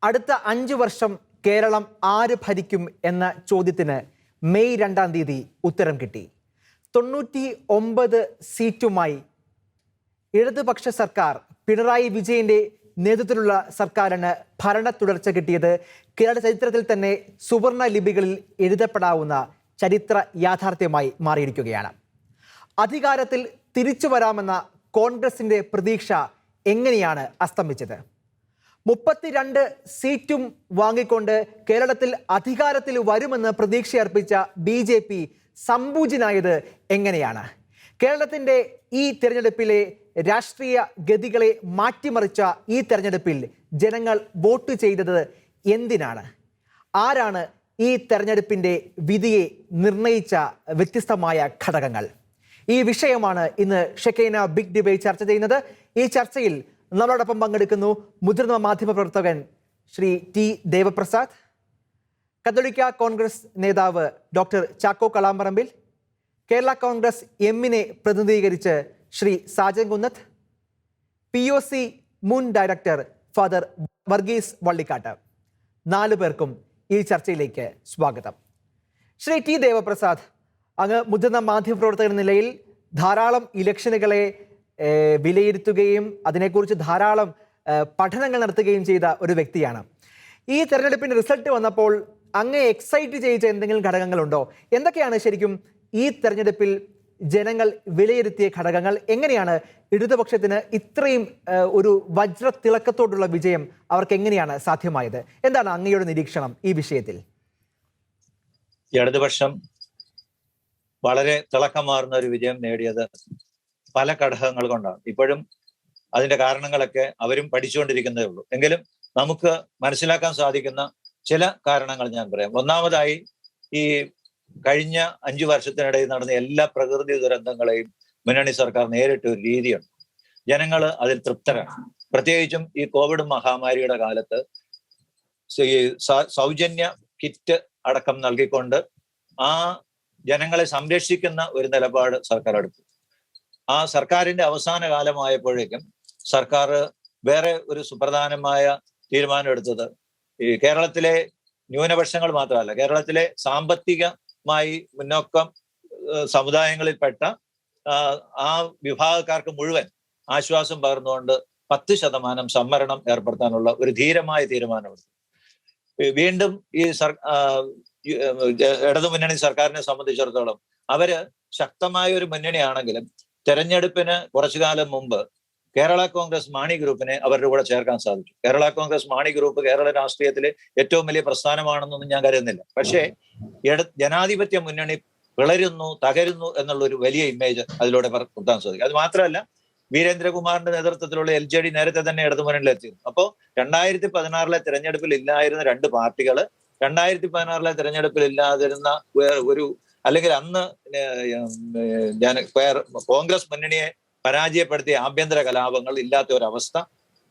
അടുത്ത 5 വർഷം കേരളം ആര് ഭരിക്കും എന്ന ചോദ്യത്തിന് മെയ് 2-ാം തീയതി ഉത്തരം കിട്ടി. 99 സീറ്റുമായി ഇടതുപക്ഷ സർക്കാർ, പിണറായി വിജയന്റെ നേതൃത്വത്തിലുള്ള സർക്കാരിന് ഭരണ തുടർച്ച കിട്ടിയത് കേരള ചരിത്രത്തിൽ തന്നെ സുവർണ ലിപികളിൽ എഴുതപ്പെടാവുന്ന ചരിത്ര യാഥാർത്ഥ്യമായി മാറിയിരിക്കുകയാണ്. അധികാരത്തിൽ തിരിച്ചു വരാമെന്ന കോൺഗ്രസിന്റെ പ്രതീക്ഷ എങ്ങനെയാണ് അസ്തമിച്ചത്? 32 സീറ്റും വാങ്ങിക്കൊണ്ട് കേരളത്തിൽ അധികാരത്തിൽ വരുമെന്ന് പ്രതീക്ഷയർപ്പിച്ച BJP സമ്പൂജ്യനായത് എങ്ങനെയാണ്? കേരളത്തിന്റെ ഈ തെരഞ്ഞെടുപ്പിലെ രാഷ്ട്രീയ ഗതികളെ മാറ്റിമറിച്ച ഈ തെരഞ്ഞെടുപ്പിൽ ജനങ്ങൾ വോട്ട് ചെയ്തത് എന്തിനാണ്? ആരാണ് ഈ തെരഞ്ഞെടുപ്പിന്റെ വിധിയെ നിർണയിച്ച വ്യത്യസ്തമായ ഘടകങ്ങൾ? ഈ വിഷയമാണ് ഇന്ന് ഷെക്കൈന ബിഗ് ഡിബേറ്റ് ചർച്ച ചെയ്യുന്നത്. ഈ ചർച്ചയിൽ നമ്മളോടൊപ്പം പങ്കെടുക്കുന്നു മുതിർന്ന മാധ്യമപ്രവർത്തകൻ ശ്രീ ടി ദേവപ്രസാദ്, കത്തോലിക്ക കോൺഗ്രസ് നേതാവ് ഡോക്ടർ ചാക്കോ കളാമ്പറമ്പിൽ, കേരള കോൺഗ്രസ് എമ്മിനെ പ്രതിനിധീകരിച്ച് ശ്രീ സാജൻ കുന്നത്ത്, POC മുൻ ഡയറക്ടർ ഫാദർ വർഗീസ് വള്ളിക്കാട്ട്. 4 പേർക്കും ഈ ചർച്ചയിലേക്ക് സ്വാഗതം. ശ്രീ ടി ദേവപ്രസാദ്, അങ്ങ് മുതിർന്ന മാധ്യമപ്രവർത്തകൻ എന്ന നിലയിൽ ധാരാളം ഇലക്ഷനുകളെ വിലയിരുത്തുകയും അതിനെക്കുറിച്ച് ധാരാളം പഠനങ്ങൾ നടത്തുകയും ചെയ്ത ഒരു വ്യക്തിയാണ്. ഈ തെരഞ്ഞെടുപ്പിന്റെ റിസൾട്ട് വന്നപ്പോൾ അങ്ങ് എക്സൈറ്റ് ചെയ്യിച്ച എന്തെങ്കിലും ഘടകങ്ങളുണ്ടോ? എന്തൊക്കെയാണ് ശരിക്കും ഈ തെരഞ്ഞെടുപ്പിൽ ജനങ്ങൾ വിലയിരുത്തിയ ഘടകങ്ങൾ? എങ്ങനെയാണ് ഇടതുപക്ഷത്തിന് ഇത്രയും ഒരു വജ്രത്തിളക്കത്തോടുള്ള വിജയം അവർക്ക് എങ്ങനെയാണ് സാധ്യമായത്? എന്താണ് അങ്ങയുടെ നിരീക്ഷണം ഈ വിഷയത്തിൽ? ഇടതുപക്ഷം വളരെ തിളക്കമാർന്ന ഒരു വിജയം നേടിയത് പല ഘടകങ്ങൾ കൊണ്ടാണ്. ഇപ്പോഴും അതിന്റെ കാരണങ്ങളൊക്കെ അവരും പഠിച്ചുകൊണ്ടിരിക്കുന്നതേ ഉള്ളൂ. എങ്കിലും നമുക്ക് മനസ്സിലാക്കാൻ സാധിക്കുന്ന ചില കാരണങ്ങൾ ഞാൻ പറയാം. ഒന്നാമതായി, ഈ കഴിഞ്ഞ 5 വർഷത്തിനിടയിൽ നടന്ന എല്ലാ പ്രകൃതി ദുരന്തങ്ങളെയും മുന്നണി സർക്കാർ നേരിട്ട ഒരു രീതിയുണ്ട്. ജനങ്ങൾ അതിൽ തൃപ്തരാണ്. പ്രത്യേകിച്ചും ഈ കോവിഡ് മഹാമാരിയുടെ കാലത്ത് ഈ സൗജന്യ കിറ്റ് അടക്കം നൽകിക്കൊണ്ട് ആ ജനങ്ങളെ സംരക്ഷിക്കുന്ന ഒരു നിലപാട് സർക്കാർ എടുത്തു. ആ സർക്കാരിന്റെ അവസാന കാലമായപ്പോഴേക്കും സർക്കാർ വേറെ ഒരു സുപ്രധാനമായ തീരുമാനം എടുത്തത് ഈ കേരളത്തിലെ ന്യൂനപക്ഷങ്ങൾ മാത്രമല്ല, കേരളത്തിലെ സാമ്പത്തികമായി മുന്നോക്കം സമുദായങ്ങളിൽപ്പെട്ട ആ വിഭാഗക്കാർക്ക് മുഴുവൻ ആശ്വാസം പകർന്നുകൊണ്ട് 10% സംവരണം ഏർപ്പെടുത്താനുള്ള ഒരു ധീരമായ തീരുമാനമെടുത്തു. വീണ്ടും ഈ ഇടതുമുന്നണി സർക്കാരിനെ സംബന്ധിച്ചിടത്തോളം അവര് ശക്തമായ ഒരു മുന്നണിയാണെങ്കിലും തെരഞ്ഞെടുപ്പിന് കുറച്ചു കാലം മുമ്പ് കേരള കോൺഗ്രസ് മാണി ഗ്രൂപ്പിനെ അവരുടെ കൂടെ ചേർക്കാൻ സാധിച്ചു. കേരള കോൺഗ്രസ് മാണി ഗ്രൂപ്പ് കേരള രാഷ്ട്രീയത്തിലെ ഏറ്റവും വലിയ പ്രസ്ഥാനമാണെന്നൊന്നും ഞാൻ കരുതുന്നില്ല. പക്ഷേ ജനാധിപത്യ മുന്നണി പിളരുന്നു, തകരുന്നു എന്നുള്ള ഒരു വലിയ ഇമേജ് അതിലൂടെ കൊടുക്കാൻ സാധിക്കും. അത് മാത്രമല്ല, വീരേന്ദ്രകുമാറിന്റെ നേതൃത്വത്തിലുള്ള LJD നേരത്തെ തന്നെ ഇടതുമുന്നണിയിലെത്തിയിരുന്നു. അപ്പോൾ 2016 തെരഞ്ഞെടുപ്പിൽ ഇല്ലായിരുന്ന 2 പാർട്ടികൾ 2016 തെരഞ്ഞെടുപ്പിൽ ഇല്ലാതിരുന്ന ഒരു, അല്ലെങ്കിൽ അന്ന് കോൺഗ്രസ് മുന്നണിയെ പരാജയപ്പെടുത്തിയ ആഭ്യന്തര കലാപങ്ങൾ ഇല്ലാത്ത ഒരവസ്ഥ,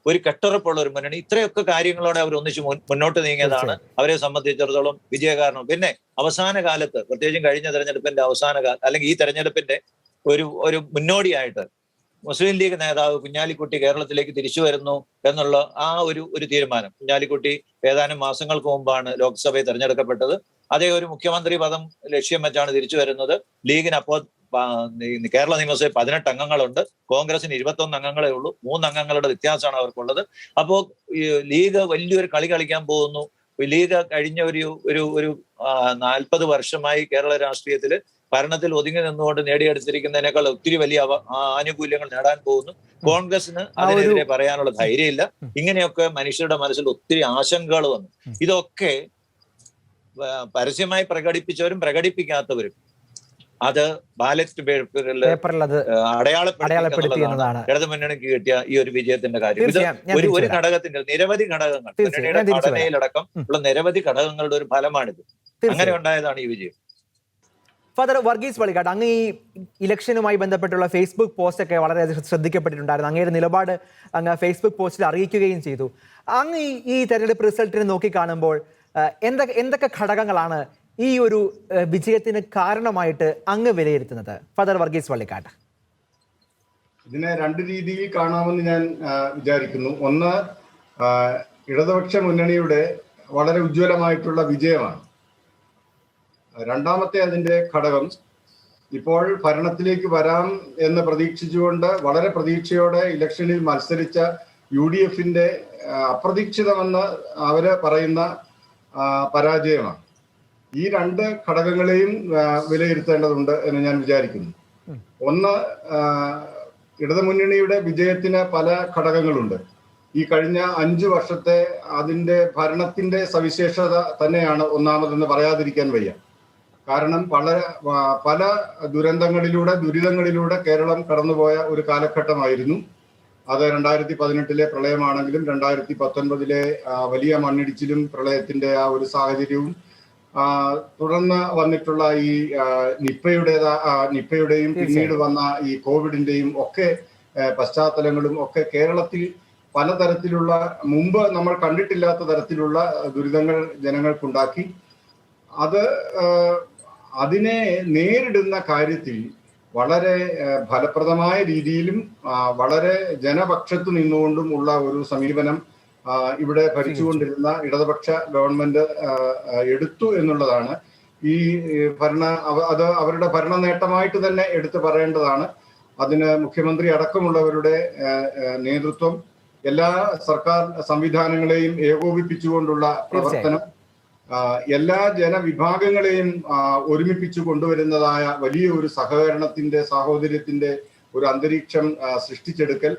ഒരു കെട്ടുറപ്പുള്ള ഒരു മുന്നണി, ഇത്രയൊക്കെ കാര്യങ്ങളോടെ അവർ ഒന്നിച്ച് മുന്നോട്ട് നീങ്ങിയതാണ് അവരെ സംബന്ധിച്ചിടത്തോളം വിജയകാരണം. പിന്നെ അവസാന കാലത്ത്, പ്രത്യേകിച്ചും കഴിഞ്ഞ തെരഞ്ഞെടുപ്പിന്റെ അവസാന കാലം അല്ലെങ്കിൽ ഈ തെരഞ്ഞെടുപ്പിന്റെ ഒരു മുന്നോടിയായിട്ട് മുസ്ലിം ലീഗ് നേതാവ് കുഞ്ഞാലിക്കുട്ടി കേരളത്തിലേക്ക് തിരിച്ചു വരുന്നു എന്നുള്ള ആ ഒരു തീരുമാനം. കുഞ്ഞാലിക്കുട്ടി ഏതാനും മാസങ്ങൾക്ക് മുമ്പാണ് ലോക്സഭയിൽ തെരഞ്ഞെടുക്കപ്പെട്ടത്. അതേ ഒരു മുഖ്യമന്ത്രി പദം ലക്ഷ്യം വെച്ചാണ് തിരിച്ചു വരുന്നത്. ലീഗിന് അപ്പോൾ കേരള നിയമസഭയിൽ 18 അംഗങ്ങളുണ്ട്, കോൺഗ്രസിന് 21 അംഗങ്ങളേ ഉള്ളൂ. 3 അംഗങ്ങളുടെ വ്യത്യാസമാണ് അവർക്കുള്ളത്. അപ്പോൾ ലീഗ് വലിയൊരു കളി കളിക്കാൻ പോകുന്നു. ലീഗ് കഴിഞ്ഞ ഒരു 40 വർഷമായി കേരള രാഷ്ട്രീയത്തിൽ ഭരണത്തിൽ ഒതുങ്ങി നിന്നുകൊണ്ട് നേടിയെടുത്തിരിക്കുന്നതിനേക്കാൾ ഒത്തിരി വലിയ ആനുകൂല്യങ്ങൾ നേടാൻ പോകുന്നു. കോൺഗ്രസിന് അതിനെതിരെ പറയാനുള്ള ധൈര്യമില്ല. ഇങ്ങനെയൊക്കെ മനുഷ്യരുടെ മനസ്സിൽ ഒത്തിരി ആശങ്കകൾ വന്നു. ഇതൊക്കെ പരസ്യമായി പ്രകടിപ്പിച്ചവരും പ്രകടിപ്പിക്കാത്തവരും അത് ബാലറ്റ് പേപ്പറിൽ അടയാളപ്പെടുത്തിയെന്നതാണ് ഇടതുമുന്നണിക്ക് കിട്ടിയ ഈ ഒരു വിജയത്തിന്റെ കാര്യം. ഇത് ഒരു ഘടകത്തിന്റെ നിരവധി ഘടകങ്ങൾ, മുന്നണിയുടെ ഘടനയിലടക്കം ഉള്ള നിരവധി ഘടകങ്ങളുടെ ഒരു ഫലമാണിത്. അങ്ങനെ ഉണ്ടായതാണ് ഈ വിജയം. ഫാദർ വർഗീസ് വള്ളിക്കാട്ട്, അങ്ങ് ഈ ഇലക്ഷനുമായി ബന്ധപ്പെട്ടുള്ള ഫേസ്ബുക്ക് പോസ്റ്റ് ഒക്കെ വളരെയധികം ശ്രദ്ധിക്കപ്പെട്ടിട്ടുണ്ടായിരുന്നു. അങ്ങയുടെ നിലപാട് അങ്ങ് ഫേസ്ബുക്ക് പോസ്റ്റിൽ അറിയിക്കുകയും ചെയ്തു. അങ്ങ് ഈ തെരഞ്ഞെടുപ്പ് റിസൾട്ടിനെ നോക്കി കാണുമ്പോൾ എന്തൊക്കെ ഘടകങ്ങളാണ് ഈ ഒരു വിജയത്തിന് കാരണമായിട്ട് അങ്ങ് വിലയിരുത്തുന്നത്? ഫാദർ വർഗീസ് വള്ളിക്കാട്ട്. ഇതിനെ 2 രീതിയിൽ കാണാമെന്ന് ഞാൻ വിചാരിക്കുന്നു. ഒന്ന്, ഇടതുപക്ഷ മുന്നണിയുടെ വളരെ ഉജ്ജ്വലമായിട്ടുള്ള വിജയമാണ്. രണ്ടാമത്തെ അതിന്റെ ഘടകം, ഇപ്പോൾ ഭരണത്തിലേക്ക് വരാം എന്ന് പ്രതീക്ഷിച്ചുകൊണ്ട് വളരെ പ്രതീക്ഷയോടെ ഇലക്ഷനിൽ മത്സരിച്ച UDFന്റെ അപ്രതീക്ഷിതമെന്ന് അവര് പറയുന്ന പരാജയമാണ്. ഈ രണ്ട് ഘടകങ്ങളെയും വിലയിരുത്തേണ്ടതുണ്ട് എന്ന് ഞാൻ വിചാരിക്കുന്നു. ഒന്ന്, ഇടതുമുന്നണിയുടെ വിജയത്തിന് പല ഘടകങ്ങളുണ്ട്. ഈ കഴിഞ്ഞ 5 വർഷത്തെ അതിന്റെ ഭരണത്തിന്റെ സവിശേഷത തന്നെയാണ് ഒന്നാമതെന്ന് പറയാതിരിക്കാൻ വയ്യ. കാരണം പല ദുരിതങ്ങളിലൂടെ കേരളം കടന്നുപോയ ഒരു കാലഘട്ടമായിരുന്നു അത്. 2018 പ്രളയമാണെങ്കിലും 2019 വലിയ മണ്ണിടിച്ചിലും പ്രളയത്തിന്റെ ആ ഒരു സാഹചര്യവും തുടർന്ന് വന്നിട്ടുള്ള ഈ നിപ്പയുടെയും പിന്നീട് വന്ന ഈ കോവിഡിന്റെയും ഒക്കെ പശ്ചാത്തലങ്ങളും ഒക്കെ കേരളത്തിൽ പലതരത്തിലുള്ള മുമ്പ് നമ്മൾ കണ്ടിട്ടില്ലാത്ത തരത്തിലുള്ള ദുരിതങ്ങൾ ജനങ്ങൾക്കുണ്ടാക്കി. അതിനെ നേരിടുന്ന കാര്യത്തിൽ വളരെ ഫലപ്രദമായ രീതിയിലും വളരെ ജനപക്ഷത്ത് നിന്നുകൊണ്ടും ഉള്ള ഒരു സമീപനം ഇവിടെ ഭരിച്ചുകൊണ്ടിരുന്ന ഇടതുപക്ഷ ഗവൺമെന്റ് എടുത്തു എന്നുള്ളതാണ് ഈ അത് അവരുടെ ഭരണ നേട്ടമായിട്ട് തന്നെ എടുത്തു പറയേണ്ടതാണ്. അതിന് മുഖ്യമന്ത്രി അടക്കമുള്ളവരുടെ നേതൃത്വം, എല്ലാ സർക്കാർ സംവിധാനങ്ങളെയും ഏകോപിപ്പിച്ചുകൊണ്ടുള്ള പ്രവർത്തനം, എല്ലാ ജനവിഭാഗങ്ങളെയും ഒരുമിപ്പിച്ചു കൊണ്ടുവരുന്നതായ വലിയ ഒരു സഹകരണത്തിന്റെ, സാഹോദര്യത്തിന്റെ ഒരു അന്തരീക്ഷം സൃഷ്ടിച്ചെടുക്കൽ,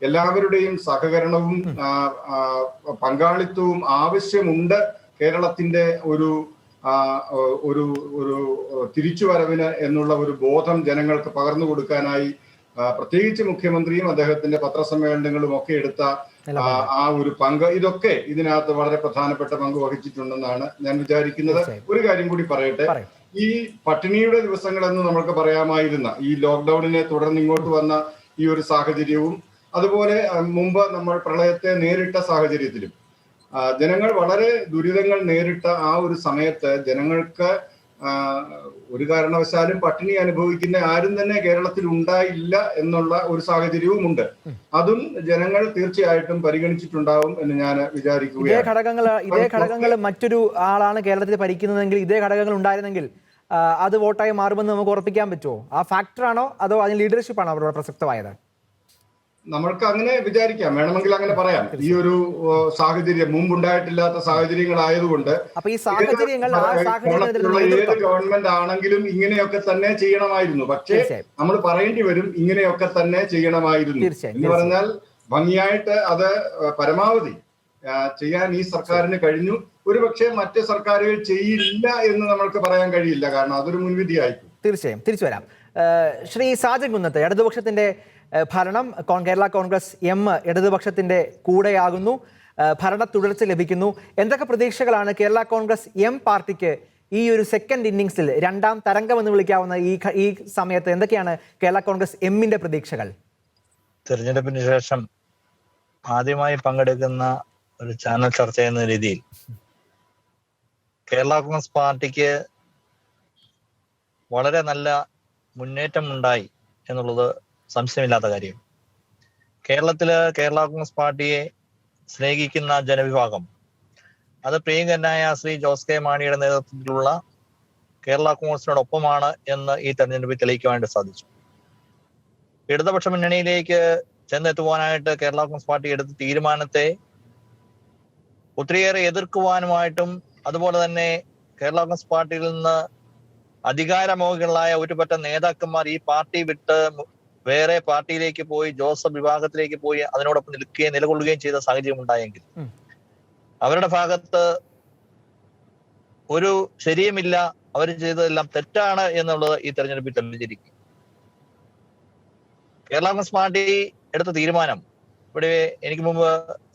എല്ലാവരുടെയും സഹകരണവും പങ്കാളിത്തവും ആവശ്യമുണ്ട് കേരളത്തിന്റെ ഒരു ഒരു ഒരു തിരിച്ചുവരവിന് എന്നുള്ള ഒരു ബോധം ജനങ്ങൾക്ക് പകർന്നു കൊടുക്കാനായി പ്രത്യേകിച്ച് മുഖ്യമന്ത്രിയും അദ്ദേഹത്തിന്റെ പത്രസമ്മേളനങ്ങളും ഒക്കെ എടുത്ത ആ ഒരു പങ്ക്, ഇതൊക്കെ ഇതിനകത്ത് വളരെ പ്രധാനപ്പെട്ട പങ്ക് വഹിച്ചിട്ടുണ്ടെന്നാണ് ഞാൻ വിചാരിക്കുന്നത്. ഒരു കാര്യം കൂടി പറയട്ടെ, ഈ പട്ടിണിയുടെ ദിവസങ്ങളെന്ന് നമുക്ക് പറയാമായിരുന്ന ഈ ലോക്ക്ഡൌണിനെ തുടർന്ന് ഇങ്ങോട്ട് വന്ന ഈ ഒരു സാഹചര്യവും, അതുപോലെ മുമ്പ് നമ്മൾ പ്രളയത്തെ നേരിട്ട സാഹചര്യത്തിലും ജനങ്ങൾ വളരെ ദുരിതങ്ങൾ നേരിട്ട ആ ഒരു സമയത്ത് ജനങ്ങൾക്ക് ഒരു കാരണവശാലും പട്ടിണി അനുഭവിക്കുന്ന ആരും തന്നെ കേരളത്തിൽ ഉണ്ടായില്ല എന്നുള്ള ഒരു സാഹചര്യവും ഉണ്ട്. അതും ജനങ്ങൾ തീർച്ചയായിട്ടും പരിഗണിച്ചിട്ടുണ്ടാവും എന്ന് ഞാൻ വിചാരിക്കുകയാണ്. ഇതേ ഘടകങ്ങൾ മറ്റൊരു ആളാണ് കേരളത്തിൽ ഭരിക്കുന്നതെങ്കിൽ, ഇതേ ഘടകങ്ങൾ ഉണ്ടായിരുന്നെങ്കിൽ അത് വോട്ടായി മാറുമെന്ന് നമുക്ക് ഉറപ്പിക്കാൻ പറ്റുമോ? ആ ഫാക്ടറാണോ അതോ അതിന് ലീഡർഷിപ്പാണോ അവരുടെ പ്രസക്തമായത്? നമ്മൾക്ക് അങ്ങനെ വിചാരിക്കാം, വേണമെങ്കിൽ അങ്ങനെ പറയാം. ഈ ഒരു സാഹചര്യം മുമ്പുണ്ടായിട്ടില്ലാത്ത സാഹചര്യങ്ങളായതുകൊണ്ട് ഏത് ഗവൺമെന്റ് ആണെങ്കിലും ഇങ്ങനെയൊക്കെ തന്നെ ചെയ്യണമായിരുന്നു. പക്ഷേ നമ്മൾ പറയേണ്ടി വരും, ഇങ്ങനെയൊക്കെ തന്നെ ചെയ്യണമായിരുന്നു എന്ന് പറഞ്ഞാൽ ഭംഗിയായിട്ട് അത് പരമാവധി ചെയ്യാൻ ഈ സർക്കാരിന് കഴിഞ്ഞു. ഒരുപക്ഷെ മറ്റ് സർക്കാരുകൾ ചെയ്യില്ല എന്ന് നമ്മൾക്ക് പറയാൻ കഴിയില്ല, കാരണം അതൊരു മുൻവിധിയായിരിക്കും. തീർച്ചയായും തിരിച്ചു വരാം. ശ്രീ സാജൻ കുന്നത്ത്, ഇടതുപക്ഷത്തിന്റെ ഭരണം കേരള കോൺഗ്രസ് എം ഇടതുപക്ഷത്തിന്റെ കൂടെയാകുന്നു, ഭരണ തുടർച്ച ലഭിക്കുന്നു. എന്തൊക്കെ പ്രതീക്ഷകളാണ് കേരള കോൺഗ്രസ് എം പാർട്ടിക്ക് ഈ ഒരു സെക്കൻഡ് ഇന്നിംഗ്സിൽ, രണ്ടാം തരംഗം എന്ന് വിളിക്കാവുന്ന ഈ സമയത്ത് എന്തൊക്കെയാണ് കേരള കോൺഗ്രസ് എമ്മിന്റെ പ്രതീക്ഷകൾ? തെരഞ്ഞെടുപ്പിന് ശേഷം ആദ്യമായി പങ്കെടുക്കുന്ന ഒരു ചാനൽ ചർച്ച എന്ന രീതിയിൽ കേരള കോൺഗ്രസ് പാർട്ടിക്ക് വളരെ നല്ല മുന്നേറ്റം ഉണ്ടായി എന്നുള്ളത് സംശയമില്ലാത്ത കാര്യം. കേരളത്തില് കേരള കോൺഗ്രസ് പാർട്ടിയെ സ്നേഹിക്കുന്ന ജനവിഭാഗം, അത് പ്രിയങ്കരനായ ശ്രീ ജോസ് കെ മാണിയുടെ നേതൃത്വത്തിലുള്ള കേരള കോൺഗ്രസിനോടൊപ്പമാണ് എന്ന് ഈ തെരഞ്ഞെടുപ്പിൽ തെളിയിക്കുവാനായിട്ട് സാധിച്ചു. ഇടതുപക്ഷ മുന്നണിയിലേക്ക് ചെന്നെത്തുവാനായിട്ട് കേരള കോൺഗ്രസ് പാർട്ടി എടുത്ത തീരുമാനത്തെ ഒത്തിരിയേറെ എതിർക്കുവാനുമായിട്ടും, അതുപോലെ തന്നെ കേരള കോൺഗ്രസ് പാർട്ടിയിൽ നിന്ന് അധികാരമോഹികളായ ഒരു പറ്റം നേതാക്കന്മാർ ഈ പാർട്ടി വിട്ട് വേറെ പാർട്ടിയിലേക്ക് പോയി, ജോസഫ് വിഭാഗത്തിലേക്ക് പോയി അതിനോടൊപ്പം നിലകൊള്ളുകയും ചെയ്ത സാഹചര്യം ഉണ്ടായെങ്കിൽ അവരുടെ ഭാഗത്ത് ഒരു ശരിയുമില്ല, അവർ ചെയ്തതെല്ലാം തെറ്റാണ് എന്നുള്ളത് ഈ തെരഞ്ഞെടുപ്പിൽ തെളിഞ്ഞിരിക്കും. കേരള കോൺഗ്രസ് പാർട്ടി എടുത്ത തീരുമാനം, ഇവിടെ എനിക്ക് മുമ്പ്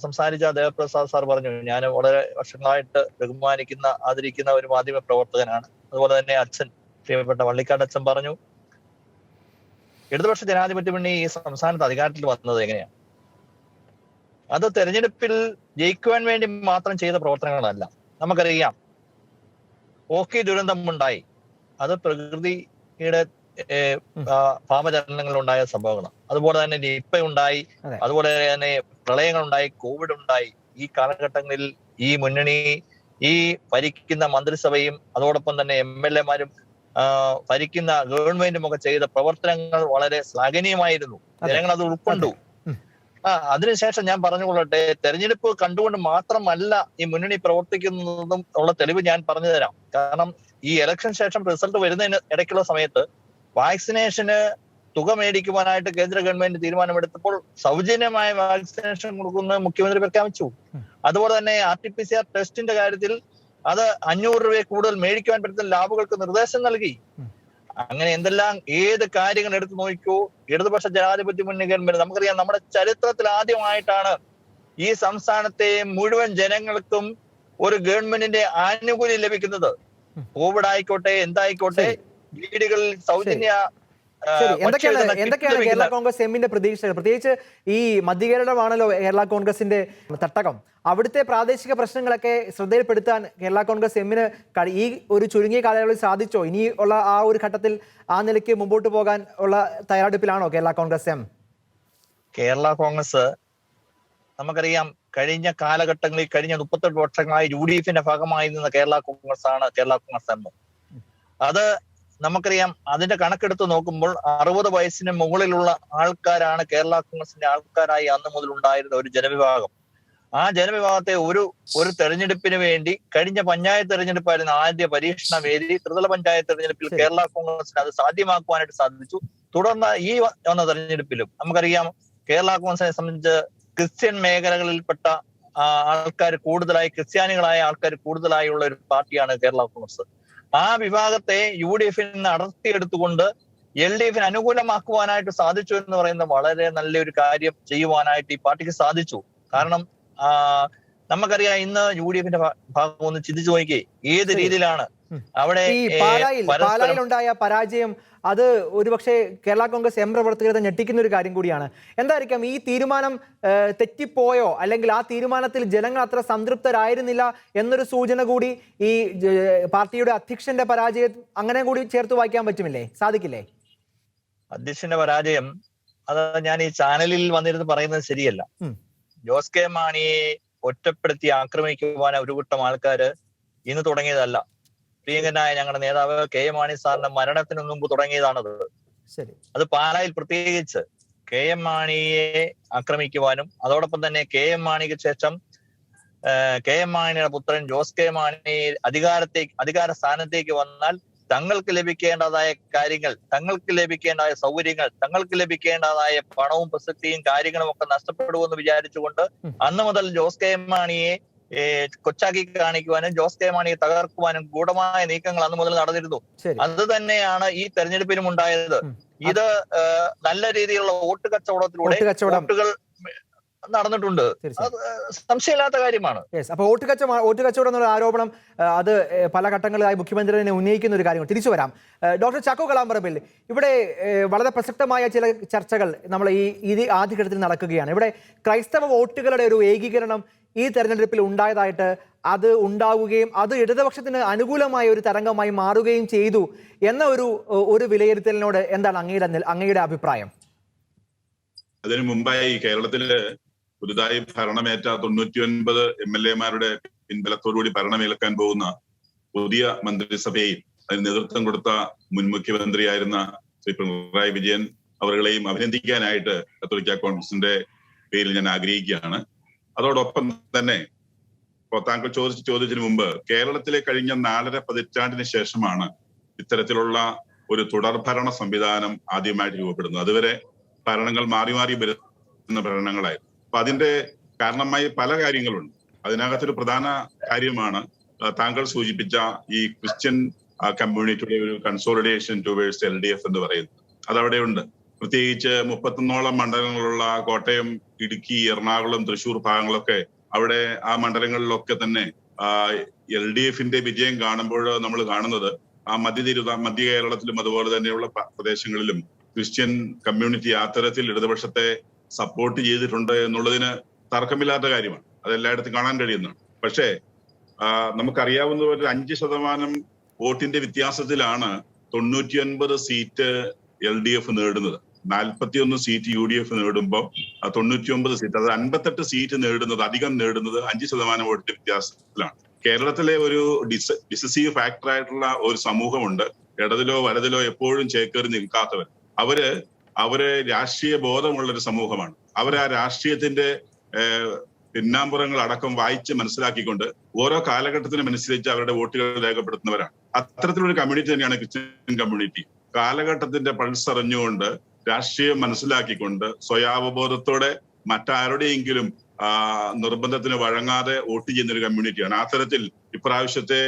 സംസാരിച്ച ദേവപ്രസാദ് സാർ പറഞ്ഞു, ഞാൻ വളരെ വർഷങ്ങളായിട്ട് ബഹുമാനിക്കുന്ന ആദരിക്കുന്ന ഒരു മാധ്യമ പ്രവർത്തകനാണ്. അതുപോലെ തന്നെ അച്ഛൻ, പ്രിയപ്പെട്ട വള്ളിക്കാട് അച്ഛൻ പറഞ്ഞു, ഇടതുപക്ഷ ജനാധിപത്യ മുന്നണി ഈ സംസ്ഥാനത്ത് അധികാരത്തിൽ വന്നത് എങ്ങനെയാണ്? അത് തെരഞ്ഞെടുപ്പിൽ ജയിക്കുവാൻ വേണ്ടി മാത്രം ചെയ്ത പ്രവർത്തനങ്ങളല്ല. നമുക്കറിയാം, ഓഖി ദുരന്തം ഉണ്ടായി, അത് പ്രകൃതിയുടെ ഭാവചലനങ്ങളുണ്ടായ സംഭവങ്ങളാണ്. അതുപോലെ തന്നെ നിപ്പ ഉണ്ടായി, അതുപോലെ തന്നെ പ്രളയങ്ങൾ ഉണ്ടായി, കോവിഡ് ഉണ്ടായി. ഈ കാലഘട്ടങ്ങളിൽ ഈ മുന്നണി, ഈ ഭരിക്കുന്ന മന്ത്രിസഭയും അതോടൊപ്പം തന്നെ MLA-മാരും ഭരിക്കുന്ന ഗവൺമെന്റും ഒക്കെ ചെയ്ത പ്രവർത്തനങ്ങൾ വളരെ ശ്ലാഘനീയമായിരുന്നു. ജനങ്ങൾ അത് ഉൾക്കൊണ്ടു. അതിനുശേഷം ഞാൻ പറഞ്ഞുകൊള്ളട്ടെ, തെരഞ്ഞെടുപ്പ് കണ്ടുകൊണ്ട് മാത്രമല്ല ഈ മുന്നണി പ്രവർത്തിക്കുന്നതും ഉള്ള തെളിവ് ഞാൻ പറഞ്ഞു തരാം. കാരണം ഈ ഇലക്ഷൻ ശേഷം റിസൾട്ട് വരുന്നതിന് ഇടയ്ക്കുള്ള സമയത്ത് വാക്സിനേഷന് തുക മേടിക്കുവാനായിട്ട് കേന്ദ്ര ഗവൺമെന്റ് തീരുമാനമെടുത്തപ്പോൾ സൗജന്യമായ വാക്സിനേഷൻ കൊടുക്കുന്നത് മുഖ്യമന്ത്രി പ്രഖ്യാപിച്ചു. അതുപോലെ തന്നെ RT-PCR ടെസ്റ്റിന്റെ കാര്യത്തിൽ അത് 500 രൂപയെ കൂടുതൽ മേടിക്കുവാൻ പറ്റുന്ന ലാബുകൾക്ക് നിർദ്ദേശം നൽകി. അങ്ങനെ എന്തെല്ലാം ഏത് കാര്യങ്ങൾ എടുത്തു നോക്കിയോ, ഇടതുപക്ഷ ജനാധിപത്യ മുന്നണി ഗവൺമെന്റ്, നമുക്കറിയാം നമ്മുടെ ചരിത്രത്തിൽ ആദ്യമായിട്ടാണ് ഈ സംസ്ഥാനത്തെ മുഴുവൻ ജനങ്ങൾക്കും ഒരു ഗവൺമെന്റിന്റെ ആനുകൂല്യം ലഭിക്കുന്നത്. കോവിഡ് ആയിക്കോട്ടെ, എന്തായിക്കോട്ടെ, വീടുകളിൽ സൗജന്യ എന്തൊക്കെയാണ് കേരള കോൺഗ്രസ് എമ്മിന്റെ പ്രതീക്ഷകൾ? പ്രത്യേകിച്ച് ഈ മധ്യ കേരളമാണല്ലോ കേരള കോൺഗ്രസിന്റെ തട്ടകം. അവിടുത്തെ പ്രാദേശിക പ്രശ്നങ്ങളൊക്കെ ശ്രദ്ധയിൽപ്പെടുത്താൻ കേരള കോൺഗ്രസ് എമ്മിന് ഈ ഒരു ചുരുങ്ങിയ കാലയളവിൽ സാധിച്ചോ? ഇനി ഉള്ള ആ ഒരു ഘട്ടത്തിൽ ആ നിലയ്ക്ക് മുമ്പോട്ട് പോകാൻ ഉള്ള തയ്യാറെടുപ്പിലാണോ കേരള കോൺഗ്രസ് എം? കേരള കോൺഗ്രസ് നമുക്കറിയാം, കഴിഞ്ഞ കാലഘട്ടങ്ങളിൽ കഴിഞ്ഞ 38 വർഷങ്ങളായി UDF-ന്റെ ഭാഗമായി നിന്ന കേരള കോൺഗ്രസ് ആണ് കേരള കോൺഗ്രസ് എം. അത് നമുക്കറിയാം. അതിന്റെ കണക്കെടുത്ത് നോക്കുമ്പോൾ 60 വയസ്സിന് മുകളിലുള്ള ആൾക്കാരാണ് കേരള കോൺഗ്രസിന്റെ ആൾക്കാരായി അന്ന് മുതൽ ഉണ്ടായിരുന്ന ഒരു ജനവിഭാഗം. ആ ജനവിഭാഗത്തെ ഒരു തെരഞ്ഞെടുപ്പിന് വേണ്ടി കഴിഞ്ഞ പഞ്ചായത്ത് തെരഞ്ഞെടുപ്പായിരുന്ന ആദ്യ പരീക്ഷണ വേദി ത്രിതല പഞ്ചായത്ത് തെരഞ്ഞെടുപ്പിൽ കേരള കോൺഗ്രസിന് അത് സാധ്യമാക്കുവാനായിട്ട് സാധിച്ചു. തുടർന്ന് ഈ വന്ന തെരഞ്ഞെടുപ്പിലും നമുക്കറിയാം, കേരള കോൺഗ്രസിനെ സംബന്ധിച്ച് ക്രിസ്ത്യൻ മേഖലകളിൽപ്പെട്ട ആൾക്കാർ കൂടുതലായി, ക്രിസ്ത്യാനികളായ ആൾക്കാർ കൂടുതലായുള്ള ഒരു പാർട്ടിയാണ് കേരള കോൺഗ്രസ്. ആ വിഭാഗത്തെ UDF-ൽ നിന്ന് അടർത്തിയെടുത്തുകൊണ്ട് LDF-ന് അനുകൂലമാക്കുവാനായിട്ട് സാധിച്ചു എന്ന് പറയുന്ന വളരെ നല്ലൊരു കാര്യം ചെയ്യുവാനായിട്ട് ഈ പാർട്ടിക്ക് സാധിച്ചു. കാരണം നമുക്കറിയാം, ഇന്ന് UDF-ന്റെ ഭാഗം ഒന്ന് ചിന്തിച്ചു നോക്കിയേ, ഏത് രീതിയിലാണ് അവിടെ പാലായിലുണ്ടായ പരാജയം. അത് ഒരുപക്ഷെ കേരള കോൺഗ്രസ് എം പ്രവർത്തകരെ ഞെട്ടിക്കുന്ന ഒരു കാര്യം കൂടിയാണ്. എന്തായിരിക്കാം ഈ തീരുമാനം തെറ്റിപ്പോയോ, അല്ലെങ്കിൽ ആ തീരുമാനത്തിൽ ജനങ്ങൾ അത്ര സംതൃപ്തരായിരുന്നില്ല എന്നൊരു സൂചന കൂടി ഈ പാർട്ടിയുടെ അധ്യക്ഷന്റെ പരാജയം അങ്ങനെ കൂടി ചേർത്ത് വായിക്കാൻ പറ്റുമില്ലേ, സാധിക്കില്ലേ? അധ്യക്ഷന്റെ പരാജയം അത് ഞാൻ ഈ ചാനലിൽ വന്നിരുന്ന് പറയുന്നത് ശരിയല്ല. ജോസ് കെ മാണിയെ ഒറ്റപ്പെടുത്തി ആക്രമിക്കുവാൻ ഒരു കൂട്ടം ആൾക്കാര് ഇന്ന് തുടങ്ങിയതല്ല. പ്രിയങ്കനായ ഞങ്ങളുടെ നേതാവ് KM മാണി സാറിന്റെ മരണത്തിന് മുമ്പ് തുടങ്ങിയതാണത്. അത് പാലായിൽ പ്രത്യേകിച്ച് KM മാണിയെ ആക്രമിക്കുവാനും അതോടൊപ്പം തന്നെ KM മാണിക്ക് ശേഷം KM മാണിയുടെ പുത്രൻ ജോസ് കെ മാണി അധികാര സ്ഥാനത്തേക്ക് വന്നാൽ തങ്ങൾക്ക് ലഭിക്കേണ്ടതായ കാര്യങ്ങൾ, തങ്ങൾക്ക് ലഭിക്കേണ്ടതായ സൗകര്യങ്ങൾ, തങ്ങൾക്ക് ലഭിക്കേണ്ടതായ പണവും പ്രസക്തിയും കാര്യങ്ങളും ഒക്കെ നഷ്ടപ്പെടുമെന്ന് വിചാരിച്ചുകൊണ്ട് അന്ന് മുതൽ ജോസ് കെ മാണിയെ കൊച്ചാക്കി കാണിക്കുവാനും ജോസ് കെ മാണിയെ തകർക്കുവാനും ഗൂഢമായ നീക്കങ്ങൾ അന്ന് മുതൽ നടന്നിരുന്നു. അത് തന്നെയാണ് ഈ തെരഞ്ഞെടുപ്പിലും ഉണ്ടായത്. ഇത് നല്ല രീതിയിലുള്ള വോട്ട് കച്ചവടത്തിലൂടെ വോട്ടുകൾ നടന്നിട്ടുണ്ട്. സംശയമില്ലാത്ത കാര്യമാണ്. അപ്പൊ വോട്ട് കച്ചവടം എന്നുള്ള ആരോപണം അത് പല ഘട്ടങ്ങളിലായി മുഖ്യമന്ത്രി തന്നെ ഉന്നയിക്കുന്ന ഒരു കാര്യമാണ്. തിരിച്ചു വരാം. ഡോക്ടർ ചാക്കോ കളാമ്പറമ്പിൽ, ഇവിടെ വളരെ പ്രസക്തമായ ചില ചർച്ചകൾ നമ്മൾ ഈ ആദ്യഘട്ടത്തിൽ നടക്കുകയാണ്. ഇവിടെ ക്രൈസ്തവ വോട്ടുകളുടെ ഒരു ഏകീകരണം ഈ തെരഞ്ഞെടുപ്പിൽ ഉണ്ടായതായിട്ട് അത് ഉണ്ടാവുകയും അത് ഇടതുപക്ഷത്തിന് അനുകൂലമായ ഒരു തരംഗമായി മാറുകയും ചെയ്തു എന്ന ഒരു വിലയിരുത്തലിനോട് എന്താണ് അങ്ങയുടെ അഭിപ്രായം? അതിനു മുമ്പായി കേരളത്തില് പുതുതായി ഭരണമേറ്റ 99 MLA-മാരുടെ പിൻബലത്തോടുകൂടി ഭരണമേൽക്കാൻ പോകുന്ന പുതിയ മന്ത്രിസഭയിൽ അതിന് നേതൃത്വം കൊടുത്ത മുൻ മുഖ്യമന്ത്രിയായിരുന്ന ശ്രീ പിണറായി വിജയൻ അവരുടെയും അഭിനന്ദിക്കാനായിട്ട് കത്തോലിക്ക കോൺഗ്രസിന്റെ പേരിൽ ഞാൻ ആഗ്രഹിക്കുകയാണ്. അതോടൊപ്പം തന്നെ താങ്കൾ ചോദിച്ചതിന് മുമ്പ് കേരളത്തിലെ കഴിഞ്ഞ 4.5 പതിറ്റാണ്ടിന് ശേഷമാണ് ഇത്തരത്തിലുള്ള ഒരു തുടർഭരണ സംവിധാനം ആദ്യമായിട്ട് രൂപപ്പെടുന്നത്. അതുവരെ ഭരണങ്ങൾ മാറി മാറി വരുന്ന ഭരണങ്ങളായിരുന്നു. അപ്പൊ അതിന്റെ കാരണമായി പല കാര്യങ്ങളുണ്ട്. അതിനകത്തൊരു പ്രധാന കാര്യമാണ് താങ്കൾ സൂചിപ്പിച്ച ഈ ക്രിസ്ത്യൻ കമ്മ്യൂണിറ്റിയുടെ ഒരു കൺസോളിഡേഷൻ ടുവേഴ്സ് LDF എന്ന് പറയുന്നത്. അതവിടെയുണ്ട്. പ്രത്യേകിച്ച് 31ഓളം മണ്ഡലങ്ങളുള്ള കോട്ടയം, ഇടുക്കി, എറണാകുളം, തൃശ്ശൂർ ഭാഗങ്ങളൊക്കെ, അവിടെ ആ മണ്ഡലങ്ങളിലൊക്കെ തന്നെ LDF-ന്റെ വിജയം കാണുമ്പോൾ നമ്മൾ കാണുന്നത് ആ മധ്യ കേരളത്തിലും അതുപോലെ തന്നെയുള്ള പ്രദേശങ്ങളിലും ക്രിസ്ത്യൻ കമ്മ്യൂണിറ്റി അത്തരത്തിൽ ഇടതുപക്ഷത്തെ സപ്പോർട്ട് ചെയ്തിട്ടുണ്ട് എന്നുള്ളതിന് തർക്കമില്ലാത്ത കാര്യമാണ്. അതെല്ലായിടത്തും കാണാൻ കഴിയുന്നതാണ്. പക്ഷേ നമുക്കറിയാവുന്ന ഒരു 5% വോട്ടിന്റെ വ്യത്യാസത്തിലാണ് 99 സീറ്റ് LDF നേടുന്നത്. 41 സീറ്റ് UDF നേടുമ്പോൾ 99 സീറ്റ്, അത് 58 സീറ്റ് നേടുന്നത്, അധികം നേടുന്നത് 5% വോട്ടിന്റെ വ്യത്യാസത്തിലാണ്. കേരളത്തിലെ ഒരു ഡിസിസീവ് ഫാക്ടർ ആയിട്ടുള്ള ഒരു സമൂഹമുണ്ട്, ഇടതിലോ വലതിലോ എപ്പോഴും ചേക്കേറി നിൽക്കാത്തവർ. അവര് രാഷ്ട്രീയ ബോധമുള്ള ഒരു സമൂഹമാണ്. ആ രാഷ്ട്രീയത്തിന്റെ പിന്നാമ്പുറങ്ങൾ അടക്കം വായിച്ച് മനസ്സിലാക്കിക്കൊണ്ട് ഓരോ കാലഘട്ടത്തിനും അനുസരിച്ച് അവരുടെ വോട്ടുകൾ രേഖപ്പെടുത്തുന്നവരാണ്. അത്തരത്തിലൊരു കമ്മ്യൂണിറ്റി തന്നെയാണ് ക്രിസ്ത്യൻ കമ്മ്യൂണിറ്റി. കാലഘട്ടത്തിന്റെ പൾസ് അറിഞ്ഞുകൊണ്ട്, രാഷ്ട്രീയം മനസ്സിലാക്കിക്കൊണ്ട്, സ്വയാവബോധത്തോടെ മറ്റാരുടെയെങ്കിലും നിർബന്ധത്തിന് വഴങ്ങാതെ വോട്ട് ചെയ്യുന്ന ഒരു കമ്മ്യൂണിറ്റിയാണ്. ആ തരത്തിൽ ഇപ്രാവശ്യത്തെ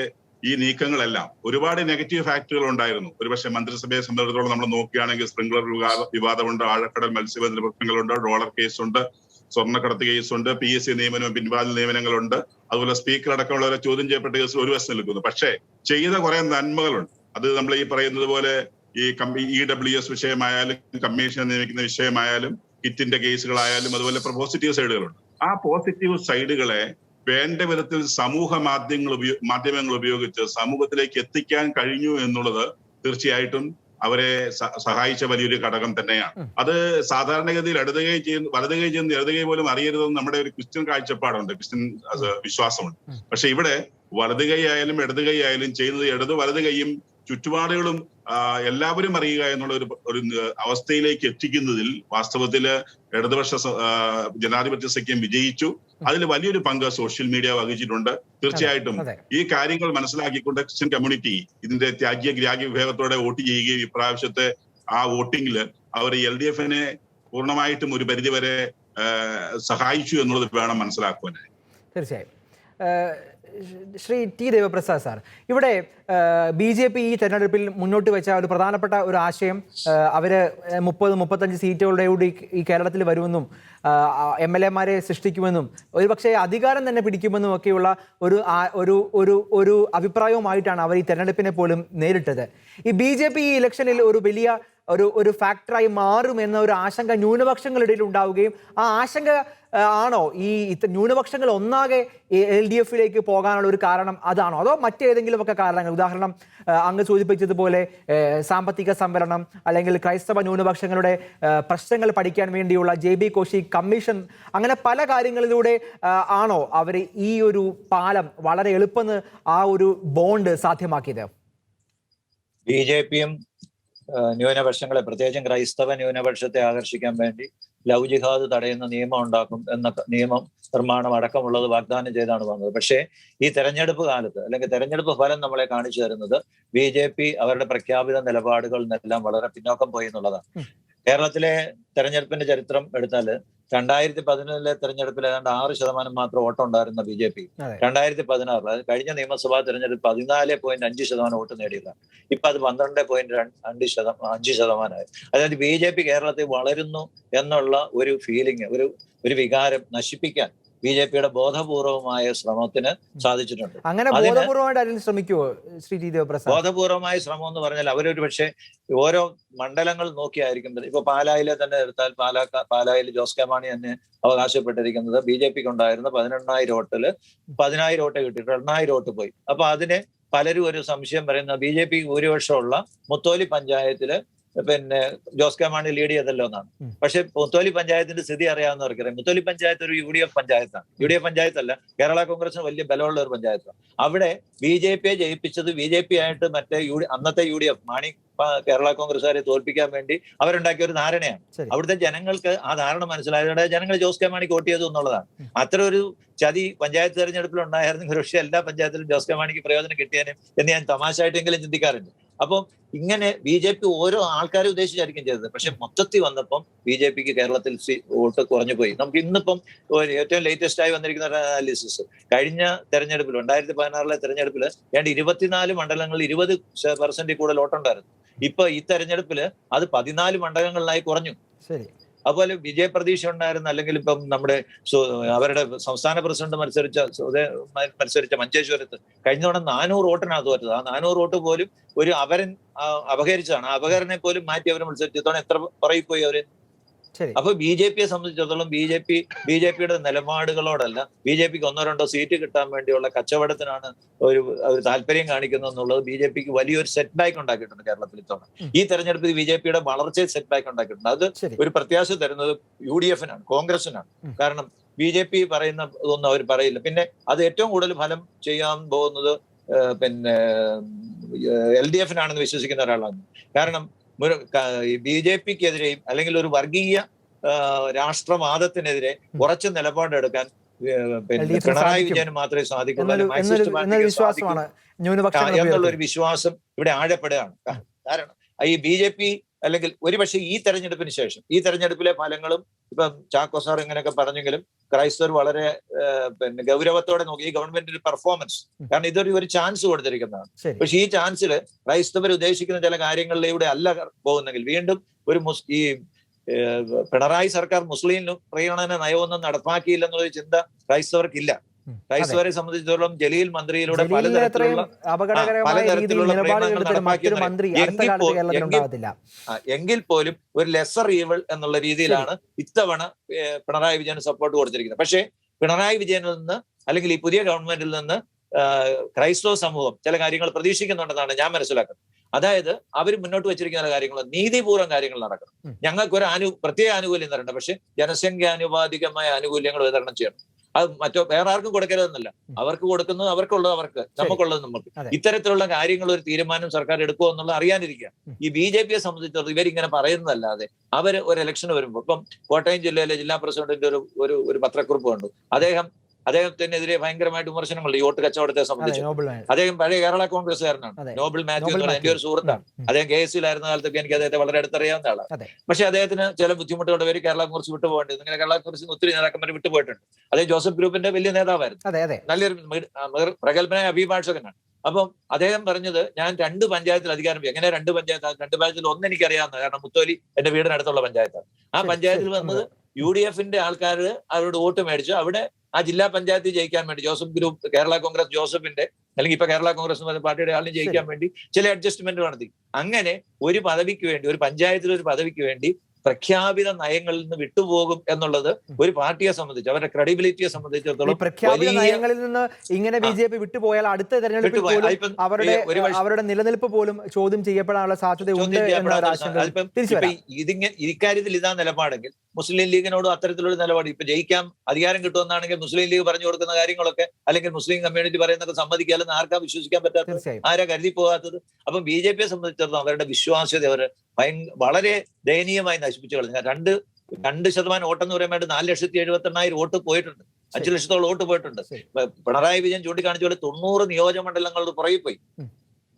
ഈ നീക്കങ്ങളെല്ലാം ഒരുപാട് നെഗറ്റീവ് ഫാക്ടറുകൾ ഉണ്ടായിരുന്നു. ഒരുപക്ഷെ മന്ത്രിസഭയെ സംബന്ധിച്ചിടത്തോളം നമ്മൾ നോക്കുകയാണെങ്കിൽ സ്പ്രിംഗ്ലർ വിവാദമുണ്ട്, ആഴക്കടൽ മത്സ്യബന്ധന പ്രശ്നങ്ങളുണ്ട്, ഡോളർ കേസുണ്ട്, സ്വർണ്ണക്കടത്ത് കേസുണ്ട്, PSC നിയമനവും പിൻവാതിൽ നിയമനങ്ങളുണ്ട്, അതുപോലെ സ്പീക്കർ അടക്കമുള്ളവരെ ചോദ്യം ചെയ്യപ്പെട്ട കേസിൽ ഒരു വശം നിൽക്കുന്നു. പക്ഷേ ചെയ്ത കുറെ നന്മകളുണ്ട്. അത് നമ്മൾ ഈ പറയുന്നത് പോലെ ഈ EWS വിഷയമായാലും, കമ്മീഷൻ നിയമിക്കുന്ന വിഷയമായാലും, കിറ്റിന്റെ കേസുകളായാലും, അതുപോലെ പോസിറ്റീവ് സൈഡുകളുണ്ട്. ആ പോസിറ്റീവ് സൈഡുകളെ വേണ്ട വിധത്തിൽ സമൂഹ മാധ്യമങ്ങൾ ഉപയോഗിച്ച് സമൂഹത്തിലേക്ക് എത്തിക്കാൻ കഴിഞ്ഞു എന്നുള്ളത് തീർച്ചയായിട്ടും അവരെ സഹായിച്ച വലിയൊരു ഘടകം തന്നെയാണ്. അത് സാധാരണഗതിയിൽ വലത് കൈ ചെയ്യുന്ന ഇടത് കൈ പോലും അറിയരുതെന്ന് നമ്മുടെ ഒരു ക്രിസ്ത്യൻ കാഴ്ചപ്പാടുണ്ട്, ക്രിസ്ത്യൻ വിശ്വാസമുണ്ട്. പക്ഷെ ഇവിടെ വലത് കൈ ആയാലും ഇടത് കൈ ആയാലും ചെയ്യുന്നത് ഇടത് വലത് കൈയും ചുറ്റുപാടുകളും എല്ലാവരും അറിയുക എന്നുള്ള ഒരു അവസ്ഥയിലേക്ക് എത്തിക്കുന്നതിൽ വാസ്തവത്തില് ഇടതുപക്ഷ ജനാധിപത്യ സഖ്യം വിജയിച്ചു. അതിൽ വലിയൊരു പങ്ക് സോഷ്യൽ മീഡിയ വഹിച്ചിട്ടുണ്ട്. തീർച്ചയായിട്ടും ഈ കാര്യങ്ങൾ മനസ്സിലാക്കിക്കൊണ്ട് ക്രിസ്ത്യൻ കമ്മ്യൂണിറ്റി ഇതിന്റെ ഗ്രാഹ്യ വിഭാഗത്തോടെ വോട്ട് ചെയ്യുകയും ഇപ്രാവശ്യത്തെ ആ വോട്ടിങ്ങില് അവർ LDF-നെ പൂർണ്ണമായിട്ടും ഒരു പരിധിവരെ സഹായിച്ചു എന്നുള്ളത് വേണം മനസ്സിലാക്കുവാനായി. തീർച്ചയായും. ശ്രീ T. ദേവപ്രസാദ് സാർ, ഇവിടെ BJP ഈ തെരഞ്ഞെടുപ്പിൽ മുന്നോട്ട് വെച്ച ഒരു പ്രധാനപ്പെട്ട ഒരു ആശയം, അവര് 30-35 സീറ്റുകളുടെ കൂടി ഈ കേരളത്തിൽ വരുമെന്നും MLA-മാരെ സൃഷ്ടിക്കുമെന്നും ഒരുപക്ഷെ അധികാരം തന്നെ പിടിക്കുമെന്നും ഒക്കെയുള്ള ഒരു അഭിപ്രായവുമായിട്ടാണ് അവർ ഈ തെരഞ്ഞെടുപ്പിനെ പോലും നേരിട്ടത്. ഈ BJP ഈ ഇലക്ഷനിൽ ഒരു വലിയ ഒരു ഫാക്ടറായി മാറും എന്ന ഒരു ആശങ്ക ന്യൂനപക്ഷങ്ങളിടയിൽ ഉണ്ടാവുകയും ആ ആശങ്ക ആണോ ഈ ന്യൂനപക്ഷങ്ങൾ ഒന്നാകെ LDF-ലേക്ക് പോകാനുള്ള ഒരു കാരണം അതാണോ, അതോ മറ്റേതെങ്കിലുമൊക്കെ കാരണങ്ങൾ? ഉദാഹരണം അങ്ങ് സൂചിപ്പിച്ചതുപോലെ സാമ്പത്തിക സംവരണം, അല്ലെങ്കിൽ ക്രൈസ്തവ ന്യൂനപക്ഷങ്ങളുടെ പ്രശ്നങ്ങൾ പഠിക്കാൻ വേണ്ടിയുള്ള JB കോശി കമ്മീഷൻ, അങ്ങനെ പല കാര്യങ്ങളിലൂടെ ആണോ അവർ ഈ ഒരു പാലം വളരെ എളുപ്പം ആ ഒരു ബോണ്ട് സാധ്യമാക്കിയത്? BJP-യും ന്യൂനപക്ഷങ്ങളെ, പ്രത്യേകിച്ചും ക്രൈസ്തവ ന്യൂനപക്ഷത്തെ ആകർഷിക്കാൻ വേണ്ടി ലവ് ജിഹാദ് തടയുന്ന നിയമം ഉണ്ടാക്കും എന്ന നിയമം നിർമ്മാണം അടക്കമുള്ളത് വാഗ്ദാനം ചെയ്താണ് വന്നത്. പക്ഷേ ഈ തെരഞ്ഞെടുപ്പ് കാലത്ത്, അല്ലെങ്കിൽ തെരഞ്ഞെടുപ്പ് ഫലം നമ്മളെ കാണിച്ചു തരുന്നത് BJP അവരുടെ പ്രഖ്യാപിത നിലപാടുകളിൽ നിന്നെല്ലാം വളരെ പിന്നോക്കം പോയി എന്നുള്ളതാണ്. കേരളത്തിലെ തെരഞ്ഞെടുപ്പിന്റെ ചരിത്രം എടുത്താല് 2011 തെരഞ്ഞെടുപ്പിൽ ഏതാണ്ട് 6% മാത്രം വോട്ട് ഉണ്ടായിരുന്ന BJP 2016, അതായത് കഴിഞ്ഞ നിയമസഭാ തെരഞ്ഞെടുപ്പ് 14.5% വോട്ട് നേടിയതാണ്. ഇപ്പൊ അത് 12.5%. അതായത് BJP കേരളത്തിൽ വളരുന്നു എന്നുള്ള ഒരു ഫീലിംഗ്, ഒരു വികാരം നശിപ്പിക്കാൻ BJP-യുടെ ബോധപൂർവമായ ശ്രമത്തിന് സാധിച്ചിട്ടുണ്ട്. അങ്ങനെ ബോധപൂർവമായിട്ട് ശ്രമിക്കുമോ ശ്രീ T. ദേവപ്രസാദ്? ബോധപൂർവമായ ശ്രമം എന്ന് പറഞ്ഞാൽ അവരൊരു പക്ഷേ ഓരോ മണ്ഡലങ്ങൾ നോക്കിയായിരിക്കും. ഇപ്പൊ പാലായിലെ തന്നെ എടുത്താൽ പാലായിൽ ജോസ് കെ മാണി തന്നെ അവകാശപ്പെട്ടിരിക്കുന്നത് BJP-ക്ക് ഉണ്ടായിരുന്ന 18,000 വോട്ടില് 10,000 വോട്ട് കിട്ടിയിട്ട് 8,000 വോട്ട് പോയി. അപ്പൊ അതിന് പലരും ഒരു സംശയം പറയുന്ന BJP-ക്ക് ഭൂരിപക്ഷമുള്ള മുത്തോലി പഞ്ചായത്തില് ജോസ് കെ മാണി ലീഡ് ചെയ്തല്ലോ എന്നാണ്. പക്ഷെ മുത്തോലി പഞ്ചായത്തിന്റെ സ്ഥിതി അറിയാവുന്നവർക്കറിയാം. മുത്തോലി പഞ്ചായത്ത് ഒരു UDF പഞ്ചായത്താണ്. UDF പഞ്ചായത്തല്ല, കേരള കോൺഗ്രസിന് വലിയ ബലമുള്ള ഒരു പഞ്ചായത്താണ്. അവിടെ BJP-യെ ജയിപ്പിച്ചത് BJP ആയിട്ട് മറ്റേ അന്നത്തെ UDF മാണി കേരള കോൺഗ്രസ്സുകാരെ തോൽപ്പിക്കാൻ വേണ്ടി അവരുണ്ടാക്കിയ ഒരു ധാരണയാണ്. അവിടുത്തെ ജനങ്ങൾക്ക് ആ ധാരണ മനസ്സിലായതോടെ ജനങ്ങൾ ജോസ് കെ മാണിക്ക് വോട്ട് ചെയ്തു എന്നുള്ളതാണ്. അത്ര ഒരു ചതി പഞ്ചായത്ത് തെരഞ്ഞെടുപ്പിൽ ഉണ്ടായിരുന്നെങ്കിൽ പക്ഷേ എല്ലാ പഞ്ചായത്തിലും ജോസ് കെ മാണിക്ക് പ്രയോജനം കിട്ടിയാനും എന്ന് ഞാൻ തമാശയായിട്ടെങ്കിലും ചിന്തിക്കാറുണ്ട്. അപ്പം ഇങ്ങനെ BJP ഓരോ ആൾക്കാരെ ഉദ്ദേശിച്ചായിരിക്കും ചെയ്തത്. പക്ഷെ മൊത്തത്തിൽ വന്നപ്പം BJP-ക്ക് കേരളത്തിൽ വോട്ട് കുറഞ്ഞു പോയി. നമുക്ക് ഇന്നിപ്പം ഏറ്റവും ലേറ്റസ്റ്റ് ആയി വന്നിരിക്കുന്ന ഒരു അനാലിസിസ്, കഴിഞ്ഞ തെരഞ്ഞെടുപ്പിൽ 2016 തെരഞ്ഞെടുപ്പിൽ 24 മണ്ഡലങ്ങളിൽ 20% കൂടുതൽ വോട്ടുണ്ടായിരുന്നു. ഇപ്പൊ ഈ തെരഞ്ഞെടുപ്പില് അത് 14 മണ്ഡലങ്ങളിലായി കുറഞ്ഞു. അതുപോലെ വിജയപ്രതീക്ഷ ഉണ്ടായിരുന്ന, അല്ലെങ്കിൽ ഇപ്പം നമ്മുടെ അവരുടെ സംസ്ഥാന പ്രസിഡന്റ് മത്സരിച്ച മഞ്ചേശ്വരത്ത് കഴിഞ്ഞ തവണ 400 വോട്ടിനാണ് തോറ്റത്. ആ 400 വോട്ട് പോലും ഒരു അപഹരിച്ചതാണ്. ആ അപഹരനെ പോലും മാറ്റി അവർ മത്സരിച്ചു. ഇത്തവണ എത്ര പുറകിൽ പോയി അവര്? അപ്പൊ ബി.ജെ.പിയെ സംബന്ധിച്ചിടത്തോളം ബി ജെ പിയുടെ നിലപാടുകളോടല്ല, ബി.ജെ.പിക്ക് 1-2 സീറ്റ് കിട്ടാൻ വേണ്ടിയുള്ള കച്ചവടത്തിനാണ് ഒരു താല്പര്യം കാണിക്കുന്നത് എന്നുള്ളത് ബി.ജെ.പിക്ക് വലിയൊരു സെറ്റ് ബാക്ക് ഉണ്ടാക്കിയിട്ടുണ്ട് കേരളത്തിൽ ഇത്തവണ. ഈ തെരഞ്ഞെടുപ്പിൽ ബി.ജെ.പിയുടെ വളർച്ചയെ സെറ്റ് ബാക്ക് ഉണ്ടാക്കിയിട്ടുണ്ട്. അത് ഒരു പ്രത്യാശ തരുന്നത് UDF-നാണ്, കോൺഗ്രസിനാണ്. കാരണം ബി.ജെ.പി പറയുന്ന ഇതൊന്നും അവർ പറയില്ല. പിന്നെ അത് ഏറ്റവും കൂടുതൽ ഫലം ചെയ്യാൻ പോകുന്നത് പിന്നെ LDF-നാണെന്ന് വിശ്വസിക്കുന്ന ഒരാളാണ്. കാരണം ബി.ജെ.പിക്കെതിരെയും അല്ലെങ്കിൽ ഒരു വർഗീയ രാഷ്ട്രവാദത്തിനെതിരെ ഉറച്ച നിലപാടെടുക്കാൻ പിണറായി വിജയന് മാത്രമേ സാധിക്കുള്ളൂ, എന്നുള്ളൊരു വിശ്വാസം ഇവിടെ ആഴപ്പെടുകയാണ്. കാരണം ഈ ബി.ജെ.പി അല്ലെങ്കിൽ ഒരുപക്ഷെ ഈ തെരഞ്ഞെടുപ്പിന് ശേഷം, ഈ തെരഞ്ഞെടുപ്പിലെ ഫലങ്ങളും ഇപ്പം ചാക്കോ സാർ ഇങ്ങനെയൊക്കെ പറഞ്ഞെങ്കിലും ക്രൈസ്തവർ വളരെ ഗൗരവത്തോടെ നോക്കി ഈ ഗവൺമെന്റിന്റെ പെർഫോമൻസ്. കാരണം ഇതൊരു ചാൻസ് കൊടുത്തിരിക്കുന്നതാണ്. പക്ഷെ ഈ ചാൻസിൽ ക്രൈസ്തവർ ഉദ്ദേശിക്കുന്ന ചില കാര്യങ്ങളിലൂടെ അല്ല പോകുന്നെങ്കിൽ വീണ്ടും ഈ പിണറായി സർക്കാർ മുസ്ലിം പ്രീണന നയമൊന്നും നടപ്പാക്കിയില്ലെന്നൊരു ചിന്ത ക്രൈസ്തവർക്കില്ല. ക്രൈസ്തവരെ സംബന്ധിച്ചിടത്തോളം ജലീൽ മന്ത്രിയിലൂടെ പലതരത്തിലുള്ള എങ്കിൽ പോലും ഒരു ലെസർ ഈവൾ എന്നുള്ള രീതിയിലാണ് ഇത്തവണ പിണറായി വിജയന് സപ്പോർട്ട് കൊടുത്തിരിക്കുന്നത്. പക്ഷേ പിണറായി വിജയനിൽ നിന്ന് അല്ലെങ്കിൽ ഈ പുതിയ ഗവൺമെന്റിൽ നിന്ന് ക്രൈസ്തവ സമൂഹം ചില കാര്യങ്ങൾ പ്രതീക്ഷിക്കുന്നുണ്ടെന്നാണ് ഞാൻ മനസ്സിലാക്കുന്നത്. അതായത് അവർ മുന്നോട്ട് വെച്ചിരിക്കുന്ന കാര്യങ്ങൾ നീതിപൂർവ്വം കാര്യങ്ങൾ നടക്കണം. ഞങ്ങൾക്ക് ഒരു പ്രത്യേക ആനുകൂല്യം തരണ്ട, പക്ഷെ ജനസംഖ്യാനുപാതികമായ ആനുകൂല്യങ്ങൾ വിതരണം ചെയ്യണം. അത് വേറെ ആർക്കും കൊടുക്കരുതെന്നല്ല, അവർക്ക് കൊടുക്കുന്നത് അവർക്കുള്ളത് അവർക്ക്, നമുക്കുള്ളത് നമുക്ക്. ഇത്തരത്തിലുള്ള കാര്യങ്ങൾ ഒരു തീരുമാനം സർക്കാർ എടുക്കുമോ എന്നുള്ളത് അറിയാനിരിക്കുക. ഈ ബി.ജെ.പിയെ സംബന്ധിച്ചിടത്തോളം ഇവരിങ്ങനെ പറയുന്നതല്ലാതെ അവർ ഒരു ഇലക്ഷന് വരുമ്പോൾ, ഇപ്പം കോട്ടയം ജില്ലയിലെ ജില്ലാ പ്രസിഡന്റിന്റെ ഒരു പത്രക്കുറിപ്പ് കണ്ടു. അദ്ദേഹത്തിനെതിരെ ഭയങ്കരമായിട്ട് വിമർശനങ്ങളുണ്ട് ഈ വോട്ട് കച്ചവടത്തെ സംബന്ധിച്ച്. അദ്ദേഹം പഴയ കേരള കോൺഗ്രസ്സുകാരനാണ്, നോബിൾ മാത്യു എന്ന് പറഞ്ഞ എന്റെ ഒരു സുഹൃത്താണ്. അദ്ദേഹം KSC-ലായിരുന്ന കാലത്തൊക്കെ എനിക്ക് അദ്ദേഹത്തെ വളരെ അടുത്തറിയാവുന്ന ആളാണ്. പക്ഷെ അദ്ദേഹത്തിന് ചില ബുദ്ധിമുട്ടുകളുടെ പേര് കേരള കോൺഗ്രസ് വിട്ടുപോകേണ്ടത്, ഇങ്ങനെ കേരള കോൺഗ്രസിന് ഒത്തിരി നേതാക്കന്മാർ വിട്ടുപോയിട്ടുണ്ട്. അദ്ദേഹം ജോസഫ് ഗ്രൂപ്പിന്റെ വലിയ നേതാവായിരുന്നു, നല്ലൊരു പ്രഗത്ഭനായ അഭിഭാഷകനാണ്. അപ്പം അദ്ദേഹം പറഞ്ഞത്, ഞാൻ 2 പഞ്ചായത്തിൽ അധികാരം എങ്ങനെ 2 പഞ്ചായത്ത് 2 പഞ്ചായത്തിൽ ഒന്ന് എനിക്കറിയാവുന്ന, കാരണം മുത്തോലി എന്റെ വീടിനടുത്തുള്ള പഞ്ചായത്താണ്. ആ പഞ്ചായത്തിൽ വന്നത് UDF-ന്റെ ആൾക്കാർ അവരോട് വോട്ട് മേടിച്ചു. അവിടെ ആ ജില്ലാ പഞ്ചായത്ത് ജയിക്കാൻ വേണ്ടി ജോസഫ് ഗ്രൂപ്പ്, കേരള കോൺഗ്രസ് ജോസഫിന്റെ അല്ലെങ്കിൽ ഇപ്പൊ കേരള കോൺഗ്രസ് എന്ന പാർട്ടിയുടെ ആളിനെ ജയിക്കാൻ വേണ്ടി ചില അഡ്ജസ്റ്റ്മെന്റ് നടത്തി. അങ്ങനെ ഒരു പദവിക്ക് വേണ്ടി, ഒരു പഞ്ചായത്തിലെ ഒരു പദവിക്ക് വേണ്ടി പ്രഖ്യാപിത നയങ്ങളിൽ നിന്ന് വിട്ടുപോകും എന്നുള്ളത് ഒരു പാർട്ടിയെ സംബന്ധിച്ച്, അവരുടെ ക്രെഡിബിലിറ്റിയെ സംബന്ധിച്ചിടത്തോളം പ്രഖ്യാപിത നയങ്ങളിൽ നിന്ന് ഇങ്ങനെ ബിജെപി വിട്ടുപോയാൽ അടുത്ത തെരഞ്ഞെടുപ്പിൽ പോലും അവരുടെ നിലനിൽപ്പ് പോലും ചോദ്യം ചെയ്യപ്പെടാനുള്ള സാധ്യതയുണ്ട്. ഇക്കാര്യത്തിൽ ഇതാ നിലപാടെങ്കിൽ മുസ്ലിം ലീഗിനോട് അത്തരത്തിലുള്ള നിലപാട്, ഇപ്പൊ ജയിക്കാം അധികാരം കിട്ടുമെന്നാണെങ്കിൽ മുസ്ലിം ലീഗ് പറഞ്ഞു കൊടുക്കുന്ന കാര്യങ്ങളൊക്കെ അല്ലെങ്കിൽ മുസ്ലിം കമ്മ്യൂണിറ്റി പറയുന്നതൊക്കെ സമ്മതിക്കാമെന്ന് ആർക്കാ വിശ്വസിക്കാൻ പറ്റാത്തത്, ആരാ കരുതി പോകാത്തത്? അപ്പം ബി.ജെ.പിയെ സംബന്ധിച്ചിടത്തോളം അവരുടെ വിശ്വാസ്യത അവർ വളരെ ദയനീയമായി നശിപ്പിച്ചു കളഞ്ഞു. 2% വോട്ടെന്ന് പറയുമ്പോൾ 4,78,000 വോട്ട് പോയിട്ടുണ്ട്, 5 ലക്ഷത്തോളം വോട്ട് പോയിട്ടുണ്ട്. പിണറായി വിജയൻ ചൂണ്ടിക്കാണിച്ച പോലെ 90 നിയോജകമണ്ഡലങ്ങളുടെ പുറകിൽ പോയി.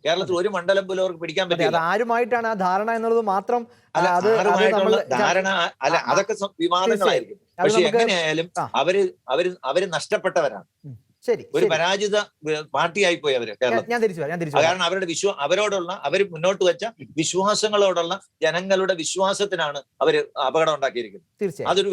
കേരളത്തിൽ ഒരു മണ്ഡലം പോലും അവർക്ക് പിടിക്കാൻ പറ്റില്ല. ആരുമായിട്ടാണ് ആ ധാരണ എന്നുള്ളത് മാത്രം ധാരണ അല്ല, അതൊക്കെ വിവാദങ്ങളായിരിക്കും. പക്ഷെ എങ്ങനെയായാലും അവര് നഷ്ടപ്പെട്ടവരാണ്. ഒരു പരാജിത പാർട്ടിയായി പോയി അവര് കേരളത്തിൽ. കാരണം അവരോടുള്ള അവർ മുന്നോട്ട് വെച്ച വിശ്വാസങ്ങളോടുള്ള ജനങ്ങളുടെ വിശ്വാസത്തിനാണ് അവര് അപകടം ഉണ്ടാക്കിയിരിക്കുന്നത്. അതൊരു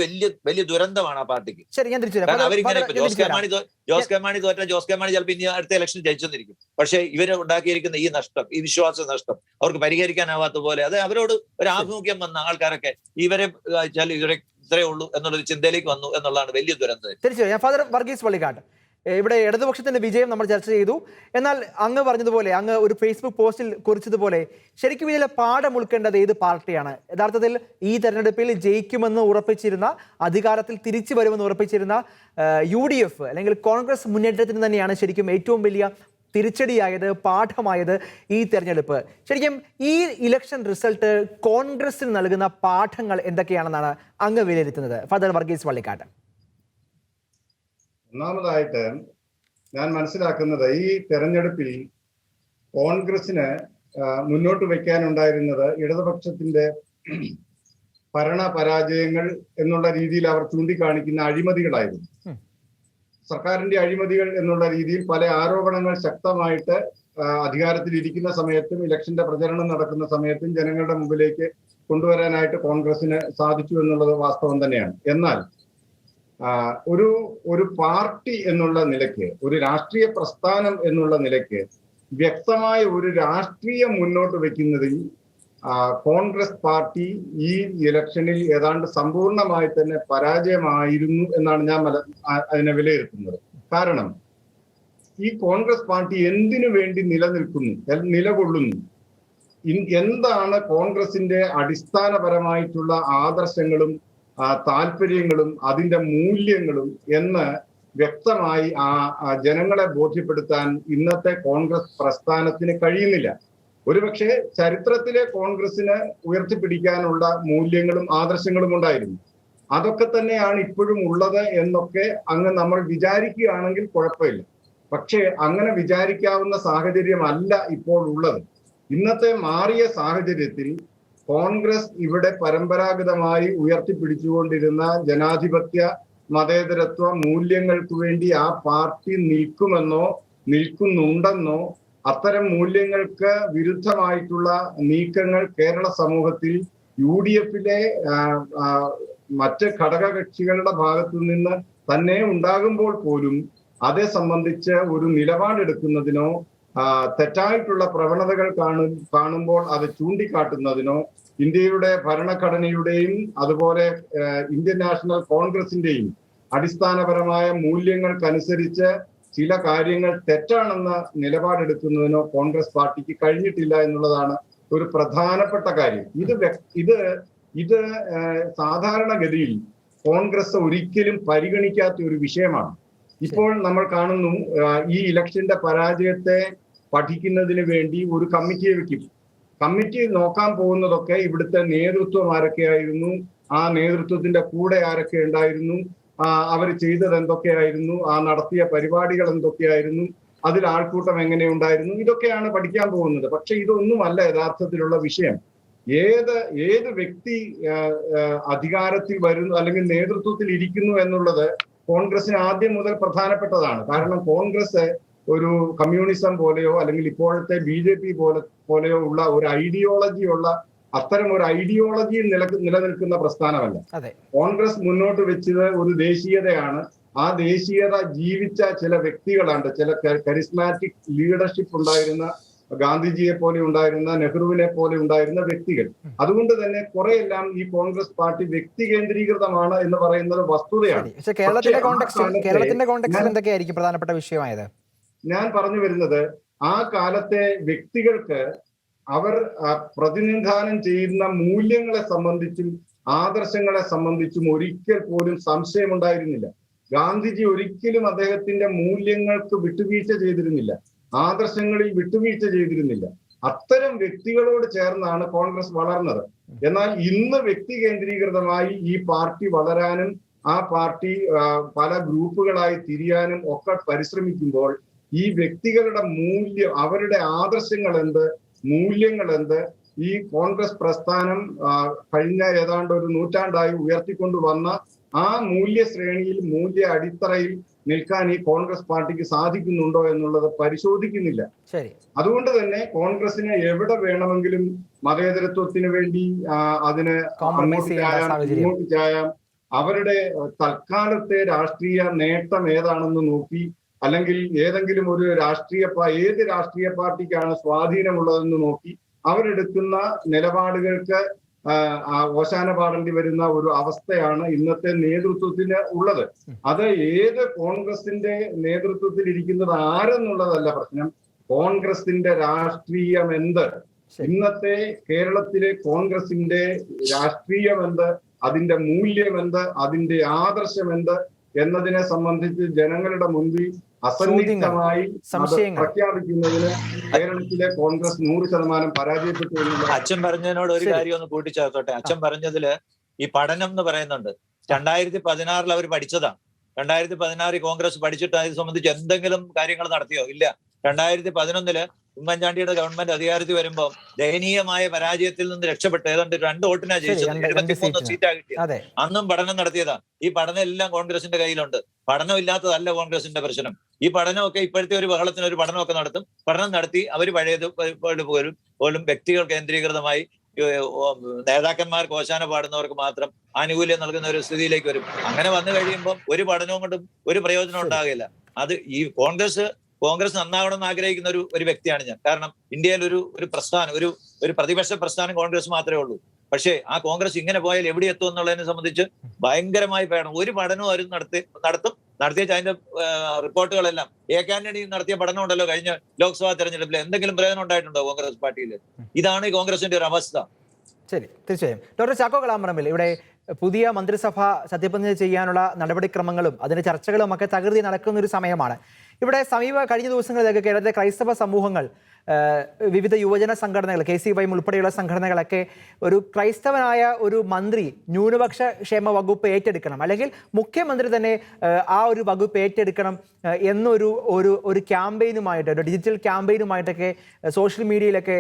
വലിയ ദുരന്തമാണ് ആ പാർട്ടിക്ക്. കാരണം അവരിങ്ങനെ ജോസ് കെ മാണി തോറ്റ ജോസ് കെ മാണി ചിലപ്പോൾ ഇനി അടുത്ത ഇലക്ഷൻ ജയിച്ചെന്നിരിക്കും. പക്ഷെ ഇവര് ഉണ്ടാക്കിയിരിക്കുന്ന ഈ നഷ്ടം, ഈ വിശ്വാസ നഷ്ടം അവർക്ക് പരിഹരിക്കാനാവാത്ത പോലെ, അത് അവരോട് ഒരു ആഭിമുഖ്യം വന്ന ആൾക്കാരൊക്കെ ഇവരെ ഇത്രയേ ഉള്ളൂ എന്നുള്ളൊരു ചിന്തയിലേക്ക് വന്നു എന്നുള്ളതാണ് വലിയ ദുരന്തം. തീർച്ചയായും. ഫാദർ വർഗീസ് വള്ളിക്കാട്ട്, ഇവിടെ ഇടതുപക്ഷത്തിന്റെ വിജയം നമ്മൾ ചർച്ച ചെയ്തു. എന്നാൽ അങ്ങ് പറഞ്ഞതുപോലെ, അങ്ങ് ഒരു ഫേസ്ബുക്ക് പോസ്റ്റിൽ കുറിച്ചതുപോലെ, ശരിക്കും ഇതിലെ പാഠം ഉൾക്കേണ്ടത് ഏത് പാർട്ടിയാണ്? യഥാർത്ഥത്തിൽ ഈ തെരഞ്ഞെടുപ്പിൽ ജയിക്കുമെന്ന് ഉറപ്പിച്ചിരുന്ന, അധികാരത്തിൽ തിരിച്ചു വരുമെന്ന് ഉറപ്പിച്ചിരുന്ന UDF അല്ലെങ്കിൽ കോൺഗ്രസ് മുന്നേറ്റത്തിന് തന്നെയാണ് ശരിക്കും ഏറ്റവും വലിയ തിരിച്ചടിയായത്, പാഠമായത് ഈ തെരഞ്ഞെടുപ്പ്. ശരിക്കും ഈ ഇലക്ഷൻ റിസൾട്ട് കോൺഗ്രസിന് നൽകുന്ന പാഠങ്ങൾ എന്തൊക്കെയാണെന്നാണ് അങ്ങ് വിലയിരുത്തുന്നത്, ഫാദർ വർഗീസ് വള്ളിക്കാട്ട്? ഒന്നാമതായിട്ട് ഞാൻ മനസ്സിലാക്കുന്നത്, ഈ തെരഞ്ഞെടുപ്പിൽ കോൺഗ്രസിന് മുന്നോട്ട് വയ്ക്കാനുണ്ടായിരുന്നത് ഇടതുപക്ഷത്തിന്റെ ഭരണ പരാജയങ്ങൾ എന്നുള്ള രീതിയിൽ അവർ ചൂണ്ടിക്കാണിക്കുന്ന അഴിമതികളായിരുന്നു. സർക്കാരിന്റെ അഴിമതികൾ എന്നുള്ള രീതിയിൽ പല ആരോപണങ്ങൾ ശക്തമായിട്ട് അധികാരത്തിലിരിക്കുന്ന സമയത്തും ഇലക്ഷന്റെ പ്രചരണം നടക്കുന്ന സമയത്തും ജനങ്ങളുടെ മുമ്പിലേക്ക് കൊണ്ടുവരാനായിട്ട് കോൺഗ്രസിന് സാധിച്ചു എന്നുള്ളത് വാസ്തവം തന്നെയാണ്. എന്നാൽ ഒരു പാർട്ടി എന്നുള്ള നിലയ്ക്ക്, ഒരു രാഷ്ട്രീയ പ്രസ്ഥാനം എന്നുള്ള നിലയ്ക്ക് വ്യക്തമായ ഒരു രാഷ്ട്രീയം മുന്നോട്ട് വെക്കുന്നതിൽ കോൺഗ്രസ് പാർട്ടി ഈ ഇലക്ഷനിൽ ഏതാണ്ട് സമ്പൂർണമായി തന്നെ പരാജയമായിരുന്നു എന്നാണ് ഞാൻ അതിനെ വിലയിരുത്തുന്നത്. കാരണം ഈ കോൺഗ്രസ് പാർട്ടി എന്തിനു വേണ്ടി നിലകൊള്ളുന്നു, എന്താണ് കോൺഗ്രസിന്റെ അടിസ്ഥാനപരമായിട്ടുള്ള ആദർശങ്ങളും താല്പര്യങ്ങളും അതിന്റെ മൂല്യങ്ങളും എന്ന് വ്യക്തമായി ജനങ്ങളെ ബോധ്യപ്പെടുത്താൻ ഇന്നത്തെ കോൺഗ്രസ് പ്രസ്ഥാനത്തിന് കഴിയുന്നില്ല. ഒരുപക്ഷെ ചരിത്രത്തിലെ കോൺഗ്രസിന് ഉയർത്തിപ്പിടിക്കാനുള്ള മൂല്യങ്ങളും ആദർശങ്ങളും ഉണ്ടായിരുന്നു. അതൊക്കെ തന്നെയാണ് ഇപ്പോഴും ഉള്ളത് എന്നൊക്കെ അങ്ങ് നമ്മൾ വിചാരിക്കുകയാണെങ്കിൽ കുഴപ്പമില്ല. പക്ഷേ അങ്ങനെ വിചാരിക്കാവുന്ന സാഹചര്യമല്ല ഇപ്പോൾ ഉള്ളത്. ഇന്നത്തെ മാറിയ സാഹചര്യത്തിൽ കോൺഗ്രസ് ഇവിടെ പരമ്പരാഗതമായി ഉയർത്തിപ്പിടിച്ചുകൊണ്ടിരുന്ന ജനാധിപത്യ മതേതരത്വ മൂല്യങ്ങൾക്ക് വേണ്ടി ആ പാർട്ടി നിൽക്കുമെന്നോ നിൽക്കുന്നുണ്ടെന്നോ അത്തരം മൂല്യങ്ങൾക്ക് വിരുദ്ധമായിട്ടുള്ള നീക്കങ്ങൾ കേരള സമൂഹത്തിൽ UDFിലെ മറ്റ് ഘടകകക്ഷികളുടെ ഭാഗത്തു നിന്ന് തന്നെ ഉണ്ടാകുമ്പോൾ പോലും അതേ സംബന്ധിച്ച് ഒരു നിലപാടെടുക്കുന്നതിനോ തെറ്റായിട്ടുള്ള പ്രവണതകൾ കാണുമ്പോൾ അത് ചൂണ്ടിക്കാട്ടുന്നതിനോ ഇന്ത്യയുടെ ഭരണഘടനയുടെയും അതുപോലെ ഇന്ത്യൻ നാഷണൽ കോൺഗ്രസിന്റെയും അടിസ്ഥാനപരമായ മൂല്യങ്ങൾക്കനുസരിച്ച് ചില കാര്യങ്ങൾ തെറ്റാണെന്ന നിലപാടെടുക്കുന്നതിനോ കോൺഗ്രസ് പാർട്ടിക്ക് കഴിഞ്ഞിട്ടില്ല എന്നുള്ളതാണ് ഒരു പ്രധാനപ്പെട്ട കാര്യം. ഇത് സാധാരണഗതിയിൽ കോൺഗ്രസ് ഒരിക്കലും പരിഗണിക്കാത്ത ഒരു വിഷയമാണ്. ഇപ്പോൾ നമ്മൾ കാണുന്നു, ഈ ഇലക്ഷന്റെ പരാജയത്തെ പഠിക്കുന്നതിന് വേണ്ടി ഒരു കമ്മിറ്റിയെ വെക്കും. കമ്മിറ്റി നോക്കാൻ പോകുന്നതൊക്കെ ഇവിടുത്തെ നേതൃത്വം ആരൊക്കെയായിരുന്നു, ആ നേതൃത്വത്തിന്റെ കൂടെ ആരൊക്കെ ഉണ്ടായിരുന്നു, അവർ ചെയ്തത് എന്തൊക്കെയായിരുന്നു, നടത്തിയ പരിപാടികൾ എന്തൊക്കെയായിരുന്നു, അതിൽ ആൾക്കൂട്ടം എങ്ങനെ ഉണ്ടായിരുന്നു, ഇതൊക്കെയാണ് പഠിക്കാൻ പോകുന്നത്. പക്ഷെ ഇതൊന്നുമല്ല യഥാർത്ഥത്തിലുള്ള വിഷയം. ഏത് വ്യക്തി അധികാരത്തിൽ വരുന്നു അല്ലെങ്കിൽ നേതൃത്വത്തിൽ ഇരിക്കുന്നു എന്നുള്ളത് കോൺഗ്രസിന് ആദ്യം മുതൽ പ്രധാനപ്പെട്ടതാണ്. കാരണം കോൺഗ്രസ് ഒരു കമ്മ്യൂണിസം പോലെയോ അല്ലെങ്കിൽ ഇപ്പോഴത്തെ BJP പോലെയോ ഉള്ള ഒരു ഐഡിയോളജിയുള്ള അത്തരം ഒരു ഐഡിയോളജിയിൽ നിലനിൽക്കുന്ന പ്രസ്ഥാനമല്ല. കോൺഗ്രസ് മുന്നോട്ട് വെച്ചത് ഒരു ദേശീയതയാണ്. ആ ദേശീയത ജീവിച്ച ചില വ്യക്തികളാണ്, ചില കരിസ്മാറ്റിക് ലീഡർഷിപ്പ് ഉണ്ടായിരുന്ന ഗാന്ധിജിയെ പോലെ ഉണ്ടായിരുന്ന, നെഹ്റുവിനെ പോലെ ഉണ്ടായിരുന്ന വ്യക്തികൾ. അതുകൊണ്ട് തന്നെ കുറെയെല്ലാം ഈ കോൺഗ്രസ് പാർട്ടി വ്യക്തി കേന്ദ്രീകൃതമാണ് എന്ന് പറയുന്നത് വസ്തുതയാണ്. കേരളത്തിന്റെ കോണ്ടെക്സ്റ്റിൽ എന്തൊക്കെയായിരിക്കും പ്രധാനപ്പെട്ട വിഷയമായത്? ഞാൻ പറഞ്ഞു വരുന്നത്, ആ കാലത്തെ വ്യക്തികൾക്ക് അവർ പ്രതിനിധാനം ചെയ്യുന്ന മൂല്യങ്ങളെ സംബന്ധിച്ചും ആദർശങ്ങളെ സംബന്ധിച്ചും ഒരിക്കൽ പോലും സംശയമുണ്ടായിരുന്നില്ല. ഗാന്ധിജി ഒരിക്കലും അദ്ദേഹത്തിന്റെ മൂല്യങ്ങൾക്ക് വിട്ടുവീഴ്ച ചെയ്തിരുന്നില്ല, ആദർശങ്ങളിൽ വിട്ടുവീഴ്ച ചെയ്തിരുന്നില്ല. അത്തരം വ്യക്തികളോട് ചേർന്നാണ് കോൺഗ്രസ് വളർന്നത്. എന്നാൽ ഇന്ന് വ്യക്തി കേന്ദ്രീകൃതമായി ഈ പാർട്ടി വളരാനും ആ പാർട്ടി പല ഗ്രൂപ്പുകളായി തിരിയാനും ഒക്കെ പരിശ്രമിക്കുമ്പോൾ ഈ വ്യക്തികളുടെ മൂല്യം, അവരുടെ ആദർശങ്ങൾ എന്ത്, മൂല്യങ്ങൾ എന്ത്, ഈ കോൺഗ്രസ് പ്രസ്ഥാനം കഴിഞ്ഞ ഏതാണ്ട് ഒരു നൂറ്റാണ്ടായി ഉയർത്തിക്കൊണ്ടുവന്ന ആ മൂല്യശ്രേണിയിൽ, മൂല്യ അടിത്തറയിൽ നിൽക്കാൻ ഈ കോൺഗ്രസ് പാർട്ടിക്ക് സാധിക്കുന്നുണ്ടോ എന്നുള്ളത് പരിശോധിക്കുന്നില്ല. അതുകൊണ്ട് തന്നെ കോൺഗ്രസിന് എവിടെ വേണമെങ്കിലും മതേതരത്വത്തിന് വേണ്ടി അതിന് ഇങ്ങോട്ട് ചായാം. അവരുടെ തൽക്കാലത്തെ രാഷ്ട്രീയ നേട്ടം ഏതാണെന്ന് നോക്കി, അല്ലെങ്കിൽ ഏതെങ്കിലും ഒരു ഏത് രാഷ്ട്രീയ പാർട്ടിക്കാണ് സ്വാധീനമുള്ളതെന്ന് നോക്കി അവരെടുക്കുന്ന നിലപാടുകൾക്ക് ഓശാന പാടേണ്ടി വരുന്ന ഒരു അവസ്ഥയാണ് ഇന്നത്തെ നേതൃത്വത്തിന് ഉള്ളത്. അത് ഏത് കോൺഗ്രസിന്റെ നേതൃത്വത്തിൽ ഇരിക്കുന്നത് ആരെന്നുള്ളതല്ല പ്രശ്നം, കോൺഗ്രസിന്റെ രാഷ്ട്രീയം എന്ത്, ഇന്നത്തെ കേരളത്തിലെ കോൺഗ്രസിന്റെ രാഷ്ട്രീയം എന്ത്, അതിന്റെ മൂല്യം എന്ത്, അതിന്റെ ആദർശം എന്ത് എന്നതിനെ സംബന്ധിച്ച് ജനങ്ങളുടെ മുൻപിൽ അസന്നിഗ്ധമായി പ്രഖ്യാപിക്കുന്നതിന് കേരളത്തിലെ കോൺഗ്രസ് 100% പരാജയപ്പെട്ടു. അച്ഛൻ പറഞ്ഞതിനോട് ഒരു കാര്യം ഒന്ന് കൂട്ടിച്ചേർത്തോട്ടെ. അച്ഛൻ പറഞ്ഞതില് ഈ പഠനം എന്ന് പറയുന്നുണ്ട്. 2016 അവർ പഠിച്ചതാണ്. 2016 കോൺഗ്രസ് പഠിച്ചിട്ട് അതിനെ സംബന്ധിച്ച് എന്തെങ്കിലും കാര്യങ്ങൾ നടത്തിയോ? ഇല്ല. 2011 ഉമ്മൻചാണ്ടിയുടെ ഗവൺമെന്റ് അധികാരത്തിൽ വരുമ്പോൾ ദയനീയമായ പരാജയത്തിൽ നിന്ന് രക്ഷപ്പെട്ട് ഏതാണ്ട് 2 വോട്ടിനാ ജയിച്ചത്, 73 സീറ്റാ കിട്ടിയത്. അന്നും പഠനം നടത്തിയതാ. ഈ പഠനം എല്ലാം കോൺഗ്രസിന്റെ കയ്യിലുണ്ട്. പഠനം ഇല്ലാത്തതല്ല കോൺഗ്രസിന്റെ പ്രശ്നം. ഈ പഠനമൊക്കെ ഇപ്പോഴത്തെ ഒരു ബഹളത്തിന് ഒരു പഠനമൊക്കെ നടത്തും. പഠനം നടത്തി അവർ പഴയത് പോലും വ്യക്തികൾ കേന്ദ്രീകൃതമായി നേതാക്കന്മാർക്ക് ഓശാന പാടുന്നവർക്ക് മാത്രം ആനുകൂല്യം നൽകുന്ന ഒരു സ്ഥിതിയിലേക്ക് വരും. അങ്ങനെ വന്നു കഴിയുമ്പോൾ ഒരു പഠനവും കൊണ്ടും ഒരു പ്രയോജനം ഉണ്ടാകില്ല. അത് ഈ കോൺഗ്രസ് കോൺഗ്രസ് നന്നാവണമെന്ന് ആഗ്രഹിക്കുന്ന ഒരു വ്യക്തിയാണ് ഞാൻ. കാരണം ഇന്ത്യയിൽ ഒരു പ്രസ്ഥാനം, ഒരു പ്രതിപക്ഷ പ്രസ്ഥാനം കോൺഗ്രസ് മാത്രമേ ഉള്ളൂ. പക്ഷേ ആ കോൺഗ്രസ് ഇങ്ങനെ പോയാൽ എവിടെ എത്തും എന്നുള്ളതിനെ സംബന്ധിച്ച് ഭയങ്കരമായി പേടണം. ഒരു പഠനവും അവർ നടത്തിയ അതിന്റെ റിപ്പോർട്ടുകളെല്ലാം ആന്റണി നടത്തിയ പഠനം ഉണ്ടല്ലോ കഴിഞ്ഞ ലോക്സഭാ തെരഞ്ഞെടുപ്പിൽ. എന്തെങ്കിലും പ്രയോജനം ഉണ്ടായിട്ടുണ്ടോ കോൺഗ്രസ് പാർട്ടിയിൽ? ഇതാണ് ഈ കോൺഗ്രസിന്റെ ഒരു അവസ്ഥ. ശരി, തീർച്ചയായും. ഡോക്ടർ ചാക്കോ കളാമ്പറമ്പിൽ, ഇവിടെ പുതിയ മന്ത്രിസഭ സത്യപ്രതിജ്ഞ ചെയ്യാനുള്ള നടപടിക്രമങ്ങളും അതിന്റെ ചർച്ചകളും ഒക്കെ തകൃതി നടക്കുന്ന ഒരു സമയമാണ്. ഇവിടെ കഴിഞ്ഞ ദിവസങ്ങളിലൊക്കെ കേരളത്തിലെ ക്രൈസ്തവ സമൂഹങ്ങൾ, വിവിധ യുവജന സംഘടനകൾ, KCY ഉൾപ്പെടെയുള്ള സംഘടനകളൊക്കെ ഒരു ക്രൈസ്തവനായ ഒരു മന്ത്രി ന്യൂനപക്ഷ ക്ഷേമ വകുപ്പ് ഏറ്റെടുക്കണം, അല്ലെങ്കിൽ മുഖ്യമന്ത്രി തന്നെ ആ ഒരു വകുപ്പ് ഏറ്റെടുക്കണം എന്നൊരു ക്യാമ്പയിനുമായിട്ട്, ഒരു ഡിജിറ്റൽ ക്യാമ്പയിനുമായിട്ടൊക്കെ സോഷ്യൽ മീഡിയയിലൊക്കെ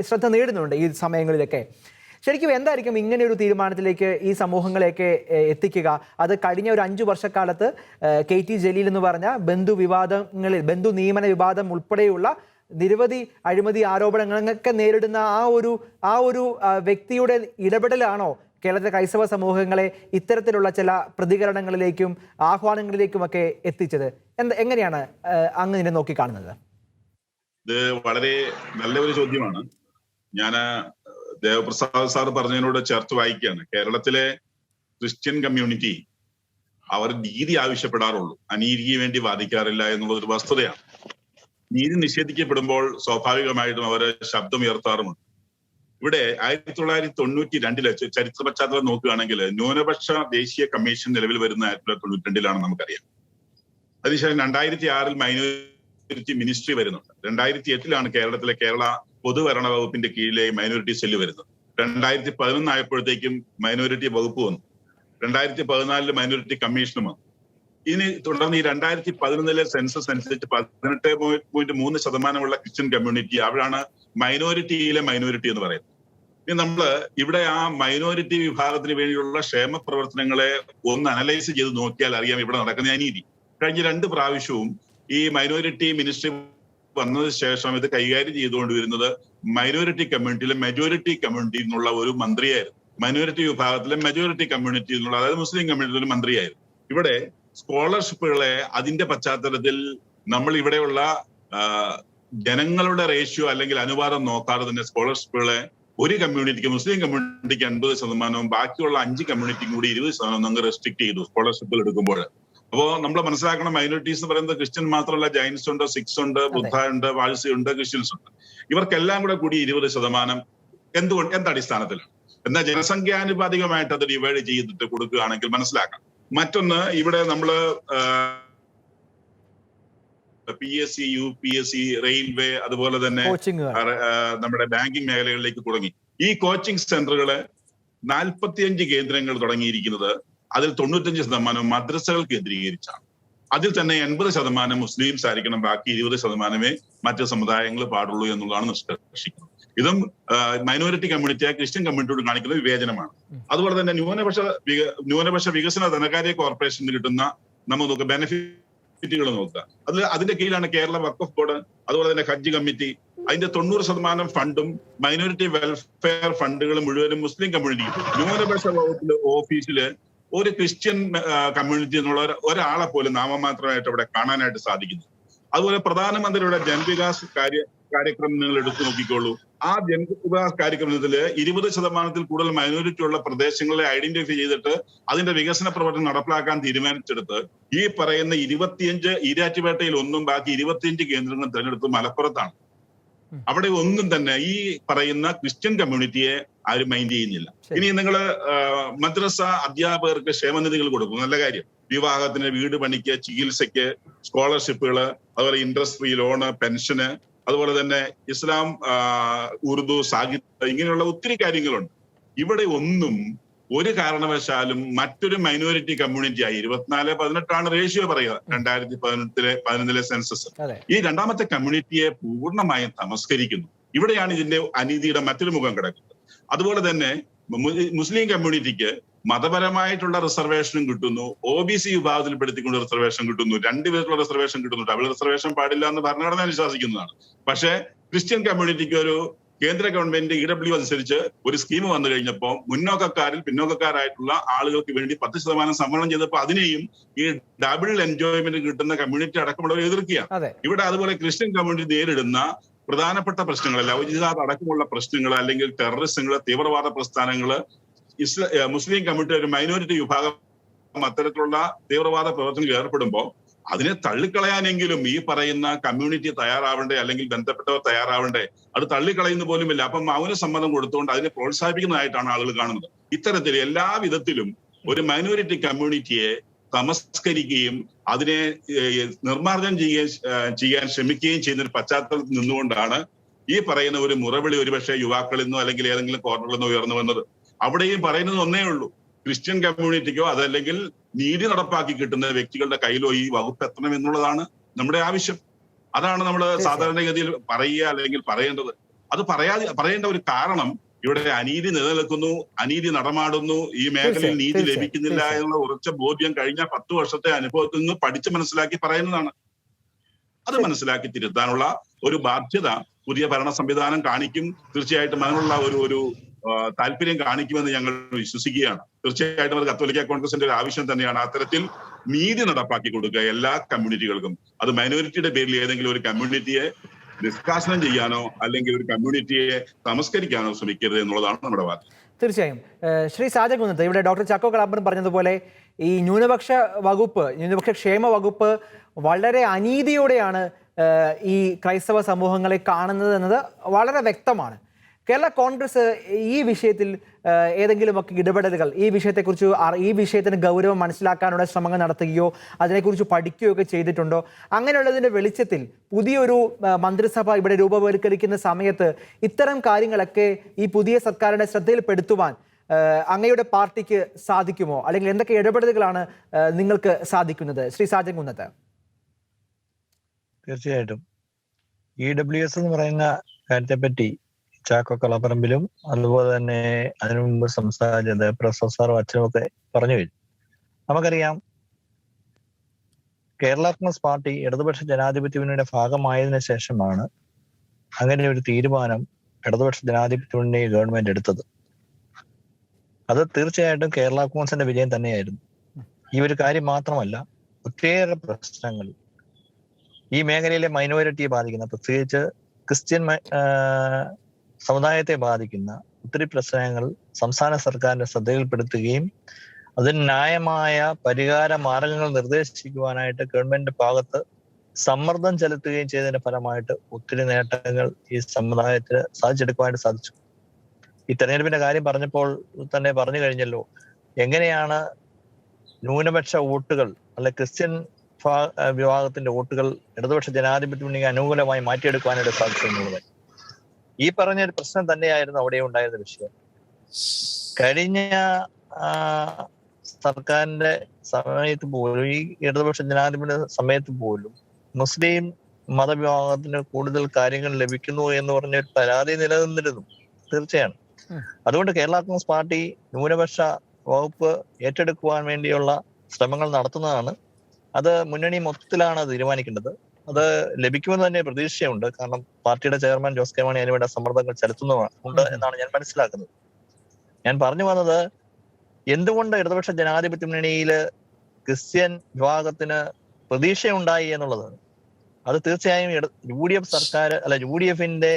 ശ്രദ്ധ നേടുന്നുണ്ട് ഈ സമയങ്ങളിലൊക്കെ. ശരിക്കും എന്തായിരിക്കും ഇങ്ങനെ ഒരു തീരുമാനത്തിലേക്ക് ഈ സമൂഹങ്ങളെയൊക്കെ എത്തിക്കുക? അത് കഴിഞ്ഞ ഒരു 5 വർഷക്കാലത്ത് KT ജലീൽ എന്ന് പറഞ്ഞ ബന്ധു നിയമന വിവാദം ഉൾപ്പെടെയുള്ള നിരവധി അഴിമതി ആരോപണങ്ങളൊക്കെ നേരിടുന്ന ആ ഒരു വ്യക്തിയുടെ ഇടപെടലാണോ കേരളത്തിലെ ക്രൈസ്തവ സമൂഹങ്ങളെ ഇത്തരത്തിലുള്ള ചില പ്രതികരണങ്ങളിലേക്കും ആഹ്വാനങ്ങളിലേക്കുമൊക്കെ എത്തിച്ചത്? എങ്ങനെയാണ് അങ്ങ് ഇതിനെ നോക്കിക്കാണുന്നത്? ഇത് വളരെ നല്ലൊരു ചോദ്യമാണ്. ഞാൻ ദേവപ്രസാദ് സാർ പറഞ്ഞതിനോട് ചേർത്ത് വായിക്കുകയാണ്. കേരളത്തിലെ ക്രിസ്ത്യൻ കമ്മ്യൂണിറ്റി അവർ നീതി ആവശ്യപ്പെടാറുള്ളൂ, അനീതിക്ക് വേണ്ടി വാദിക്കാറില്ല എന്നുള്ളതൊരു വസ്തുതയാണ്. നീതി നിഷേധിക്കപ്പെടുമ്പോൾ സ്വാഭാവികമായിട്ടും അവർ ശബ്ദമുയർത്താറുമുണ്ട്. ഇവിടെ 1992 ചരിത്ര പശ്ചാത്തലം നോക്കുകയാണെങ്കിൽ ന്യൂനപക്ഷ ദേശീയ കമ്മീഷൻ നിലവിൽ വരുന്ന 1992 നമുക്കറിയാം. അതിനുശേഷം 2006 മൈനോറിറ്റി മിനിസ്ട്രി വരുന്നുണ്ട്. 2008 കേരളത്തിലെ കേരള പൊതുഭരണ വകുപ്പിന്റെ കീഴിലെ മൈനോറിറ്റി സെല്ല് വരുന്നത്. 2011 ആയപ്പോഴത്തേക്കും മൈനോറിറ്റി വകുപ്പ് വന്നു. 2014 മൈനോറിറ്റി കമ്മീഷനും വന്നു. ഇനി തുടർന്ന് ഈ 2011 സെൻസസ് അനുസരിച്ച് 18.3% ക്രിസ്ത്യൻ കമ്മ്യൂണിറ്റി, അവിടാണ് മൈനോറിറ്റിയിലെ മൈനോറിറ്റി എന്ന് പറയുന്നത്. ഇനി നമ്മള് ഇവിടെ ആ മൈനോറിറ്റി വിഭാഗത്തിന് വേണ്ടിയുള്ള ക്ഷേമ പ്രവർത്തനങ്ങളെ ഒന്ന് അനലൈസ് ചെയ്ത് നോക്കിയാൽ അറിയാം ഇവിടെ നടക്കുന്ന അനീതി. കഴിഞ്ഞ 2 പ്രാവശ്യവും ഈ മൈനോറിറ്റി മിനിസ്ട്രി വന്നതിന് ശേഷം ഇത് കൈകാര്യം ചെയ്തുകൊണ്ടുവരുന്നത് മൈനോറിറ്റി കമ്മ്യൂണിറ്റിയിലെ മെജോറിറ്റി കമ്മ്യൂണിറ്റി എന്നുള്ള ഒരു മന്ത്രിയായിരുന്നു. മൈനോറിറ്റി വിഭാഗത്തിലെ മെജോറിറ്റി കമ്മ്യൂണിറ്റി എന്നുള്ള, അതായത് മുസ്ലിം കമ്മ്യൂണിറ്റിയിലെ ഒരു മന്ത്രിയായിരുന്നു. ഇവിടെ സ്കോളർഷിപ്പുകളെ അതിന്റെ പശ്ചാത്തലത്തിൽ നമ്മൾ ഇവിടെയുള്ള ജനങ്ങളുടെ റേഷ്യോ അല്ലെങ്കിൽ അനുപാതം നോക്കാതെ തന്നെ സ്കോളർഷിപ്പുകളെ ഒരു കമ്മ്യൂണിറ്റിക്ക്, മുസ്ലിം കമ്മ്യൂണിറ്റിക്ക് 50%, ബാക്കിയുള്ള 5 കമ്മ്യൂണിറ്റിക്കും കൂടി 20% അങ്ങ് റെസ്ട്രിക്ട് ചെയ്തു സ്കോളർഷിപ്പുകൾ എടുക്കുമ്പോൾ. അപ്പോ നമ്മൾ മനസ്സിലാക്കണം, മൈനോറിറ്റീസ് എന്ന് പറയുന്നത് ക്രിസ്ത്യൻ മാത്രമല്ല, ജൈൻസ് ഉണ്ട്, സിഖ്സ് ഉണ്ട്, ബുദ്ധ ഉണ്ട്, വാഴ്സി ഉണ്ട്, ക്രിസ്ത്യൻസ് ഉണ്ട്. ഇവർക്കെല്ലാം കൂടി 20% എന്ത് അടിസ്ഥാനത്തിലാണ്? എന്നാൽ ജനസംഖ്യാനുപാതികമായിട്ട് അത് ഡിവൈഡ് ചെയ്തിട്ട് കൊടുക്കുകയാണെങ്കിൽ മനസ്സിലാക്കാം. മറ്റൊന്ന്, ഇവിടെ നമ്മള് PSC, UPSC, റെയിൽവേ, അതുപോലെ തന്നെ നമ്മുടെ ബാങ്കിങ് മേഖലകളിലേക്ക് തുടങ്ങി. ഈ കോച്ചിങ് സെന്ററുകള് 45 കേന്ദ്രങ്ങൾ തുടങ്ങിയിരിക്കുന്നത് അതിൽ 95% മദ്രസകൾ കേന്ദ്രീകരിച്ചാണ്. അതിൽ തന്നെ 80% മുസ്ലിംസ് ആയിരിക്കണം, ബാക്കി 20% മറ്റ് സമുദായങ്ങൾ പാടുള്ളൂ എന്നുള്ളതാണ് നിഷ്കർഷിക്കുന്നത്. ഇതും മൈനോറിറ്റി കമ്മ്യൂണിറ്റിയെ ക്രിസ്ത്യൻ കമ്മ്യൂണിറ്റിയോട് കാണിക്കുന്ന വിവേചനമാണ്. അതുപോലെ തന്നെ ന്യൂനപക്ഷ വികസന ധനകാര്യ കോർപ്പറേഷന് കിട്ടുന്ന നമുക്ക് നോക്കുക, ബെനിഫിറ്റുകൾ നോക്കുക. അതിന്റെ കീഴിലാണ് കേരള വഖഫ് ബോർഡ്, അതുപോലെ തന്നെ ഹജ്ജ് കമ്മിറ്റി. അതിന്റെ 90% ഫണ്ടും മൈനോറിറ്റി വെൽഫെയർ ഫണ്ടുകളും മുഴുവനും മുസ്ലിം കമ്മ്യൂണിറ്റി. ന്യൂനപക്ഷ വകുപ്പിലെ ഓഫീസില് ഒരു ക്രിസ്ത്യൻ കമ്മ്യൂണിറ്റി എന്നുള്ള ഒരാളെ പോലും നാമമാത്രമായിട്ട് അവിടെ കാണാനായിട്ട് സാധിക്കുന്നു. അതുപോലെ പ്രധാനമന്ത്രിയുടെ ജൻവികാസ് കാര്യക്രമം നിങ്ങൾ എടുത്തു നോക്കിക്കോളൂ. ആ ജൻവികാസ് കാര്യക്രമത്തില് 20% കൂടുതൽ മൈനോറിറ്റി ഉള്ള പ്രദേശങ്ങളെ ഐഡന്റിഫൈ ചെയ്തിട്ട് അതിന്റെ വികസന പ്രവർത്തനം നടപ്പിലാക്കാൻ തീരുമാനിച്ചെടുത്ത് ഈ പറയുന്ന 25 ഈരാറ്റുപേട്ടയിൽ 1, ബാക്കി 25 കേന്ദ്രങ്ങൾ തിരഞ്ഞെടുത്ത് മലപ്പുറത്താണ്. അവിടെ ഒന്നും തന്നെ ഈ പറയുന്ന ക്രിസ്ത്യൻ കമ്മ്യൂണിറ്റിയെ ആരും മൈൻഡ് ചെയ്യുന്നില്ല. ഇനി നിങ്ങൾ മദ്രസ അധ്യാപകർക്ക് ക്ഷേമനിധികൾ കൊടുക്കും, നല്ല കാര്യം. വിവാഹത്തിന്, വീട് പണിക്ക്, ചികിത്സയ്ക്ക്, സ്കോളർഷിപ്പുകള്, അതുപോലെ ഇൻട്രസ്റ്റ് ഫ്രീ ലോണ്, പെൻഷന്, അതുപോലെ തന്നെ ഇസ്ലാം, ഉറുദു, സാഹിത്യം, ഇങ്ങനെയുള്ള ഒത്തിരി കാര്യങ്ങളുണ്ട്. ഇവിടെ ഒന്നും ഒരു കാരണവശാലും മറ്റൊരു മൈനോറിറ്റി കമ്മ്യൂണിറ്റിയായി 24:18 റേഷ്യോ പറയുക 2011 സെൻസസ്. ഈ രണ്ടാമത്തെ കമ്മ്യൂണിറ്റിയെ പൂർണ്ണമായും തമസ്കരിക്കുന്നു. ഇവിടെയാണ് ഇതിന്റെ അനീതിയുടെ മറ്റൊരു മുഖം കിടക്കുന്നത്. അതുപോലെ തന്നെ മുസ്ലിം കമ്മ്യൂണിറ്റിക്ക് മതപരമായിട്ടുള്ള റിസർവേഷനും കിട്ടുന്നു, OBC വിഭാഗത്തിൽപ്പെടുത്തിക്കൊണ്ട് റിസർവേഷൻ കിട്ടുന്നു, 2 പേർക്കുള്ള റിസർവേഷൻ കിട്ടുന്നു. ഡബിൾ റിസർവേഷൻ പാടില്ല എന്ന് ഭരണഘടന അനുശാസിക്കുന്നതാണ്. പക്ഷേ ക്രിസ്ത്യൻ കമ്മ്യൂണിറ്റിക്ക് ഒരു കേന്ദ്ര ഗവൺമെന്റ് EW അനുസരിച്ച് ഒരു സ്കീം വന്നു കഴിഞ്ഞപ്പോൾ പിന്നോക്കക്കാരായിട്ടുള്ള ആളുകൾക്ക് വേണ്ടി 10% സംവരണം ചെയ്തപ്പോൾ അതിനെയും ഈ ഡബിൾ എൻജോയ്മെന്റ് കിട്ടുന്ന കമ്മ്യൂണിറ്റി അടക്കമുള്ളവർ എതിർക്കുകയാണ്. ഇവിടെ അതുപോലെ ക്രിസ്ത്യൻ കമ്മ്യൂണിറ്റി നേരിടുന്ന പ്രധാനപ്പെട്ട പ്രശ്നങ്ങൾ, ലൗകികത അടക്കമുള്ള പ്രശ്നങ്ങൾ, അല്ലെങ്കിൽ ടെററിസങ്ങൾ, തീവ്രവാദ പ്രസ്ഥാനങ്ങള്, മുസ്ലിം കമ്മ്യൂണിറ്റി ഒരു മൈനോറിറ്റി വിഭാഗം അത്തരത്തിലുള്ള തീവ്രവാദ പ്രവർത്തനങ്ങളിൽ ഏർപ്പെടുമ്പോൾ അതിനെ തള്ളിക്കളയാനെങ്കിലും ഈ പറയുന്ന കമ്മ്യൂണിറ്റി തയ്യാറാവണ്ടേ, അല്ലെങ്കിൽ ബന്ധപ്പെട്ടവർ തയ്യാറാവണ്ടേ? അത് തള്ളിക്കളയുന്ന പോലുമില്ല. അപ്പം മൗനസമ്മതം കൊടുത്തുകൊണ്ട് അതിനെ പ്രോത്സാഹിപ്പിക്കുന്നതായിട്ടാണ് ആളുകൾ കാണുന്നത്. ഇത്തരത്തിൽ എല്ലാ വിധത്തിലും ഒരു മൈനോറിറ്റി കമ്മ്യൂണിറ്റിയെ തമസ്കരിക്കുകയും അതിനെ നിർമ്മാർജ്ജനം ചെയ്യാൻ ശ്രമിക്കുകയും ചെയ്യുന്ന ഒരു പശ്ചാത്തലത്തിൽ നിന്നുകൊണ്ടാണ് ഈ പറയുന്ന ഒരു മുറവിളി ഒരുപക്ഷെ യുവാക്കളിൽ നിന്നോ അല്ലെങ്കിൽ ഏതെങ്കിലും കോർണറിൽ നിന്നോ ഉയർന്നു വന്നത്. അവിടെയും പറയുന്നത് ഒന്നേ ഉള്ളൂ, ക്രിസ്ത്യൻ കമ്മ്യൂണിറ്റിക്കോ അതല്ലെങ്കിൽ നീതി നടപ്പാക്കി കിട്ടുന്ന വ്യക്തികളുടെ കയ്യിലോ ഈ വകുപ്പ് എത്തണം എന്നുള്ളതാണ് നമ്മുടെ ആവശ്യം. അതാണ് നമ്മൾ സാധാരണഗതിയിൽ പറയുക അല്ലെങ്കിൽ പറയേണ്ടത്. അത് പറയേണ്ട ഒരു കാരണം ഇവിടെ അനീതി നിലനിൽക്കുന്നു, അനീതി നടമാടുന്നു, ഈ മേഖലയിൽ നീതി ലഭിക്കുന്നില്ല എന്നുള്ള ഉറച്ച ബോധ്യം കഴിഞ്ഞ 10 വർഷത്തെ അനുഭവത്തിൽ നിന്ന് പഠിച്ച് മനസ്സിലാക്കി പറയുന്നതാണ്. അത് മനസ്സിലാക്കി തിരുത്താനുള്ള ഒരു ബാധ്യത പുതിയ ഭരണ സംവിധാനം കാണിക്കും. തീർച്ചയായിട്ടും അതിനുള്ള ഒരു താല്പര്യം കാണിക്കുമെന്ന് ഞങ്ങൾ വിശ്വസിക്കുകയാണ്. തീർച്ചയായിട്ടും അത് കത്തോലിക്ക കോൺഗ്രസിന്റെ ഒരു ആവശ്യം തന്നെയാണ്. അത്തരത്തിൽ നീതി നടപ്പാക്കി കൊടുക്കുക എല്ലാ കമ്മ്യൂണിറ്റികൾക്കും. അത് മൈനോറിറ്റിയുടെ പേരിൽ ഏതെങ്കിലും ഒരു കമ്മ്യൂണിറ്റിയെ നിഷ്കാസനം ചെയ്യാനോ അല്ലെങ്കിൽ ഒരു കമ്മ്യൂണിറ്റിയെ തമസ്കരിക്കാനോ ശ്രമിക്കരുത് എന്നുള്ളതാണ് നമ്മുടെ വാദം. തീർച്ചയായും. ശ്രീ സാജൻ കുന്നത്ത്, ഇവിടെ ഡോക്ടർ ചാക്കോ കളാമ്പൻ പറഞ്ഞതുപോലെ ഈ ന്യൂനപക്ഷ ക്ഷേമ വകുപ്പ് വളരെ അനീതിയോടെയാണ് ഈ ക്രൈസ്തവ സമൂഹങ്ങളെ കാണുന്നത് എന്നത് വളരെ വ്യക്തമാണ്. കേരള കോൺഗ്രസ് ഈ വിഷയത്തിൽ ഏതെങ്കിലുമൊക്കെ ഇടപെടലുകൾ, ഈ വിഷയത്തിന് ഗൗരവം മനസ്സിലാക്കാനുള്ള ശ്രമങ്ങൾ നടത്തുകയോ അതിനെക്കുറിച്ച് പഠിക്കുകയോ ഒക്കെ ചെയ്തിട്ടുണ്ടോ? അങ്ങനെയുള്ളതിൻ്റെ വെളിച്ചത്തിൽ പുതിയൊരു മന്ത്രിസഭ ഇവിടെ രൂപവൽക്കരിക്കുന്ന സമയത്ത് ഇത്തരം കാര്യങ്ങളൊക്കെ ഈ പുതിയ സർക്കാരിന്റെ ശ്രദ്ധയിൽപ്പെടുത്തുവാൻ അങ്ങയുടെ പാർട്ടിക്ക് സാധിക്കുമോ? അല്ലെങ്കിൽ എന്തൊക്കെ ഇടപെടലുകളാണ് നിങ്ങൾക്ക് സാധിക്കുന്നത്? ശ്രീ സാജൻ കുന്നത്ത്. തീർച്ചയായിട്ടും EWS എന്ന് പറയുന്ന കാര്യത്തെപ്പറ്റി ചാക്കോ കളപ്പറമ്പിലും അതുപോലെ തന്നെ അതിനു മുമ്പ് സംസാരിച്ചത് പ്രൊഫസർ അച്ഛനുമൊക്കെ പറഞ്ഞു കഴിഞ്ഞു. നമുക്കറിയാം, കേരള കോൺഗ്രസ് പാർട്ടി ഇടതുപക്ഷ ജനാധിപത്യ മുന്നണിയുടെ ഭാഗമായതിനു ശേഷമാണ് അങ്ങനെ ഒരു തീരുമാനം ഇടതുപക്ഷ ജനാധിപത്യ മുന്നണി ഗവൺമെന്റ് എടുത്തത്. അത് തീർച്ചയായിട്ടും കേരള കോൺഗ്രസിന്റെ വിജയം തന്നെയായിരുന്നു. ഈ ഒരു കാര്യം മാത്രമല്ല, ഒട്ടേറെ പ്രശ്നങ്ങൾ ഈ മേഖലയിലെ മൈനോറിറ്റിയെ ബാധിക്കുന്ന, പ്രത്യേകിച്ച് ക്രിസ്ത്യൻ സമുദായത്തെ ബാധിക്കുന്ന ഒത്തിരി പ്രശ്നങ്ങൾ സംസ്ഥാന സർക്കാരിന്റെ ശ്രദ്ധയിൽപ്പെടുത്തുകയും അതിന് ന്യായമായ പരിഹാര മാർഗങ്ങൾ നിർദ്ദേശിക്കുവാനായിട്ട് ഗവൺമെന്റ് ഭാഗത്ത് സമ്മർദ്ദം ചെലുത്തുകയും ചെയ്തതിന്റെ ഫലമായിട്ട് ഒത്തിരി നേട്ടങ്ങൾ ഈ സമുദായത്തിന് സാധിച്ചെടുക്കുവാനായിട്ട് സാധിച്ചു. ഈ തെരഞ്ഞെടുപ്പിന്റെ കാര്യം പറഞ്ഞപ്പോൾ തന്നെ പറഞ്ഞു കഴിഞ്ഞല്ലോ, എങ്ങനെയാണ് ന്യൂനപക്ഷ വോട്ടുകൾ അല്ലെ ക്രിസ്ത്യൻ വിഭാഗത്തിന്റെ വോട്ടുകൾ ഇടതുപക്ഷ ജനാധിപത്യ മുന്നണിക്ക് അനുകൂലമായി മാറ്റിയെടുക്കുവാനായിട്ട് സാധിച്ചു എന്നുള്ളത് ഈ പറഞ്ഞൊരു പ്രശ്നം തന്നെയായിരുന്നു അവിടെ ഉണ്ടായിരുന്ന വിഷയം. കഴിഞ്ഞ സർക്കാരിന്റെ സമയത്ത് പോലും, ഈ ഇടതുപക്ഷ ജനാധിപത്യ സമയത്ത് പോലും മുസ്ലിം മതവിഭാഗത്തിന് കൂടുതൽ കാര്യങ്ങൾ ലഭിക്കുന്നു എന്ന് പറഞ്ഞൊരു പരാതി നിലനിന്നിരുന്നു. തീർച്ചയാണ്. അതുകൊണ്ട് കേരള കോൺഗ്രസ് പാർട്ടി ന്യൂനപക്ഷ വകുപ്പ് ഏറ്റെടുക്കുവാൻ വേണ്ടിയുള്ള ശ്രമങ്ങൾ നടത്തുന്നതാണ്. അത് മുന്നണി മൊത്തത്തിലാണ് തീരുമാനിക്കേണ്ടത്. അത് ലഭിക്കുമെന്ന് തന്നെ പ്രതീക്ഷയുണ്ട്. കാരണം പാർട്ടിയുടെ ചെയർമാൻ ജോസ് കെ മാണി അതിനുവേണ്ട സമ്മർദ്ദങ്ങൾ ചെലുത്തുന്നുണ്ട് എന്നാണ് ഞാൻ മനസ്സിലാക്കുന്നത്. ഞാൻ പറഞ്ഞു വന്നത്, എന്തുകൊണ്ട് ഇടതുപക്ഷ ജനാധിപത്യ മുന്നണിയില് ക്രിസ്ത്യൻ വിഭാഗത്തിന് പ്രതീക്ഷയുണ്ടായി എന്നുള്ളത്. അത് തീർച്ചയായും UDF സർക്കാർ UDFന്റെ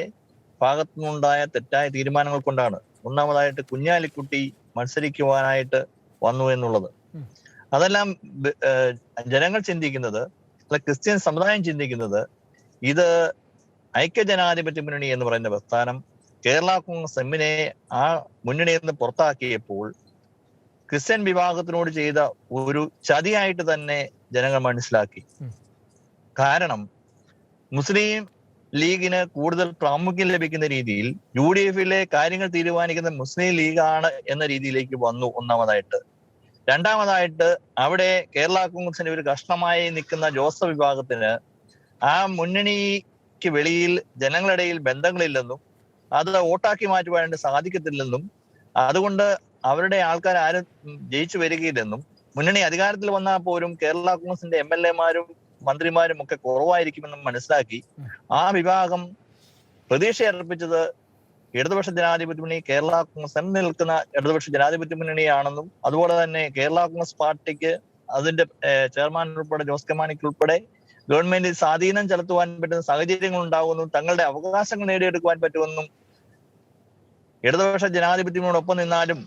ഭാഗത്തു നിന്നുണ്ടായ തെറ്റായ തീരുമാനങ്ങൾ കൊണ്ടാണ്. ഒന്നാമതായിട്ട് കുഞ്ഞാലിക്കുട്ടി മത്സരിക്കുവാനായിട്ട് വന്നു എന്നുള്ളത്. അതെല്ലാം ജനങ്ങൾ ചിന്തിക്കുന്നത്, ക്രിസ്ത്യൻ സമുദായം ചിന്തിക്കുന്നത്, ഇത് ഐക്യജനാധിപത്യ മുന്നണി എന്ന് പറയുന്ന പ്രസ്ഥാനം കേരള കോൺഗ്രസ് എമ്മിനെ ആ മുന്നണിയിൽ നിന്ന് പുറത്താക്കിയപ്പോൾ ക്രിസ്ത്യൻ വിഭാഗത്തിനോട് ചെയ്ത ഒരു ചതിയായിട്ട് തന്നെ ജനങ്ങൾ മനസ്സിലാക്കി. കാരണം മുസ്ലിം ലീഗിന് കൂടുതൽ പ്രാമുഖ്യം ലഭിക്കുന്ന രീതിയിൽ UDFിലെ കാര്യങ്ങൾ തീരുമാനിക്കുന്ന മുസ്ലിം ലീഗാണ് എന്ന രീതിയിലേക്ക് വന്നു ഒന്നാമതായിട്ട്. രണ്ടാമതായിട്ട് അവിടെ കേരള കോൺഗ്രസിന്റെ ഒരു കഷ്ണമായി നിൽക്കുന്ന ജോസഫ് വിഭാഗത്തിന് ആ മുന്നണിക്ക് വെളിയിൽ ജനങ്ങളിടയിൽ ബന്ധങ്ങളില്ലെന്നും അത് വോട്ടാക്കി മാറ്റുവാനായിട്ട് സാധിക്കത്തില്ലെന്നും അതുകൊണ്ട് അവരുടെ ആൾക്കാർ ആരും ജയിച്ചു വരികയില്ലെന്നും മുന്നണി അധികാരത്തിൽ വന്നാൽ പോലും കേരള കോൺഗ്രസിന്റെ MLAമാരും മന്ത്രിമാരും ഒക്കെ കുറവായിരിക്കുമെന്നും മനസ്സിലാക്കി ആ വിഭാഗം പ്രതീക്ഷ അർപ്പിച്ചത് ഇടതുപക്ഷ ജനാധിപത്യ മുന്നണി കേരള കോൺഗ്രസ് നിൽക്കുന്ന ഇടതുപക്ഷ ജനാധിപത്യ മുന്നണിയാണെന്നും അതുപോലെ തന്നെ കേരള കോൺഗ്രസ് പാർട്ടിക്ക് അതിന്റെ ചെയർമാൻ ഉൾപ്പെടെ ജോസ് കെ മാണിക്ക് ഉൾപ്പെടെ ഗവൺമെന്റിൽ സ്വാധീനം ചെലുത്തുവാൻ പറ്റുന്ന സാഹചര്യങ്ങൾ ഉണ്ടാകുമെന്നും തങ്ങളുടെ അവകാശങ്ങൾ നേടിയെടുക്കുവാൻ പറ്റുമെന്നും ഇടതുപക്ഷ ജനാധിപത്യത്തിനോടൊപ്പം നിന്നാലും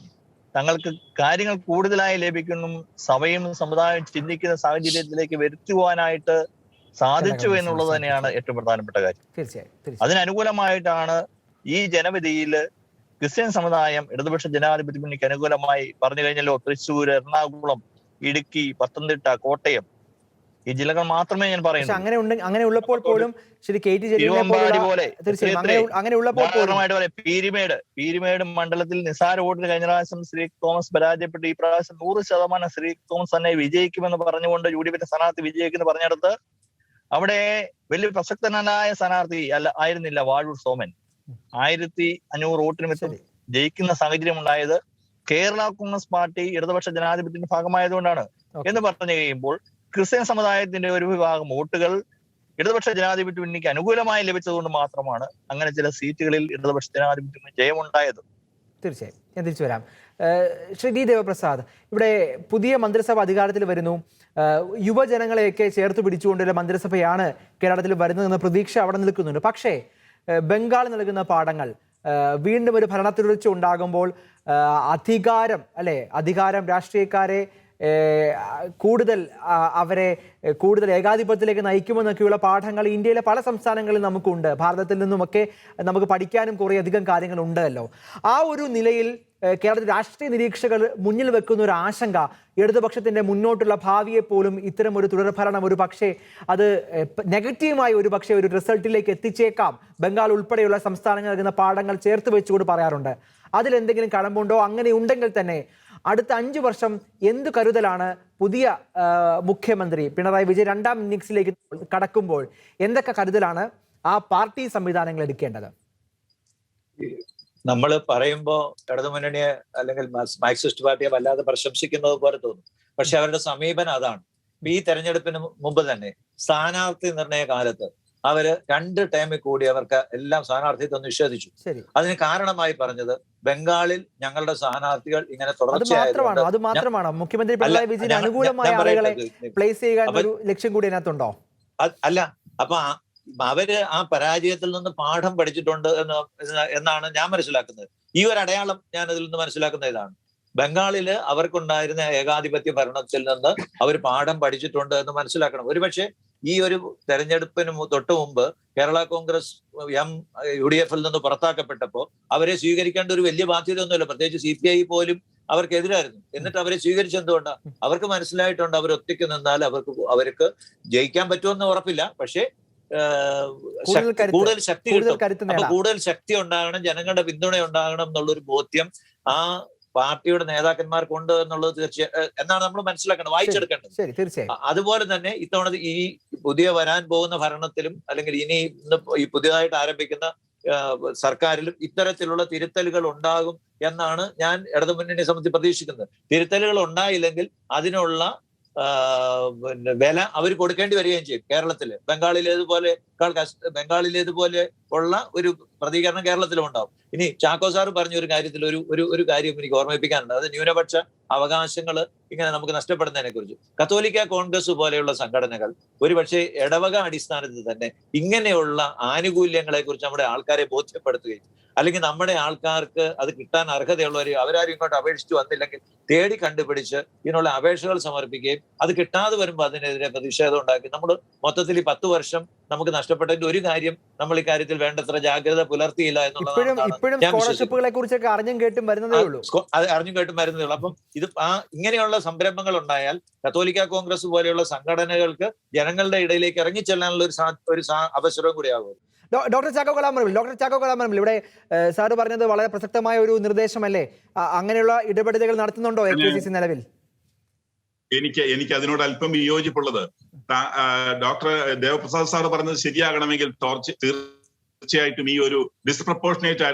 തങ്ങൾക്ക് കാര്യങ്ങൾ കൂടുതലായി ലഭിക്കുന്നു സഭയും സമുദായവും ചിന്തിക്കുന്ന സാഹചര്യത്തിലേക്ക് വരുത്തുവാനായിട്ട് സാധിച്ചു എന്നുള്ളത് തന്നെയാണ് ഏറ്റവും പ്രധാനപ്പെട്ട കാര്യം. തീർച്ചയായും അതിനനുകൂലമായിട്ടാണ് ഈ ജനവിധിയിൽ ക്രിസ്ത്യൻ സമുദായം ഇടതുപക്ഷ ജനാധിപത്യ മുന്നണിക്ക് അനുകൂലമായി പറഞ്ഞു കഴിഞ്ഞല്ലോ. തൃശ്ശൂർ, എറണാകുളം, ഇടുക്കി, പത്തനംതിട്ട, കോട്ടയം ഈ ജില്ലകൾ മാത്രമേ ഞാൻ പറയുന്നു. അങ്ങനെ ഉള്ളപ്പോൾ പോലും ശരി KT ജലീലിനെ പോലെ അങ്ങനെ ഉള്ളപ്പോൾ പീരിമേട് മണ്ഡലത്തിൽ നിസാര വോട്ടിന് കഴിഞ്ഞ പ്രാവശ്യം ശ്രീ തോമസ് പരാജയപ്പെട്ടു. ഈ പ്രാവശ്യം 100% ശ്രീ തോമസ് തന്നെ വിജയിക്കുമെന്ന് പറഞ്ഞുകൊണ്ട് UDF സ്ഥാനാർത്ഥി വിജയിക്കുമെന്ന് പറഞ്ഞെടുത്ത് അവിടെ വലിയ പ്രസക്തനായ സ്ഥാനാർത്ഥി ആയിരുന്നില്ല വാഴൂർ സോമൻ. 1500 വോട്ടിന് ജയിക്കുന്ന സാഹചര്യം ഉണ്ടായത് കേരള കോൺഗ്രസ് പാർട്ടി ഇടതുപക്ഷ ജനാധിപത്യത്തിന്റെ ഭാഗമായതുകൊണ്ടാണ് എന്ന് പറഞ്ഞു കഴിയുമ്പോൾ ക്രിസ്ത്യൻ സമുദായത്തിന്റെ ഒരു വിഭാഗം വോട്ടുകൾ ഇടതുപക്ഷ ജനാധിപത്യ മുന്നണിക്ക് അനുകൂലമായി ലഭിച്ചതുകൊണ്ട് മാത്രമാണ് അങ്ങനെ ചില സീറ്റുകളിൽ ഇടതുപക്ഷ ജനാധിപത്യത്തിന് ജയമുണ്ടായത്. തീർച്ചയായും ഞാൻ തിരിച്ചു വരാം. ശ്രീ ഡി ദേവപ്രസാദ്, ഇവിടെ പുതിയ മന്ത്രിസഭ അധികാരത്തിൽ വരുന്നു. യുവജനങ്ങളെയൊക്കെ ചേർത്ത് പിടിച്ചുകൊണ്ടുള്ള മന്ത്രിസഭയാണ് കേരളത്തിൽ വരുന്നതെന്ന പ്രതീക്ഷ അവിടെ നിൽക്കുന്നുണ്ട്. പക്ഷേ ബംഗാൾ നൽകുന്ന പാഠങ്ങൾ വീണ്ടും ഒരു ഭരണത്തുടർച്ച ഉണ്ടാകുമ്പോൾ അധികാരം രാഷ്ട്രീയക്കാരെ കൂടുതൽ ഏകാധിപത്യത്തിലേക്ക് നയിക്കുമെന്നൊക്കെയുള്ള പാഠങ്ങൾ ഇന്ത്യയിലെ പല സംസ്ഥാനങ്ങളിൽ നമുക്കുണ്ട്. ഭാരതത്തിൽ നിന്നുമൊക്കെ നമുക്ക് പഠിക്കാനും കുറേയധികം കാര്യങ്ങൾ ഉണ്ടല്ലോ. ആ ഒരു നിലയിൽ കേരളത്തിൽ രാഷ്ട്രീയ നിരീക്ഷകർ മുന്നിൽ വെക്കുന്ന ഒരു ആശങ്ക ഇടതുപക്ഷത്തിന്റെ മുന്നോട്ടുള്ള ഭാവിയെ പോലും ഇത്തരം ഒരു തുടർഭരണം ഒരു പക്ഷേ അത് നെഗറ്റീവായി ഒരു പക്ഷേ ഒരു റിസൾട്ടിലേക്ക് എത്തിച്ചേക്കാം. ബംഗാൾ ഉൾപ്പെടെയുള്ള സംസ്ഥാനങ്ങൾ നൽകുന്ന പാഠങ്ങൾ ചേർത്ത് വെച്ചുകൊണ്ട് പറയാറുണ്ട്. അതിലെന്തെങ്കിലും കഴമ്പുണ്ടോ? അങ്ങനെ ഉണ്ടെങ്കിൽ തന്നെ അടുത്ത 5 വർഷം എന്ത് കരുതലാണ് പുതിയ മുഖ്യമന്ത്രി പിണറായി വിജയൻ 2ാം ഇന്നിംഗ്സിലേക്ക് കടക്കുമ്പോൾ എന്തൊക്കെ കരുതലാണ് ആ പാർട്ടി സംവിധാനങ്ങൾ എടുക്കേണ്ടത്? നമ്മൾ പറയുമ്പോൾ ഇടതുമുന്നണിയെ അല്ലെങ്കിൽ മാർക്സിസ്റ്റ് പാർട്ടിയെ വല്ലാതെ പ്രശംസിക്കുന്നത് പോലെ തോന്നും. പക്ഷെ അവരുടെ സമീപനം അതാണ്. ഈ തെരഞ്ഞെടുപ്പിന് മുമ്പ് തന്നെ സ്ഥാനാർത്ഥി നിർണയ കാലത്ത് അവര് 2 ടൈമിൽ കൂടി അവർക്ക് എല്ലാം സ്ഥാനാർത്ഥിത്വം നിഷേധിച്ചു. അതിന് കാരണമായി പറഞ്ഞത് ബംഗാളിൽ ഞങ്ങളുടെ സ്ഥാനാർത്ഥികൾ ഇങ്ങനെ അത് മാത്രമാണോ മുഖ്യമന്ത്രി പിണറായി വിജയൻ അനുകൂലമായ ആളുകളെ പ്ലേസ് ചെയ്യുക ഒരു ലക്ഷ്യം കൂടി അതിനകത്തുണ്ടോ? അല്ല, അപ്പൊ അവര് ആ പരാജയത്തിൽ നിന്ന് പാഠം പഠിച്ചിട്ടുണ്ട് എന്നാണ് ഞാൻ മനസ്സിലാക്കുന്നത്. ഈ ഒരു അടയാളം ഞാൻ അതിൽ നിന്ന് മനസ്സിലാക്കുന്ന ഇതാണ്. ബംഗാളില് അവർക്കുണ്ടായിരുന്ന ഏകാധിപത്യ ഭരണത്തിൽ നിന്ന് അവർ പാഠം പഠിച്ചിട്ടുണ്ട് എന്ന് മനസ്സിലാക്കണം. ഒരുപക്ഷെ ഈ ഒരു തെരഞ്ഞെടുപ്പിന് തൊട്ട് മുമ്പ് കേരള കോൺഗ്രസ് UDF നിന്ന് പുറത്താക്കപ്പെട്ടപ്പോൾ അവരെ സ്വീകരിക്കേണ്ട ഒരു വലിയ ബാധ്യതയൊന്നുമില്ല. പ്രത്യേകിച്ച് CPI പോലും അവർക്കെതിരായിരുന്നു. എന്നിട്ട് അവരെ സ്വീകരിച്ചെന്തുകൊണ്ടാണ്? അവർക്ക് മനസ്സിലായിട്ടുണ്ട് അവർ ഒറ്റയ്ക്ക് നിന്നാൽ അവർക്ക് ജയിക്കാൻ പറ്റുമെന്ന് ഉറപ്പില്ല. പക്ഷേ കൂടുതൽ ശക്തി കിട്ടും. അപ്പൊ കൂടുതൽ ശക്തി ഉണ്ടാകണം, ജനങ്ങളുടെ പിന്തുണ ഉണ്ടാകണം എന്നുള്ളൊരു ബോധ്യം ആ പാർട്ടിയുടെ നേതാക്കന്മാർക്കുണ്ട് എന്നുള്ളത് എന്നാണ് നമ്മൾ മനസ്സിലാക്കേണ്ടത്, വായിച്ചെടുക്കേണ്ടത്. അതുപോലെ തന്നെ ഇത്തവണ ഈ പുതിയ വരാൻ പോകുന്ന ഭരണത്തിലും അല്ലെങ്കിൽ ഇനി ഈ പുതിയതായിട്ട് ആരംഭിക്കുന്ന സർക്കാരിലും ഇത്തരത്തിലുള്ള തിരുത്തലുകൾ ഉണ്ടാകും എന്നാണ് ഞാൻ ഇടതുമുന്നണിയെ സംബന്ധിച്ച് പ്രതീക്ഷിക്കുന്നത്. തിരുത്തലുകൾ ഉണ്ടായില്ലെങ്കിൽ അതിനുള്ള വില അവർ കൊടുക്കേണ്ടി വരികയും ചെയ്യും. കേരളത്തില് ബംഗാളിലേതുപോലെ ഉള്ള ഒരു പ്രതികരണം കേരളത്തിലും ഉണ്ടാവും. ഇനി ചാക്കോ സാറ് പറഞ്ഞ ഒരു കാര്യത്തിൽ ഒരു കാര്യം എനിക്ക് ഓർമ്മിപ്പിക്കാനുണ്ട്. അത് ന്യൂനപക്ഷ അവകാശങ്ങൾ ഇങ്ങനെ നമുക്ക് നഷ്ടപ്പെടുന്നതിനെ കുറിച്ച്. കത്തോലിക്ക കോൺഗ്രസ് പോലെയുള്ള സംഘടനകൾ ഒരുപക്ഷെ ഇടവക അടിസ്ഥാനത്തിൽ തന്നെ ഇങ്ങനെയുള്ള ആനുകൂല്യങ്ങളെ കുറിച്ച് നമ്മുടെ ആൾക്കാരെ ബോധ്യപ്പെടുത്തുകയും അല്ലെങ്കിൽ നമ്മുടെ ആൾക്കാർക്ക് അത് കിട്ടാൻ അർഹതയുള്ളവർ അവരാരും ഇങ്ങോട്ട് അപേക്ഷിച്ചു വന്നില്ലെങ്കിൽ തേടി കണ്ടുപിടിച്ച് ഇതിനുള്ള അപേക്ഷകൾ സമർപ്പിക്കുകയും അത് കിട്ടാതെ വരുമ്പോൾ അതിനെതിരെ പ്രതിഷേധം ഉണ്ടാക്കി നമ്മൾ മൊത്തത്തിൽ ഈ 10 വർഷം നമുക്ക് നഷ്ടപ്പെട്ടതിന്റെ ഒരു കാര്യം നമ്മൾ ഇക്കാര്യത്തിൽ വേണ്ടത്ര ജാഗ്രത പുലർത്തിയില്ല എന്നുള്ളതാണ്. അറിഞ്ഞും കേട്ടും വരുന്നതേ ഉള്ളൂ. അപ്പം ഇത് ഇങ്ങനെയുള്ള സംരംഭങ്ങൾ ഉണ്ടായാൽ കത്തോലിക്ക കോൺഗ്രസ് പോലെയുള്ള സംഘടനകൾക്ക് ജനങ്ങളുടെ ഇടയിലേക്ക് ഇറങ്ങിച്ചെല്ലാനുള്ള ഒരു അവസരവും കൂടിയാകും. ഡോക്ടർ ചാക്കോ കലാമറമ്പിൽ ഇവിടെ സാറ് പറഞ്ഞത് വളരെ പ്രസക്തമായ ഒരു നിർദ്ദേശമല്ലേ? അങ്ങനെയുള്ള ഇടപെടലുകൾ നടത്തുന്നുണ്ടോ AKCC നിലവിൽ? എനിക്ക് അതിനോട് അല്പം വിയോജിപ്പുള്ളത്. ഡോക്ടർ ദേവപ്രസാദ് സാർ പറഞ്ഞത് ശരിയാകണമെങ്കിൽ തീർച്ചയായിട്ടും ഈ ഒരു മിസ്പ്രപ്പോർഷനേറ്റ്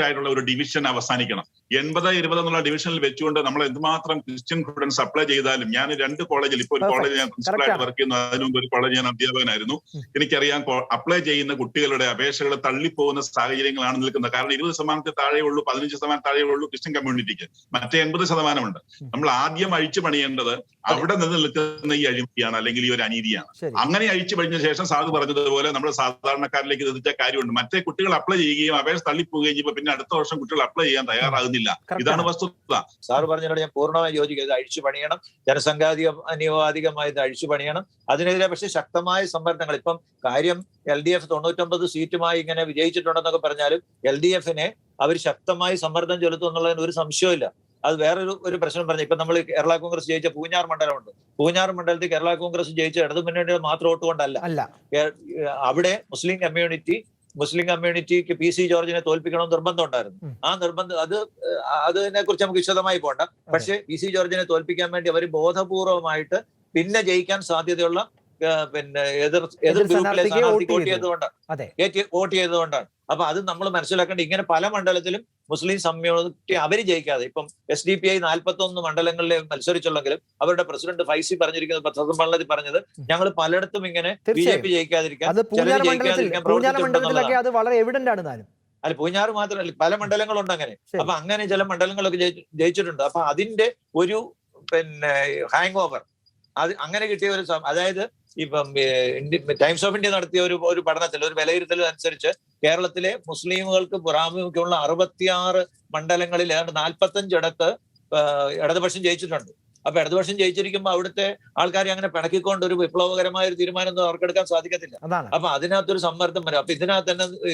ആയിട്ടുള്ള ഒരു ഡിവിഷൻ അവസാനിക്കണം. 80-20 എന്നുള്ള ഡിവിഷനിൽ വെച്ചുകൊണ്ട് നമ്മൾ എന്തുമാത്രം ക്രിസ്ത്യൻ സ്റ്റുഡൻസ് അപ്ലൈ ചെയ്താലും, ഞാൻ 2 കോളേജിൽ, ഇപ്പോൾ ഒരു കോളേജ് ഞാൻ പ്രിൻസിപ്പലായിട്ട് വർക്ക് ചെയ്യുന്നു, അതിനു മുമ്പ് ഒരു കോളേജ് ഞാൻ അധ്യാപകനായിരുന്നു. എനിക്കറിയാം അപ്ലൈ ചെയ്യുന്ന കുട്ടികളുടെ അപേക്ഷകൾ തള്ളിപ്പോകുന്ന സാഹചര്യങ്ങളാണ് നിൽക്കുന്നത്. കാരണം 20% താഴെയുള്ളൂ, 15% താഴെയുള്ളൂ ക്രിസ്ത്യൻ കമ്മ്യൂണിറ്റിക്ക്, മറ്റേ 80% നമ്മൾ ആദ്യം അഴിച്ചു പണിയേണ്ടത് അവിടെ നിന്ന് നിൽക്കുന്ന ഈ അഴിമതിയാണ്, അല്ലെങ്കിൽ ഈ ഒരു അനീതിയാണ്. അങ്ങനെ അഴിച്ചു പണിഞ്ഞ ശേഷം സാധു പറഞ്ഞതുപോലെ നമ്മൾ സാധാരണക്കാരിലേക്ക് എത്തിച്ച കാര്യമുണ്ട്. മറ്റേ കുട്ടികൾ അപ്ലൈ ചെയ്യുകയും അപേക്ഷ തള്ളിപ്പോവുകയും ചെയ്യുമ്പോൾ പിന്നെ അടുത്ത വർഷം കുട്ടികൾ അപ്ലൈ ചെയ്യാൻ തയ്യാറാകുന്നില്ല. ഇതാണ് വസ്തുത. സാറ് പറഞ്ഞതിനോട് ഞാൻ പൂർണ്ണമായി യോജിക്കുന്നത്. അഴിച്ചു പണിയണം, ജനസംഖ്യാധികമായി അഴിച്ചു പണിയണം. അതിനെതിരെ പക്ഷെ ശക്തമായ സമ്മർദ്ദങ്ങൾ. ഇപ്പം കാര്യം LDF 99 സീറ്റുമായി ഇങ്ങനെ വിജയിച്ചിട്ടുണ്ടെന്നൊക്കെ പറഞ്ഞാലും LDF-നെ അവർ ശക്തമായി സമ്മർദ്ദം ചെലുത്തും എന്നുള്ളതിന് ഒരു സംശയവും. അത് വേറൊരു പ്രശ്നം പറഞ്ഞു. ഇപ്പൊ നമ്മൾ കേരള കോൺഗ്രസ് ജയിച്ച പൂഞ്ഞാർ മണ്ഡലമുണ്ട്. പൂഞ്ഞാർ മണ്ഡലത്തിൽ കേരള കോൺഗ്രസ് ജയിച്ച ഇടതു മുന്നണിയുടെ മാത്രം വോട്ട് കൊണ്ടല്ല. അവിടെ മുസ്ലിം കമ്മ്യൂണിറ്റിക്ക് PC ജോർജിനെ തോൽപ്പിക്കണമെന്ന് നിർബന്ധം ഉണ്ടായിരുന്നു. ആ നിർബന്ധം അതിനെ കുറിച്ച് നമുക്ക് വിശദമായി പോകണ്ട. പക്ഷെ PC ജോർജിനെ തോൽപ്പിക്കാൻ വേണ്ടി അവർ ബോധപൂർവമായിട്ട് പിന്നെ ജയിക്കാൻ സാധ്യതയുള്ള എതിർ ഗ്രൂപ്പിലെ സ്ഥാനാർത്ഥിക്ക് വോട്ട് ചെയ്തതുകൊണ്ടാണ്. അപ്പൊ അത് നമ്മൾ മനസ്സിലാക്കേണ്ട. ഇങ്ങനെ പല മണ്ഡലത്തിലും മുസ്ലിം കമ്മ്യൂണിറ്റി അവർ ജയിക്കാതെ, ഇപ്പം SDPI 41 മണ്ഡലങ്ങളിൽ മത്സരിച്ചുള്ളെങ്കിലും അവരുടെ പ്രസിഡന്റ് ഫൈസി പറഞ്ഞിരിക്കുന്നത്, പത്രസമ്മേളനത്തിൽ പറഞ്ഞത്, ഞങ്ങൾ പലയിടത്തും ഇങ്ങനെ BJP ജയിക്കാതിരിക്കാൻ അത് വളരെ എവിഡന്റ് ആണ്. അല്ല, പൂഞ്ഞാറ് മാത്രമല്ല, പല മണ്ഡലങ്ങളുണ്ട് അങ്ങനെ. അപ്പൊ അങ്ങനെ ചില മണ്ഡലങ്ങളൊക്കെ ജയിച്ചിട്ടുണ്ട്. അപ്പൊ അതിന്റെ ഒരു ഹാങ് ഓവർ അത് അങ്ങനെ കിട്ടിയ ഒരു, അതായത് ഇപ്പം ടൈംസ് ഓഫ് ഇന്ത്യ നടത്തിയ ഒരു പഠനത്തിൽ, ഒരു വിലയിരുത്തൽ അനുസരിച്ച് കേരളത്തിലെ മുസ്ലിമുകൾക്ക് പ്രാമുഖ്യമുള്ള 66 മണ്ഡലങ്ങളിൽ ഏതാണ്ട് 45 ഇടത്ത് ഇടതുപക്ഷം ജയിച്ചിട്ടുണ്ട്. അപ്പൊ ഇടതുപക്ഷം ജയിച്ചിരിക്കുമ്പോൾ അവിടുത്തെ ആൾക്കാരെ അങ്ങനെ പിണക്കിക്കൊണ്ട് ഒരു വിപ്ലവകരമായ ഒരു തീരുമാനം അവർക്കെടുക്കാൻ സാധിക്കത്തില്ല. അപ്പൊ അതിനകത്തൊരു സമ്മർദ്ദം വരും. അപ്പൊ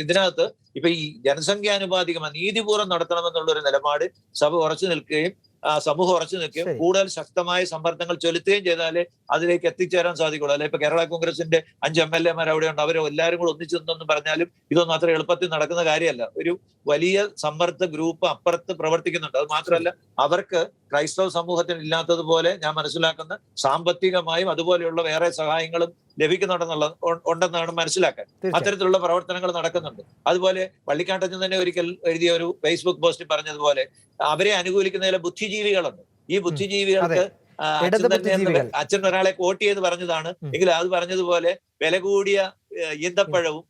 ഇതിനകത്ത് ഇപ്പൊ ഈ ജനസംഖ്യാനുപാതികമായി നീതിപൂർവ്വം നടത്തണമെന്നുള്ള ഒരു നിലപാട് സമൂഹം ഉറച്ചു നിൽക്കുകയും കൂടുതൽ ശക്തമായ സമ്മർദ്ദങ്ങൾ ചെലുത്തുകയും ചെയ്താലേ അതിലേക്ക് എത്തിച്ചേരാൻ സാധിക്കുള്ളൂ. അല്ലെ, ഇപ്പൊ കേരള കോൺഗ്രസിന്റെ 5 MLA-മാർ അവിടെയുണ്ട്. അവർ എല്ലാവരും കൂടെ ഒന്നിച്ചു നിന്നെന്ന് പറഞ്ഞാലും ഇതൊന്നും അത്ര എളുപ്പത്തിൽ നടക്കുന്ന കാര്യമല്ല. ഒരു വലിയ സമ്മർദ്ദ ഗ്രൂപ്പ് അപ്പുറത്ത് പ്രവർത്തിക്കുന്നുണ്ട്. അത് മാത്രമല്ല, അവർക്ക് ക്രൈസ്തവ സമൂഹത്തിന് ഇല്ലാത്തതുപോലെ ഞാൻ മനസ്സിലാക്കുന്ന സാമ്പത്തികമായും അതുപോലെയുള്ള വേറെ സഹായങ്ങളും ഉണ്ടെന്നാണ് മനസ്സിലാക്കാൻ. അത്തരത്തിലുള്ള പ്രവർത്തനങ്ങൾ നടക്കുന്നുണ്ട്. അതുപോലെ വള്ളിക്കാട്ടത്തിൽ തന്നെ ഒരിക്കൽ എഴുതിയ ഒരു ഫേസ്ബുക്ക് പോസ്റ്റിൽ പറഞ്ഞതുപോലെ അവരെ അനുകൂലിക്കുന്ന ബുദ്ധിജീവികളുണ്ട്. ഈ ബുദ്ധിജീവികൾക്ക് അച്ഛൻ ഒരാളെ കോട്ട് ചെയ്ത് പറഞ്ഞതാണ്. എങ്കിൽ അത് പറഞ്ഞതുപോലെ വില കൂടിയ ഈന്തപ്പഴവും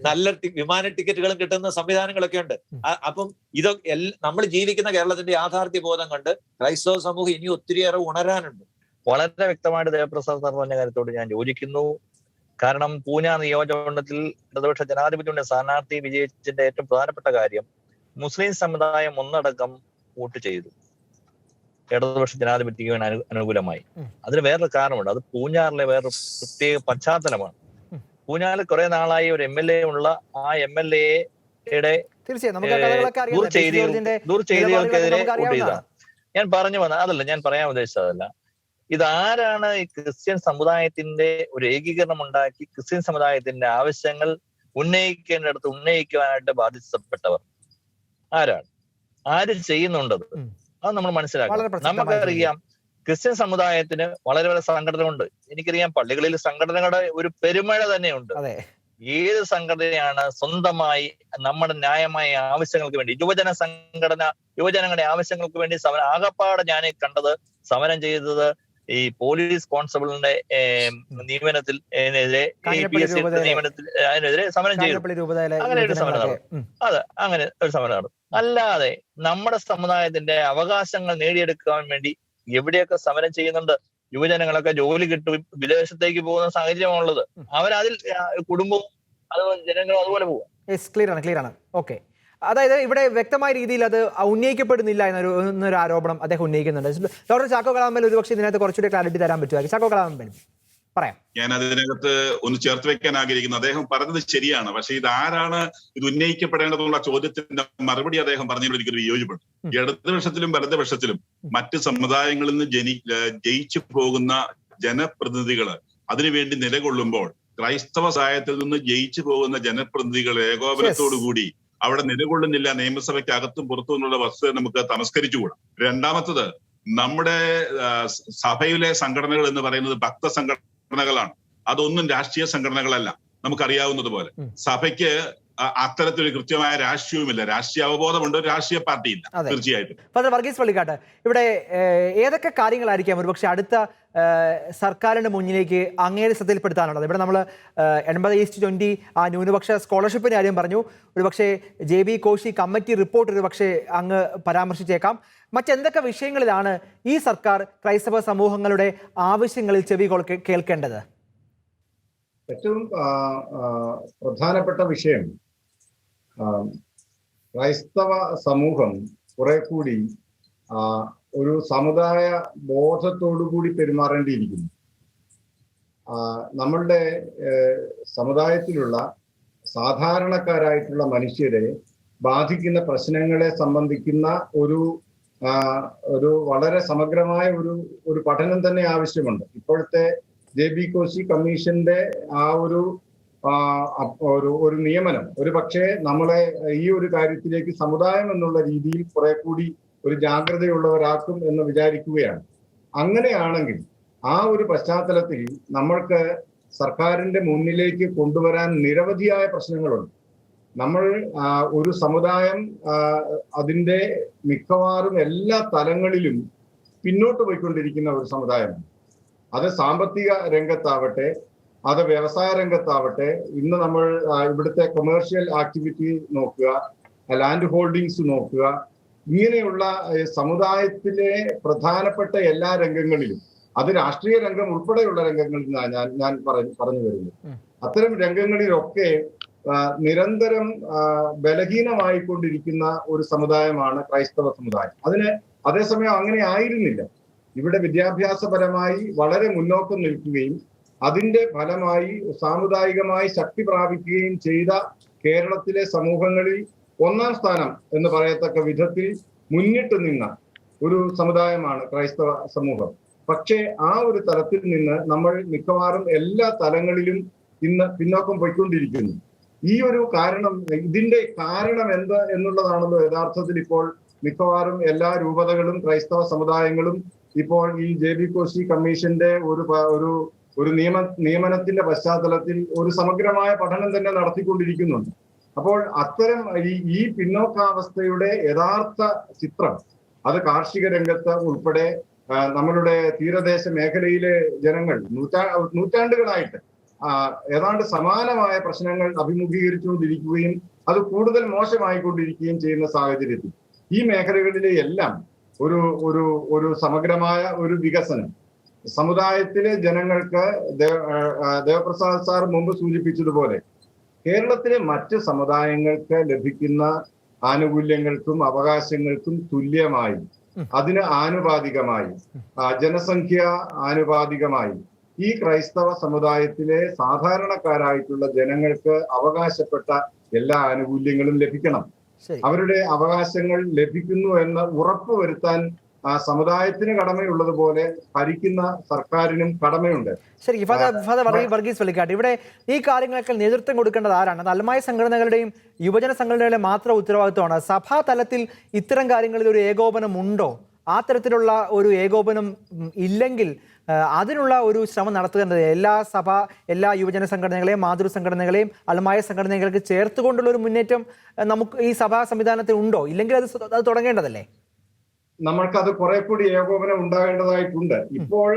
നല്ല വിമാന ടിക്കറ്റുകളും കിട്ടുന്ന സംവിധാനങ്ങളൊക്കെ ഉണ്ട്. അപ്പം ഇതൊക്കെ നമ്മൾ ജീവിക്കുന്ന കേരളത്തിന്റെ യാഥാർത്ഥ്യ ബോധം കണ്ട് ക്രൈസ്തവ സമൂഹം ഇനി ഒത്തിരിയേറെ ഉണരാനുണ്ട്. വളരെ വ്യക്തമായിട്ട് ദേവപ്രസാദ് സാർ പറഞ്ഞ കാര്യത്തോട് ഞാൻ യോജിക്കുന്നു. കാരണം പൂഞ്ഞാർ നിയോജകമണ്ഡലത്തിൽ ഇടതുപക്ഷ ജനാധിപത്യത്തിന്റെ സ്ഥാനാർത്ഥി വിജയിച്ചതിന്റെ ഏറ്റവും പ്രധാനപ്പെട്ട കാര്യം മുസ്ലിം സമുദായം ഒന്നടക്കം വോട്ട് ചെയ്തു ഇടതുപക്ഷ ജനാധിപത്യത്തിന് അനുകൂലമായി. അതിന് വേറൊരു കാരണമുണ്ട്. അത് പൂഞ്ഞാറിലെ വേറൊരു പ്രത്യേക പശ്ചാത്തലമാണ്. പൂഞ്ഞാറിൽ കുറെ നാളായി ഒരു MLA ഉള്ള ആ MLA-യുടെ ദുർചെയ്തികൾക്കെതിരെ വോട്ട് ചെയ്തതാണ്. ഞാൻ പറഞ്ഞു വന്ന അതല്ല, ഞാൻ പറയാൻ ഉദ്ദേശിച്ചതല്ല. ഇതാരാണ് ഈ ക്രിസ്ത്യൻ സമുദായത്തിന്റെ ഒരു ഏകീകരണം ഉണ്ടാക്കി ക്രിസ്ത്യൻ സമുദായത്തിന്റെ ആവശ്യങ്ങൾ ഉന്നയിക്കേണ്ടിടത്ത് ഉന്നയിക്കുവാനായിട്ട് ബാധിച്ചപ്പെട്ടവർ ആരാണ്? ആര് ചെയ്യുന്നുണ്ടത്? അത് നമ്മൾ മനസ്സിലാക്കണം. നമുക്കറിയാം ക്രിസ്ത്യൻ സമുദായത്തിന് വളരെ വളരെ സംഘടനകളുണ്ട്. എനിക്കറിയാം പള്ളികളിൽ സംഘടനകളുടെ ഒരു പെരുമഴ തന്നെയുണ്ട്. ഏത് സംഘടനയാണ് സ്വന്തമായി നമ്മുടെ ന്യായമായ ആവശ്യങ്ങൾക്ക് വേണ്ടി യുവജനങ്ങളുടെ ആവശ്യങ്ങൾക്ക് വേണ്ടി സമരം ആകപ്പാടെ ഞാൻ കണ്ടത് സമരം ചെയ്തത് ഈ പോലീസ് കോൺസ്റ്റബിളിന്റെ നിയമനത്തിൽ അതിനെതിരെ സമരം ചെയ്തു. അങ്ങനെ ഒരു സമരം നടന്നു. അങ്ങനെ ഒരു സമരം നടന്നു. അല്ലാതെ നമ്മുടെ സമുദായത്തിന്റെ അവകാശങ്ങൾ നേടിയെടുക്കാൻ വേണ്ടി എവിടെയൊക്കെ സമരം ചെയ്യുന്നുണ്ട്. യുവജനങ്ങളൊക്കെ ജോലി കിട്ടും, വിദേശത്തേക്ക് പോകുന്ന സാഹചര്യമാണുള്ളത്. അവരതിൽ കുടുംബവും ജനങ്ങളും അതുപോലെ പോകും. ക്ലിയർ ആണ്. ഓക്കെ, അതായത് ഇവിടെ വ്യക്തമായ രീതിയിൽ അത് ഉന്നയിക്കപ്പെടുന്നില്ല എന്നൊരു ആരോപണം അദ്ദേഹം ഉന്നയിക്കുന്നുണ്ട്. ഡോക്ടർ ചാക്കോ കലാമ്പൽ ഒരുപക്ഷെ ഇതിനകത്ത് കുറച്ചുകൂടി ക്ലാരിറ്റി തരാൻ പറ്റുമായിരിക്കും. ചാക്കോ കലാമ്പൽ പറയാം. ഞാൻ അതിനകത്ത് ഒന്ന് ചേർത്ത് വെക്കാൻ ആഗ്രഹിക്കുന്നു. അദ്ദേഹം പറഞ്ഞത് ശരിയാണ്. പക്ഷെ ഇതാരാണ് ഇത് ഉന്നയിക്കപ്പെടേണ്ടതുള്ള ചോദ്യത്തിന്റെ മറുപടി അദ്ദേഹം പറഞ്ഞതിൽ ഒരിക്കലും വിയോജിപ്പെട്ടു. ഇടതുപക്ഷത്തിലും വലതുപക്ഷത്തിലും മറ്റ് സമുദായങ്ങളിൽ നിന്ന് ജയിച്ചു പോകുന്ന ജനപ്രതിനിധികള് അതിനുവേണ്ടി നിലകൊള്ളുമ്പോൾ ക്രൈസ്തവ സമുദായത്തിൽ നിന്ന് ജയിച്ചു പോകുന്ന ജനപ്രതിനിധികൾ ഏകോപനത്തോടുകൂടി അവിടെ നിലകൊള്ളുന്നില്ല. നിയമസഭയ്ക്ക് അകത്തും പുറത്തും എന്നുള്ള വസ്തുത നമുക്ക് തമസ്കരിച്ചുകൂടാ. രണ്ടാമത്തത്, നമ്മുടെ സഭയിലെ സംഘടനകൾ എന്ന് പറയുന്നത് ഭക്ത സംഘടനകളാണ്. അതൊന്നും രാഷ്ട്രീയ സംഘടനകളല്ല. നമുക്കറിയാവുന്നതുപോലെ. സഭയ്ക്ക് അത്തരത്തിലൊരു കൃത്യമായ രാഷ്ട്രീയവുമില്ല. രാഷ്ട്രീയ അവബോധമുണ്ട്, രാഷ്ട്രീയ പാർട്ടിയില്ല. തീർച്ചയായിട്ടും. ഫാദർ വർഗീസ് വള്ളിക്കാട്ട്, ഇവിടെ ഏതൊക്കെ കാര്യങ്ങളായിരിക്കാം ഒരുപക്ഷെ അടുത്ത സർക്കാരിന്റെ മുന്നിലേക്ക് അങ്ങേരെ ശ്രദ്ധയിൽപ്പെടുത്താനുള്ളത്? ഇവിടെ നമ്മൾ 80:20 ആ ന്യൂനപക്ഷ സ്കോളർഷിപ്പിന്റെ കാര്യം പറഞ്ഞു. ഒരുപക്ഷെ JB കോശി കമ്മിറ്റി റിപ്പോർട്ട് ഒരുപക്ഷെ അങ്ങ് പരാമർശിച്ചേക്കാം. മറ്റെന്തൊക്കെ വിഷയങ്ങളിലാണ് ഈ സർക്കാർ ക്രൈസ്തവ സമൂഹങ്ങളുടെ ആവശ്യങ്ങളിൽ ചെവി കേൾക്കേണ്ടത്? ഏറ്റവും പ്രധാനപ്പെട്ട വിഷയം ക്രൈസ്തവ സമൂഹം കുറെ കൂടി ഒരു സമുദായ ബോധത്തോടുകൂടി പെരുമാറേണ്ടിയിരിക്കുന്നു. നമ്മളുടെ സമുദായത്തിലുള്ള സാധാരണക്കാരായിട്ടുള്ള മനുഷ്യരെ ബാധിക്കുന്ന പ്രശ്നങ്ങളെ സംബന്ധിക്കുന്ന ഒരു വളരെ സമഗ്രമായ ഒരു പഠനം തന്നെ ആവശ്യമുണ്ട്. ഇപ്പോഴത്തെ JB കോശി കമ്മീഷന്റെ ആ ഒരു നിയമനം ഒരു പക്ഷേ നമ്മളെ ഈ ഒരു കാര്യത്തിലേക്ക് സമുദായം എന്നുള്ള രീതിയിൽ കുറെ കൂടി ഒരു ജാഗ്രതയുള്ളവരാക്കും എന്ന് വിചാരിക്കുകയാണ്. അങ്ങനെയാണെങ്കിൽ ആ ഒരു പശ്ചാത്തലത്തിൽ നമ്മൾക്ക് സർക്കാരിന്റെ മുന്നിലേക്ക് കൊണ്ടുവരാൻ നിരവധിയായ പ്രശ്നങ്ങളുണ്ട്. നമ്മൾ ഒരു സമുദായം അതിന്റെ മിക്കവാറും എല്ലാ തലങ്ങളിലും പിന്നോട്ട് പോയിക്കൊണ്ടിരിക്കുന്ന ഒരു സമുദായമാണ്. അത് സാമ്പത്തിക രംഗത്താവട്ടെ, അത് വ്യവസായ രംഗത്താവട്ടെ, ഇന്ന് നമ്മൾ ഇവിടുത്തെ കൊമേഴ്ഷ്യൽ ആക്ടിവിറ്റി നോക്കുക, ലാൻഡ് ഹോൾഡിങ്സ് നോക്കുക, ഇങ്ങനെയുള്ള സമുദായത്തിലെ പ്രധാനപ്പെട്ട എല്ലാ രംഗങ്ങളിലും, അത് രാഷ്ട്രീയ രംഗം ഉൾപ്പെടെയുള്ള രംഗങ്ങളിൽ നിന്നാണ് ഞാൻ പറഞ്ഞു വരുന്നത്. അത്തരം രംഗങ്ങളിലൊക്കെ നിരന്തരം ബലഹീനമായിക്കൊണ്ടിരിക്കുന്ന ഒരു സമുദായമാണ് ക്രൈസ്തവ സമുദായം. അതേസമയം അങ്ങനെ ആയിരുന്നില്ല. ഇവിടെ വിദ്യാഭ്യാസപരമായി വളരെ മുന്നോക്കം നിൽക്കുകയും അതിന്റെ ഫലമായി സാമുദായികമായി ശക്തി പ്രാപിക്കുകയും ചെയ്ത കേരളത്തിലെ സമൂഹങ്ങളിൽ 1-ാം സ്ഥാനം എന്ന് പറയത്തക്ക വിധത്തിൽ മുന്നിട്ട് നിന്ന ഒരു സമുദായമാണ് ക്രൈസ്തവ സമൂഹം. പക്ഷേ ആ ഒരു തലത്തിൽ നിന്ന് നമ്മൾ മിക്കവാറും എല്ലാ തലങ്ങളിലും ഇന്ന് പിന്നോക്കം പോയിക്കൊണ്ടിരിക്കുന്നു. ഈ ഒരു ഇതിന്റെ കാരണം എന്ത് എന്നുള്ളതാണല്ലോ യഥാർത്ഥത്തിൽ ഇപ്പോൾ മിക്കവാറും എല്ലാ രൂപതകളും ക്രൈസ്തവ സമുദായങ്ങളും ഇപ്പോൾ ഈ JB കോശി കമ്മീഷന്റെ ഒരു നിയമനത്തിന്റെ പശ്ചാത്തലത്തിൽ ഒരു സമഗ്രമായ പഠനം തന്നെ നടത്തിക്കൊണ്ടിരിക്കുന്നുണ്ട്. അപ്പോൾ അത്തരം ഈ പിന്നോക്കാവസ്ഥയുടെ യഥാർത്ഥ ചിത്രം അത് കാർഷിക രംഗത്ത് ഉൾപ്പെടെ നമ്മളുടെ തീരദേശ മേഖലയിലെ ജനങ്ങൾ നൂറ്റാണ്ടുകളായിട്ട് ഏതാണ്ട് സമാനമായ പ്രശ്നങ്ങൾ അഭിമുഖീകരിച്ചുകൊണ്ടിരിക്കുകയും അത് കൂടുതൽ മോശമായിക്കൊണ്ടിരിക്കുകയും ചെയ്യുന്ന സാഹചര്യത്തിൽ ഈ മേഖലകളിലെ എല്ലാം ഒരു സമഗ്രമായ ഒരു വികസനം സമുദായത്തിലെ ജനങ്ങൾക്ക് ദേവപ്രസാദ് സാർ മുമ്പ് സൂചിപ്പിച്ചതുപോലെ കേരളത്തിലെ മറ്റ് സമുദായങ്ങൾക്ക് ലഭിക്കുന്ന ആനുകൂല്യങ്ങൾക്കും അവകാശങ്ങൾക്കും തുല്യമായി, അതിന് ആനുപാതികമായി, ജനസംഖ്യ ആനുപാതികമായി ഈ ക്രൈസ്തവ സമുദായത്തിലെ സാധാരണക്കാരായിട്ടുള്ള ജനങ്ങൾക്ക് അവകാശപ്പെട്ട എല്ലാ ആനുകൂല്യങ്ങളും ലഭിക്കണം. അവരുടെ അവകാശങ്ങൾ ലഭിക്കുന്നു എന്ന് ഉറപ്പുവരുത്താൻ സമുദായത്തിന് കടമയുള്ളതുപോലെ ഭരിക്കുന്ന സർക്കാരിനും കടമയുണ്ട്. ശരി, വർഗീസ് വള്ളിക്കാട്ട്, ഇവിടെ ഈ കാര്യങ്ങൾക്ക് നേതൃത്വം കൊടുക്കേണ്ടത് ആരാണ്? അത് അൽമായ സംഘടനകളുടെയും യുവജന സംഘടനകളുടെയും മാത്രം ഉത്തരവാദിത്വമാണ്. സഭാ തലത്തിൽ ഇത്തരം കാര്യങ്ങളിൽ ഒരു ഏകോപനം ഉണ്ടോ? ആ തരത്തിലുള്ള ഒരു ഏകോപനം ഇല്ലെങ്കിൽ അതിനുള്ള ഒരു ശ്രമം നടത്തേണ്ടത് എല്ലാ യുവജന സംഘടനകളെയും മാതൃ സംഘടനകളെയും അൽമായ സംഘടനകൾക്ക് ചേർത്തുകൊണ്ടുള്ള ഒരു മുന്നേറ്റം നമുക്ക് ഈ സഭാ സംവിധാനത്തിൽ ഉണ്ടോ? ഇല്ലെങ്കിൽ അത് തുടങ്ങേണ്ടതല്ലേ? നമ്മൾക്കത് കുറെ കൂടി ഏകോപനം ഉണ്ടാകേണ്ടതായിട്ടുണ്ട്. ഇപ്പോൾ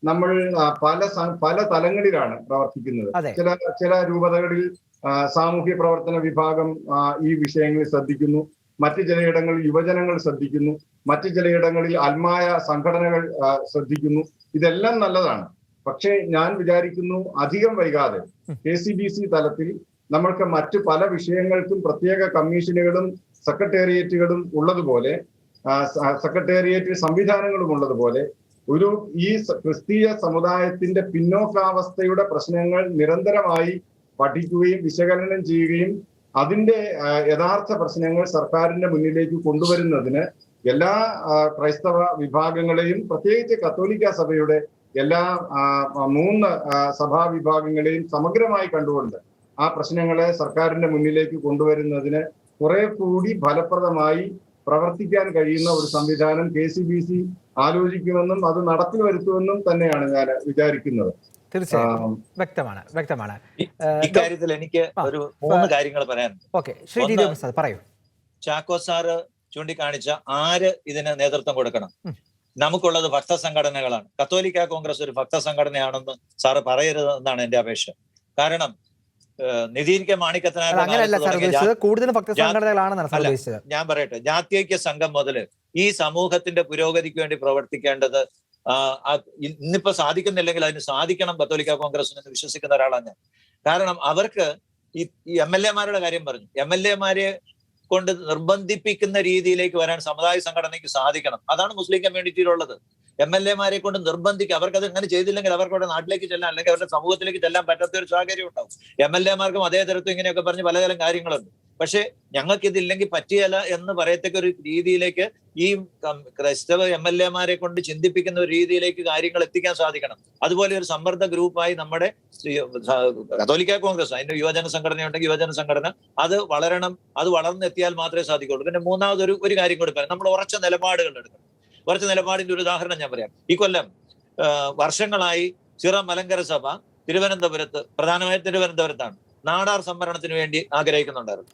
നമ്മൾ പല തലങ്ങളിലാണ് പ്രവർത്തിക്കുന്നത്. ചില രൂപതകളിൽ സാമൂഹ്യ പ്രവർത്തന വിഭാഗം ഈ വിഷയങ്ങളിൽ ശ്രദ്ധിക്കുന്നു, മറ്റു ചിലയിടങ്ങളിൽ യുവജനങ്ങൾ ശ്രദ്ധിക്കുന്നു, മറ്റു ചിലയിടങ്ങളിൽ അൽമായ സംഘടനകൾ ശ്രദ്ധിക്കുന്നു. ഇതെല്ലാം നല്ലതാണ്. പക്ഷേ ഞാൻ വിചാരിക്കുന്നു അധികം വൈകാതെ KCBC തലത്തിൽ നമ്മൾക്ക് മറ്റു പല വിഷയങ്ങൾക്കും പ്രത്യേക കമ്മീഷനുകളും സെക്രട്ടേറിയറ്റുകളും ഉള്ളതുപോലെ, സെക്രട്ടേറിയറ്റ് സംവിധാനങ്ങളും ഉള്ളതുപോലെ ഈ ക്രിസ്തീയ സമുദായത്തിന്റെ പിന്നോക്കാവസ്ഥയുടെ പ്രശ്നങ്ങൾ നിരന്തരമായി പഠിക്കുകയും വിശകലനം ചെയ്യുകയും അതിന്റെ യഥാർത്ഥ പ്രശ്നങ്ങൾ സർക്കാരിന്റെ മുന്നിലേക്ക് കൊണ്ടുവരുന്നതിന് എല്ലാ ക്രൈസ്തവ വിഭാഗങ്ങളെയും, പ്രത്യേകിച്ച് കത്തോലിക്ക സഭയുടെ എല്ലാ 3 സഭാ വിഭാഗങ്ങളെയും സമഗ്രമായി കണ്ടുകൊണ്ട് ആ പ്രശ്നങ്ങളെ സർക്കാരിന്റെ മുന്നിലേക്ക് കൊണ്ടുവരുന്നതിന് കുറെ കൂടി ഫലപ്രദമായി പ്രവർത്തിക്കാൻ കഴിയുന്ന ഒരു സംവിധാനം KCBC ആലോചിക്കുമെന്നും അത് നടപ്പിൽ വരുത്തുമെന്നും തന്നെയാണ് ഞാൻ വിചാരിക്കുന്നത്. തീർച്ചയായും വ്യക്തമാണ്. ഇക്കാര്യത്തിൽ എനിക്ക് ഒരു 3 കാര്യങ്ങൾ പറയാനുണ്ട്. ഓക്കെ, ശ്രീ ടി ദേവപ്രസാദ് പറയൂ. ചാക്കോ സാറ് ചൂണ്ടിക്കാണിച്ച ആര് ഇതിന് നേതൃത്വം കൊടുക്കണം. നമുക്കുള്ളത് ഭക്തസംഘടനകളാണ്. കത്തോലിക്ക കോൺഗ്രസ് ഒരു ഭക്തസംഘടനയാണെന്ന് സാറ് പറയരുത് എന്നാണ് എന്റെ അപേക്ഷ. കാരണം നിധീരിക്ക മാണിക്കത്തനാർ കൂടുതൽ ഭക്തസംഘടനകളാണ്. ഞാൻ പറയട്ടെ, ജാത്യൈക്യ സംഘം മുതല് ഈ സമൂഹത്തിന്റെ പുരോഗതിക്ക് വേണ്ടി പ്രവർത്തിക്കേണ്ടത് ഇന്നിപ്പോ സാധിക്കുന്നില്ലെങ്കിൽ അതിന് സാധിക്കണം കത്തോലിക്ക കോൺഗ്രസിന് എന്ന് വിശ്വസിക്കുന്ന ഒരാളാണ് ഞാൻ. കാരണം അവർക്ക് ഈ MLA-മാരുടെ കാര്യം പറഞ്ഞു, MLA-മാരെ കൊണ്ട് നിർബന്ധിപ്പിക്കുന്ന രീതിയിലേക്ക് വരാൻ സമുദായ സംഘടനയ്ക്ക് സാധിക്കണം. അതാണ് മുസ്ലിം കമ്മ്യൂണിറ്റിയിലുള്ളത്. MLA-മാരെ കൊണ്ട് നിർബന്ധിക്കുക. അവർക്കത് അങ്ങനെ ചെയ്തില്ലെങ്കിൽ അവർക്ക് അവരുടെ നാട്ടിലേക്ക് ചെല്ലാൻ അല്ലെങ്കിൽ അവരുടെ സമൂഹത്തിലേക്ക് ചെല്ലാൻ പറ്റാത്ത ഒരു സാഹചര്യം ഉണ്ടാവും. MLA-മാർക്കും അതേ തരത്തിൽ ഇങ്ങനെയൊക്കെ പറഞ്ഞ് പലതരം കാര്യങ്ങളുണ്ട്. പക്ഷെ ഞങ്ങൾക്ക് ഇതില്ലെങ്കിൽ പറ്റിയല്ല എന്ന് പറയത്തക്ക ഒരു രീതിയിലേക്ക് ഈ ക്രൈസ്തവ MLA-മാരെ കൊണ്ട് ചിന്തിപ്പിക്കുന്ന ഒരു രീതിയിലേക്ക് കാര്യങ്ങൾ എത്തിക്കാൻ സാധിക്കണം. അതുപോലെ ഒരു സമ്മർദ്ദ ഗ്രൂപ്പായി നമ്മുടെ കത്തോലിക്ക കോൺഗ്രസ്, അതിന്റെ യുവജന സംഘടനയുണ്ടെങ്കിൽ യുവജന സംഘടന അത് വളരണം. അത് വളർന്നെത്തിയാൽ മാത്രമേ സാധിക്കുള്ളൂ. പിന്നെ മൂന്നാമത് ഒരു കാര്യം കൂടി പറയാം. നമ്മൾ ഉറച്ച നിലപാടുകൾ എടുക്കണം. ഉറച്ച നിലപാടിന്റെ ഒരു ഉദാഹരണം ഞാൻ പറയാം. ഈ കൊല്ലം വർഷങ്ങളായി സിറോ മലങ്കര സഭ തിരുവനന്തപുരത്ത്, പ്രധാനമായും തിരുവനന്തപുരത്താണ്, നാടാർ സംവരണത്തിന് വേണ്ടി ആഗ്രഹിക്കുന്നുണ്ടായിരുന്നു.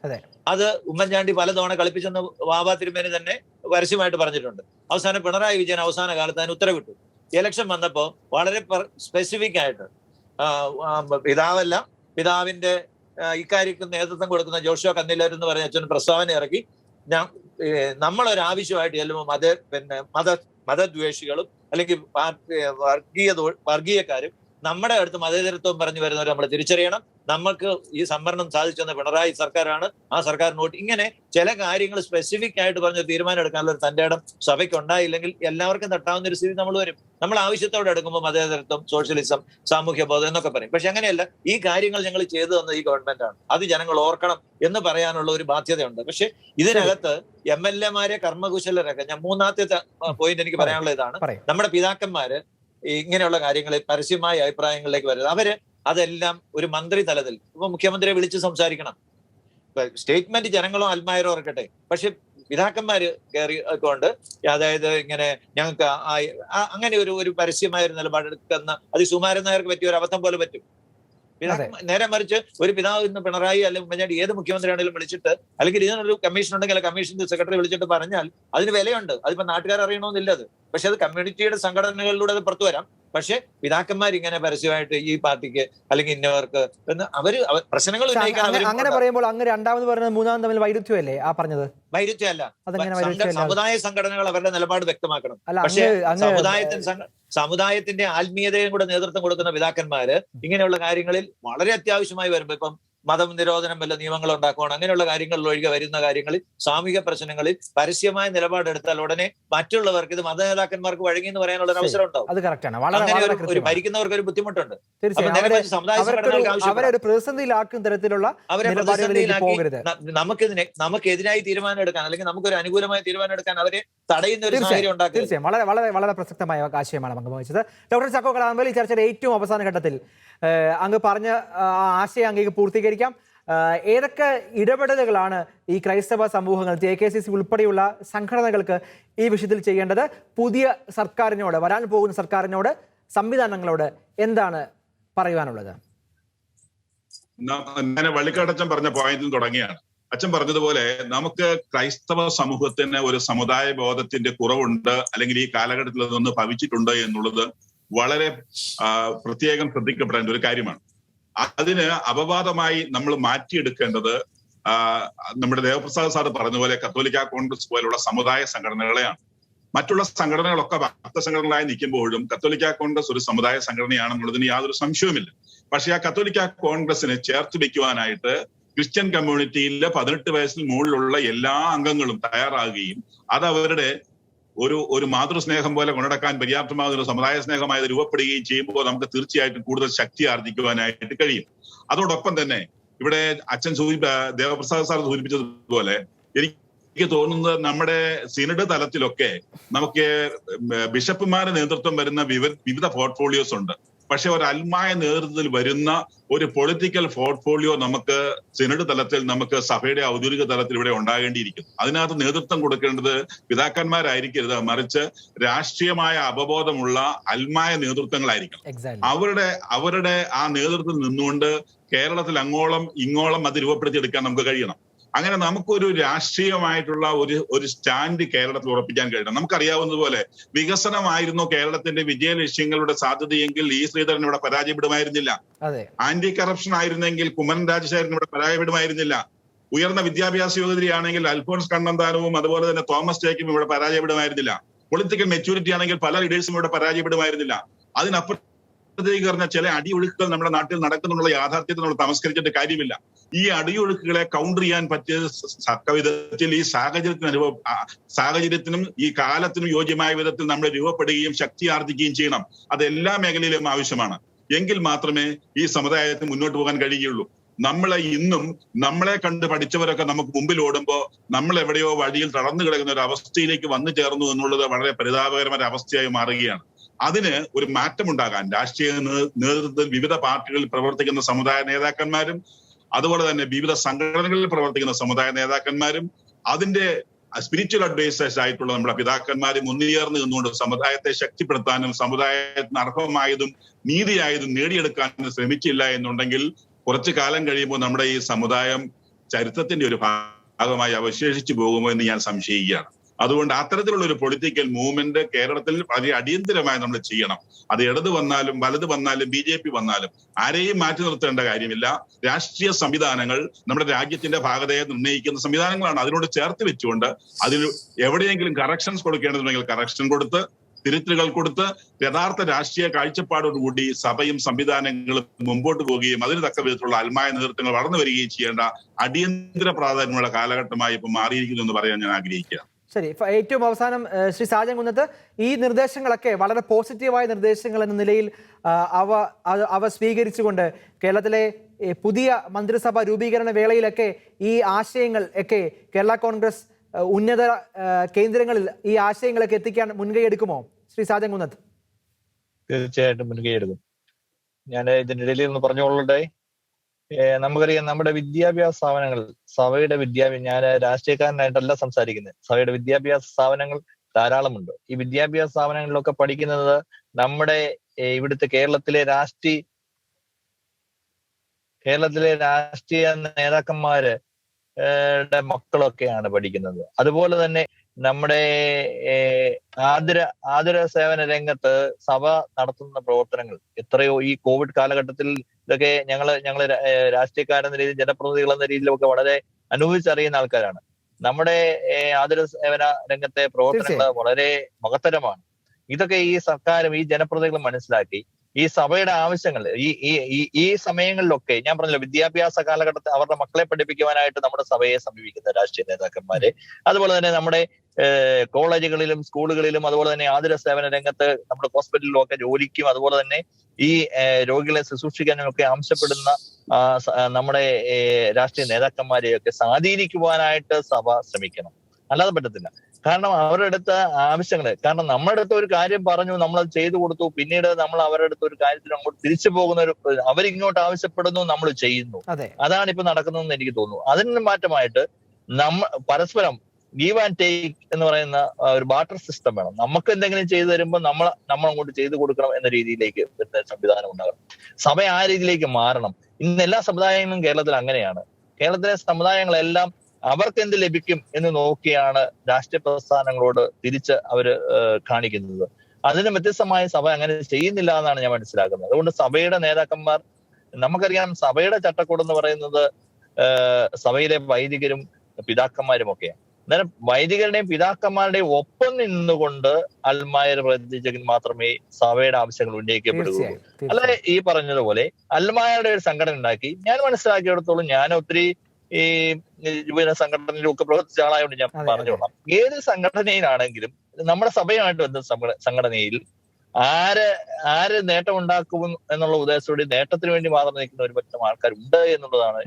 അത് ഉമ്മൻചാണ്ടി പലതവണ കളിപ്പിച്ചെന്ന് വാവാ തിരുമേനി തന്നെ പരസ്യമായിട്ട് പറഞ്ഞിട്ടുണ്ട്. അവസാനം പിണറായി വിജയൻ അവസാന കാലത്ത് അതിന് ഉത്തരവിട്ടു. ഇലക്ഷൻ വന്നപ്പോ വളരെ സ്പെസിഫിക് ആയിട്ട് പിതാവല്ല, പിതാവിന്റെ ഇക്കാര്യത്തിൽ നേതൃത്വം കൊടുക്കുന്ന ജോഷുവ കന്നില്ലൂർ എന്ന് പറഞ്ഞ അച്ഛൻ പ്രസ്താവന ഇറക്കി. നമ്മളൊരാവശ്യമായിട്ട് ചെല്ലുമ്പോൾ മതദ്വേഷികളും അല്ലെങ്കിൽ വർഗീയക്കാരും നമ്മുടെ അടുത്ത് മതേതരത്വം പറഞ്ഞു വരുന്നവർ നമ്മൾ തിരിച്ചറിയണം. നമുക്ക് ഈ സംവരണം സാധിച്ചെന്ന പിണറായി സർക്കാരാണ്, ആ സർക്കാർ നോട്ട്. ഇങ്ങനെ ചില കാര്യങ്ങൾ സ്പെസിഫിക് ആയിട്ട് പറഞ്ഞ് തീരുമാനം എടുക്കാനുള്ള ഒരു തന്റെ ഇടം സഭയ്ക്ക് ഉണ്ടായില്ലെങ്കിൽ എല്ലാവർക്കും തട്ടാവുന്ന ഒരു സ്ഥിതി നമ്മൾ വരും. നമ്മൾ ആവശ്യത്തോടെ എടുക്കുമ്പോൾ മതേതരത്വം, സോഷ്യലിസം, സാമൂഹ്യ ബോധം എന്നൊക്കെ പറയും. പക്ഷെ അങ്ങനെയല്ല. ഈ കാര്യങ്ങൾ ഞങ്ങൾ ചെയ്തു തന്ന ഈ ഗവൺമെന്റാണ്, അത് ജനങ്ങൾ ഓർക്കണം എന്ന് പറയാനുള്ള ഒരു ബാധ്യതയുണ്ട്. പക്ഷെ ഇതിനകത്ത് MLA-മാരെ കർമ്മകുശലരൊക്കെ, ഞാൻ മൂന്നാമത്തെ പോയിന്റ് എനിക്ക് പറയാനുള്ള ഇതാണ്, നമ്മുടെ പിതാക്കന്മാര് ഇങ്ങനെയുള്ള കാര്യങ്ങളിൽ പരസ്യമായ അഭിപ്രായങ്ങളിലേക്ക് വരുന്നത്. അവര് അതെല്ലാം ഒരു മന്ത്രി തലത്തിൽ ഇപ്പൊ മുഖ്യമന്ത്രിയെ വിളിച്ച് സംസാരിക്കണം. സ്റ്റേറ്റ്മെന്റ് ജനങ്ങളോ അൽമായരോ ഇറക്കട്ടെ, പക്ഷെ പിതാക്കന്മാര് കയറി കൊണ്ട് അതായത് ഇങ്ങനെ ഞങ്ങൾക്ക് അങ്ങനെ ഒരു പരസ്യമായ ഒരു നിലപാടെടുക്കുന്ന അത് സുകുമാരൻ നായർക്ക് പറ്റിയ ഒരു അബദ്ധം പോലെ പറ്റും. നേരെ മറിച്ച് ഒരു പിതാവ് ഇന്ന് പിണറായി അല്ലെങ്കിൽ ഉമ്മൻചാണ്ടി ഏത് മുഖ്യമന്ത്രിയാണെങ്കിലും വിളിച്ചിട്ട്, അല്ലെങ്കിൽ ഇതിനൊരു കമ്മീഷൻ ഉണ്ടെങ്കിൽ കമ്മീഷന്റെ സെക്രട്ടറി വിളിച്ചിട്ട് പറഞ്ഞാൽ അതിന് വിലയുണ്ട്. അതിപ്പോ നാട്ടുകാർ അറിയണമെന്നില്ല അത്. പക്ഷെ അത് കമ്മ്യൂണിറ്റിയുടെ സംഘടനകളിലൂടെ അത് പുറത്തു വരാം. പക്ഷെ പിതാക്കന്മാർ ഇങ്ങനെ പരസ്യമായിട്ട് ഈ പാർട്ടിക്ക് അല്ലെങ്കിൽ ഇന്നവർക്ക് എന്ന് അവര് പ്രശ്നങ്ങൾ അങ്ങനെ പറയുമ്പോൾ അങ്ങ് രണ്ടാമത് പറഞ്ഞത് മൂന്നാമത് തമ്മിൽ വൈരുദ്ധ്യമല്ലേ ആ പറഞ്ഞത്? വൈരുദ്ധ്യമല്ല. സമുദായ സംഘടനകൾ അവരുടെ നിലപാട് വ്യക്തമാക്കണം. പക്ഷെ സമുദായത്തിന്റെ ആത്മീയതയും കൂടെ നേതൃത്വം കൊടുക്കുന്ന പിതാക്കന്മാര് ഇങ്ങനെയുള്ള കാര്യങ്ങളിൽ വളരെ അത്യാവശ്യമായി വരുമ്പോ, ഇപ്പം മതം നിരോധനം വല്ല നിയമങ്ങൾ ഉണ്ടാക്കണം, അങ്ങനെയുള്ള കാര്യങ്ങളിൽ ഒഴികെ വരുന്ന കാര്യങ്ങളിൽ, സാമൂഹിക പ്രശ്നങ്ങളിൽ പരസ്യമായ നിലപാടെടുത്താൽ ഉടനെ മറ്റുള്ളവർക്ക് ഇത് മത നേതാക്കന്മാർക്ക് വഴങ്ങി എന്ന് പറയാനുള്ള ഒരു അവസരം ഉണ്ടാവും. അത് കറക്റ്റാണ്. ഒരു ഭരിക്കുന്നവർക്ക് ഒരു ബുദ്ധിമുട്ടുണ്ട്. അവരെ പ്രതിസന്ധിയിലാക്കും തരത്തിലുള്ള നമുക്കെതിരായി തീരുമാനം എടുക്കാൻ അല്ലെങ്കിൽ നമുക്കൊരു അനുകൂലമായ തീരുമാനം എടുക്കാൻ അവരെ തടയുന്ന ഒരു സാഹചര്യം ഉണ്ടാക്കും. തീർച്ചയായും വളരെ വളരെ വളരെ പ്രസക്തമായ ആശയമാണ് പങ്കുവച്ചത് ഡോക്ടർ ചാക്കോ കടകംപള്ളി. ഈ ചർച്ചയുടെ ഏറ്റവും അവസാന ഘട്ടത്തിൽ അങ്ങ് പറഞ്ഞ ആശയം അങ്ങേക്ക് പൂർത്തീകരിക്കാം. ഏതൊക്കെ ഇടപെടലുകളാണ് ഈ ക്രൈസ്തവ സമൂഹങ്ങൾ, JKCC ഉൾപ്പെടെയുള്ള സംഘടനകൾക്ക് ഈ വിഷയത്തിൽ ചെയ്യേണ്ടത്? പുതിയ സർക്കാരിനോട്, വരാൻ പോകുന്ന സർക്കാരിനോട്, സംവിധാനങ്ങളോട് എന്താണ് പറയുവാനുള്ളത്? ഞാൻ വള്ളിക്കാടച്ചൻ പറഞ്ഞ പോയിന്റിൽ തുടങ്ങിയാണ്. അച്ഛൻ പറഞ്ഞതുപോലെ നമുക്ക് ക്രൈസ്തവ സമൂഹത്തിന് ഒരു സമുദായ ബോധത്തിന്റെ കുറവുണ്ട്, അല്ലെങ്കിൽ ഈ കാലഘട്ടത്തിൽ അതൊന്ന് ഭവിച്ചിട്ടുണ്ട് എന്നുള്ളത് വളരെ പ്രത്യേകം ശ്രദ്ധിക്കപ്പെടേണ്ട ഒരു കാര്യമാണ്. അതിന് അപവാദമായി നമ്മൾ മാറ്റിയെടുക്കേണ്ടത് നമ്മുടെ ദേവപ്രസാദ് സാർ പറഞ്ഞ പോലെ കത്തോലിക്ക കോൺഗ്രസ് പോലുള്ള സമുദായ സംഘടനകളെയാണ്. മറ്റുള്ള സംഘടനകളൊക്കെ ഭക്ത സംഘടനകളായി നിൽക്കുമ്പോഴും കത്തോലിക്ക കോൺഗ്രസ് ഒരു സമുദായ സംഘടനയാണെന്നുള്ളതിന് യാതൊരു സംശയവുമില്ല. പക്ഷെ ആ കത്തോലിക്ക കോൺഗ്രസിനെ ചേർത്ത് വെക്കുവാനായിട്ട് ക്രിസ്ത്യൻ കമ്മ്യൂണിറ്റിയിലെ 18 വയസ്സിന് മുകളിലുള്ള എല്ലാ അംഗങ്ങളും തയ്യാറാകുകയും അത് അവരുടെ ഒരു മാതൃസ്നേഹം പോലെ കൊണ്ടടക്കാൻ പര്യാപ്തമാകുന്ന ഒരു സമുദായ സ്നേഹമായത് രൂപപ്പെടുകയും ചെയ്യുമ്പോൾ നമുക്ക് തീർച്ചയായിട്ടും കൂടുതൽ ശക്തി ആർജിക്കുവാനായിട്ട് കഴിയും. അതോടൊപ്പം തന്നെ ഇവിടെ അച്ഛൻ ദേവപ്രസാദ് സാർ സൂചിപ്പിച്ചതുപോലെ എനിക്ക് തോന്നുന്നത് നമ്മുടെ സിനഡ് തലത്തിലൊക്കെ നമുക്ക് ബിഷപ്പുമാരുടെ നേതൃത്വം വരുന്ന വിവിധ പോർട്ട്ഫോളിയോസ് ഉണ്ട്. പക്ഷെ ഒരു അൽമായ നേതൃത്വത്തിൽ വരുന്ന ഒരു പൊളിറ്റിക്കൽ പോർട്ട്ഫോളിയോ നമുക്ക് സിനഡ് തലത്തിൽ, നമുക്ക് സഭയുടെ ഔദ്യോഗിക തലത്തിൽ ഇവിടെ ഉണ്ടാകേണ്ടിയിരിക്കുന്നു. അതിനകത്ത് നേതൃത്വം കൊടുക്കേണ്ടത് പിതാക്കന്മാരായിരിക്കരുത്, മറിച്ച് രാഷ്ട്രീയമായ അവബോധമുള്ള അൽമായ നേതൃത്വങ്ങളായിരിക്കണം. അവരുടെ ആ നേതൃത്വത്തിൽ നിന്നുകൊണ്ട് കേരളത്തിൽ അങ്ങോളം ഇങ്ങോളം അത് രൂപപ്പെടുത്തിയെടുക്കാൻ നമുക്ക് കഴിയണം. അങ്ങനെ നമുക്കൊരു രാഷ്ട്രീയമായിട്ടുള്ള ഒരു സ്റ്റാൻഡ് കേരളത്തിൽ ഉറപ്പിക്കാൻ കഴിയണം. നമുക്കറിയാവുന്നതുപോലെ വികസനമായിരുന്നു കേരളത്തിന്റെ വിജയ ലക്ഷ്യങ്ങളുടെ സാധ്യതയെങ്കിൽ ഈ ശ്രീധരൻ ഇവിടെ പരാജയപ്പെടുമായിരുന്നില്ല. ആന്റി കറപ്ഷൻ ആയിരുന്നെങ്കിൽ കുമ്മനം രാജശേഖരൻ ഇവിടെ പരാജയപ്പെടുമായിരുന്നില്ല. ഉയർന്ന വിദ്യാഭ്യാസ യോഗ്യതയാണെങ്കിൽ അൽഫോൺസ് കണ്ണന്താനവും അതുപോലെ തന്നെ തോമസ് ചേക്കും ഇവിടെ പരാജയപ്പെടുമായിരുന്നില്ല. പൊളിറ്റിക്കൽ മെച്യൂരിറ്റി ആണെങ്കിൽ പല ലീഡേഴ്സും ഇവിടെ പരാജയപ്പെടുമായിരുന്നില്ല. അതിനപ്പുറത്തേക്ക് പറഞ്ഞ ചില അടിയൊഴുക്കുകൾ നമ്മുടെ നാട്ടിൽ നടക്കുന്നുള്ള യാഥാർത്ഥ്യത്തെ നമ്മൾ തമസ്കരിച്ചിട്ട് കാര്യമില്ല. ഈ അടിയൊഴുക്കുകളെ കൗണ്ടർ ചെയ്യാൻ പറ്റിയ വിധത്തിൽ ഈ സാഹചര്യത്തിനും ഈ കാലത്തിനും യോജ്യമായ വിധത്തിൽ നമ്മൾ രൂപപ്പെടുകയും ശക്തി ആർജിക്കുകയും ചെയ്യണം. അത് എല്ലാ മേഖലയിലും ആവശ്യമാണ്. എങ്കിൽ മാത്രമേ ഈ സമുദായത്തിന് മുന്നോട്ട് പോകാൻ കഴിയുകയുള്ളൂ. നമ്മളെ കണ്ട് പഠിച്ചവരൊക്കെ നമുക്ക് മുമ്പിൽ ഓടുമ്പോൾ നമ്മൾ എവിടെയോ വഴിയിൽ തളർന്നു കിടക്കുന്ന ഒരു അവസ്ഥയിലേക്ക് വന്നു ചേർന്നു എന്നുള്ളത് വളരെ പരിതാപകരമായ അവസ്ഥയായി മാറുകയാണ്. അതിന് ഒരു മാറ്റമുണ്ടാകാൻ രാഷ്ട്രീയ നേതൃത്വത്തിൽ വിവിധ പാർട്ടികളിൽ പ്രവർത്തിക്കുന്ന സമുദായ നേതാക്കന്മാരും അതുപോലെ തന്നെ വിവിധ സംഘടനകളിൽ പ്രവർത്തിക്കുന്ന സമുദായ നേതാക്കന്മാരും അതിന്റെ സ്പിരിച്വൽ അഡ്വൈസേഴ്സ് ആയിട്ടുള്ള നമ്മുടെ പിതാക്കന്മാരും ഒന്നുചേർന്ന് നിന്നുകൊണ്ട് സമുദായത്തെ ശക്തിപ്പെടുത്താനും സമുദായത്തിന് അർഹമായതും നീതിയായതും നേടിയെടുക്കാനും ശ്രമിച്ചില്ല എന്നുണ്ടെങ്കിൽ കുറച്ചു കാലം കഴിയുമ്പോൾ നമ്മുടെ ഈ സമുദായം ചരിത്രത്തിന്റെ ഒരു ഭാഗമായി അവശേഷിച്ചു പോകുമോ എന്ന് ഞാൻ സംശയിക്കുകയാണ്. അതുകൊണ്ട് അത്തരത്തിലുള്ള ഒരു പൊളിറ്റിക്കൽ മൂവ്മെന്റ് കേരളത്തിൽ വളരെ അടിയന്തരമായി നമ്മൾ ചെയ്യണം. അത് ഇടത് വന്നാലും വലത് വന്നാലും BJP വന്നാലും ആരെയും മാറ്റി നിർത്തേണ്ട കാര്യമില്ല. രാഷ്ട്രീയ സംവിധാനങ്ങൾ നമ്മുടെ രാജ്യത്തിന്റെ ഭാഗതയെ നിർണ്ണയിക്കുന്ന സംവിധാനങ്ങളാണ്. അതിനോട് ചേർത്ത് വെച്ചുകൊണ്ട് അതിൽ എവിടെയെങ്കിലും കറക്ഷൻസ് കൊടുക്കേണ്ടതുണ്ടെങ്കിൽ കറക്ഷൻ കൊടുത്ത്, തിരുത്തലുകൾ കൊടുത്ത്, യഥാർത്ഥ രാഷ്ട്രീയ കാഴ്ചപ്പാടോടുകൂടി സഭയും സംവിധാനങ്ങളും മുമ്പോട്ട് പോവുകയും അതിന് തക്ക വിധത്തിലുള്ള അൽമായ നേതൃത്വങ്ങൾ വളർന്നു വരികയും ചെയ്യേണ്ട അടിയന്തര പ്രാധാന്യമുള്ള കാലഘട്ടമായി ഇപ്പൊ മാറിയിരിക്കുന്നു എന്ന് പറയാൻ ഞാൻ ആഗ്രഹിക്കുകയാണ്. ശരി, ഏറ്റവും അവസാനം ശ്രീ സാജൻ കുന്നത്ത്, ഈ നിർദ്ദേശങ്ങളൊക്കെ വളരെ പോസിറ്റീവായ നിർദ്ദേശങ്ങൾ എന്ന നിലയിൽ അവ സ്വീകരിച്ചുകൊണ്ട് കേരളത്തിലെ പുതിയ മന്ത്രിസഭ രൂപീകരണ വേളയിലൊക്കെ ഈ ആശയങ്ങൾ ഒക്കെ കേരള കോൺഗ്രസ് ഉന്നത കേന്ദ്രങ്ങളിൽ ഈ ആശയങ്ങളൊക്കെ എത്തിക്കാൻ മുൻകൈ എടുക്കുമോ ശ്രീ സാജൻ കുന്നത്ത്? തീർച്ചയായിട്ടും മുൻകൈ എടുക്കും. ഞാൻ ഇതിന്റെ ഇടയിൽ ഒന്ന് പറഞ്ഞുകൊള്ളട്ടെ. നമുക്കറിയാം, നമ്മുടെ വിദ്യാഭ്യാസ സ്ഥാപനങ്ങൾ, സഭയുടെ ഞാൻ രാഷ്ട്രീയക്കാരനായിട്ടല്ല സംസാരിക്കുന്നത്, സഭയുടെ വിദ്യാഭ്യാസ സ്ഥാപനങ്ങൾ ധാരാളമുണ്ട്. ഈ വിദ്യാഭ്യാസ സ്ഥാപനങ്ങളിലൊക്കെ പഠിക്കുന്നത് നമ്മുടെ ഇവിടുത്തെ കേരളത്തിലെ രാഷ്ട്രീയ നേതാക്കന്മാര് മക്കളൊക്കെയാണ് പഠിക്കുന്നത്. അതുപോലെ തന്നെ നമ്മുടെ ആതുര സേവന രംഗത്ത് സഭ നടത്തുന്ന പ്രവർത്തനങ്ങൾ എത്രയോ ഈ കോവിഡ് കാലഘട്ടത്തിൽ ഇതൊക്കെ ഞങ്ങള് രാഷ്ട്രീയക്കാരെന്ന രീതിയിൽ, ജനപ്രതിനിധികൾ എന്ന രീതിയിലൊക്കെ വളരെ അനുഭവിച്ചറിയുന്ന ആൾക്കാരാണ്. നമ്മുടെ ആതുര സേവന രംഗത്തെ പ്രവർത്തനങ്ങൾ വളരെ മഹത്തരമാണ്. ഇതൊക്കെ ഈ സർക്കാരും ഈ ജനപ്രതിനിധികളും മനസ്സിലാക്കി ഈ സഭയുടെ ആവശ്യങ്ങൾ ഈ സമയങ്ങളിലൊക്കെ ഞാൻ പറഞ്ഞല്ലോ, വിദ്യാഭ്യാസ കാലഘട്ടത്തിൽ അവരുടെ മക്കളെ പഠിപ്പിക്കുവാനായിട്ട് നമ്മുടെ സഭയെ സമീപിക്കുന്ന രാഷ്ട്രീയ നേതാക്കന്മാരെ, അതുപോലെ തന്നെ നമ്മുടെ കോളേജുകളിലും സ്കൂളുകളിലും അതുപോലെ തന്നെ ആതുര സേവന രംഗത്ത് നമ്മുടെ ഹോസ്പിറ്റലിലും ഒക്കെ ജോലിക്കും അതുപോലെ തന്നെ ഈ രോഗികളെ ശുശ്രൂഷിക്കാനും ഒക്കെ ആവശ്യപ്പെടുന്ന നമ്മുടെ രാഷ്ട്രീയ നേതാക്കന്മാരെയൊക്കെ സ്വാധീനിക്കുവാനായിട്ട് സഭ ശ്രമിക്കണം. അല്ലാതെ പറ്റത്തില്ല. കാരണം അവരുടെ അടുത്ത് ആവശ്യങ്ങള്, കാരണം നമ്മുടെ അടുത്ത് ഒരു കാര്യം പറഞ്ഞു, നമ്മളത് ചെയ്തു കൊടുത്തു, പിന്നീട് നമ്മൾ അവരുടെ അടുത്ത് ഒരു കാര്യത്തിൽ അങ്ങോട്ട് തിരിച്ചു പോകുന്ന അവരിങ്ങോട്ട് ആവശ്യപ്പെടുന്നു, നമ്മൾ ചെയ്യുന്നു. അതാണ് ഇപ്പൊ നടക്കുന്നതെന്ന് എനിക്ക് തോന്നുന്നു. അതിന് മാറ്റമായിട്ട് പരസ്പരം ഗീവ് ആൻഡ് ടേക്ക് എന്ന് പറയുന്ന ഒരു ബാർട്ടർ സിസ്റ്റം വേണം. നമുക്ക് എന്തെങ്കിലും ചെയ്തു തരുമ്പോൾ നമ്മൾ അങ്ങോട്ട് ചെയ്തു കൊടുക്കണം എന്ന രീതിയിലേക്ക് സംവിധാനം ഉണ്ടാകണം. സഭ ആ രീതിയിലേക്ക് മാറണം. ഇന്ന് എല്ലാ സമുദായങ്ങളും കേരളത്തിൽ അങ്ങനെയാണ്. കേരളത്തിലെ സമുദായങ്ങളെല്ലാം അവർക്ക് എന്ത് ലഭിക്കും എന്ന് നോക്കിയാണ് രാഷ്ട്രീയ പ്രസ്ഥാനങ്ങളോട് തിരിച്ച് അവര് കാണിക്കുന്നത്. അതിന് വ്യത്യസ്തമായ സഭ അങ്ങനെ ചെയ്യുന്നില്ല എന്നാണ് ഞാൻ മനസ്സിലാക്കുന്നത്. അതുകൊണ്ട് സഭയുടെ നേതാക്കന്മാർ, നമുക്കറിയാം സഭയുടെ ചട്ടക്കൂട് എന്ന് പറയുന്നത് സഭയിലെ വൈദികരും പിതാക്കന്മാരും ഒക്കെയാണ്. അന്നേരം വൈദികരുടെയും പിതാക്കന്മാരുടെയും ഒപ്പം നിന്നുകൊണ്ട് അൽമായർ പ്രവർത്തിച്ചെങ്കിൽ മാത്രമേ സഭയുടെ ആവശ്യങ്ങൾ ഉന്നയിക്കപ്പെടുകയുള്ളൂ. അല്ലെ ഈ പറഞ്ഞതുപോലെ അൽമായരുടെ ഒരു സംഘടന ഉണ്ടാക്കി, ഞാൻ മനസ്സിലാക്കിയെടുത്തോളം ഞാൻ ഒത്തിരി ഈ യുവജന സംഘടനയിലൊക്കെ പ്രവർത്തിച്ച ആളായതുകൊണ്ട് ഞാൻ പറഞ്ഞോളാം, ഏത് സംഘടനയിലാണെങ്കിലും നമ്മുടെ സഭയുമായിട്ട് ബന്ധ സംഘടനയിൽ ആര് നേട്ടം ഉണ്ടാക്കും എന്നുള്ള ഉദ്ദേശത്തോടെ നേട്ടത്തിന് വേണ്ടി മാത്രം നിൽക്കുന്ന ഒരു പറ്റം ആൾക്കാരുണ്ട് എന്നുള്ളതാണ്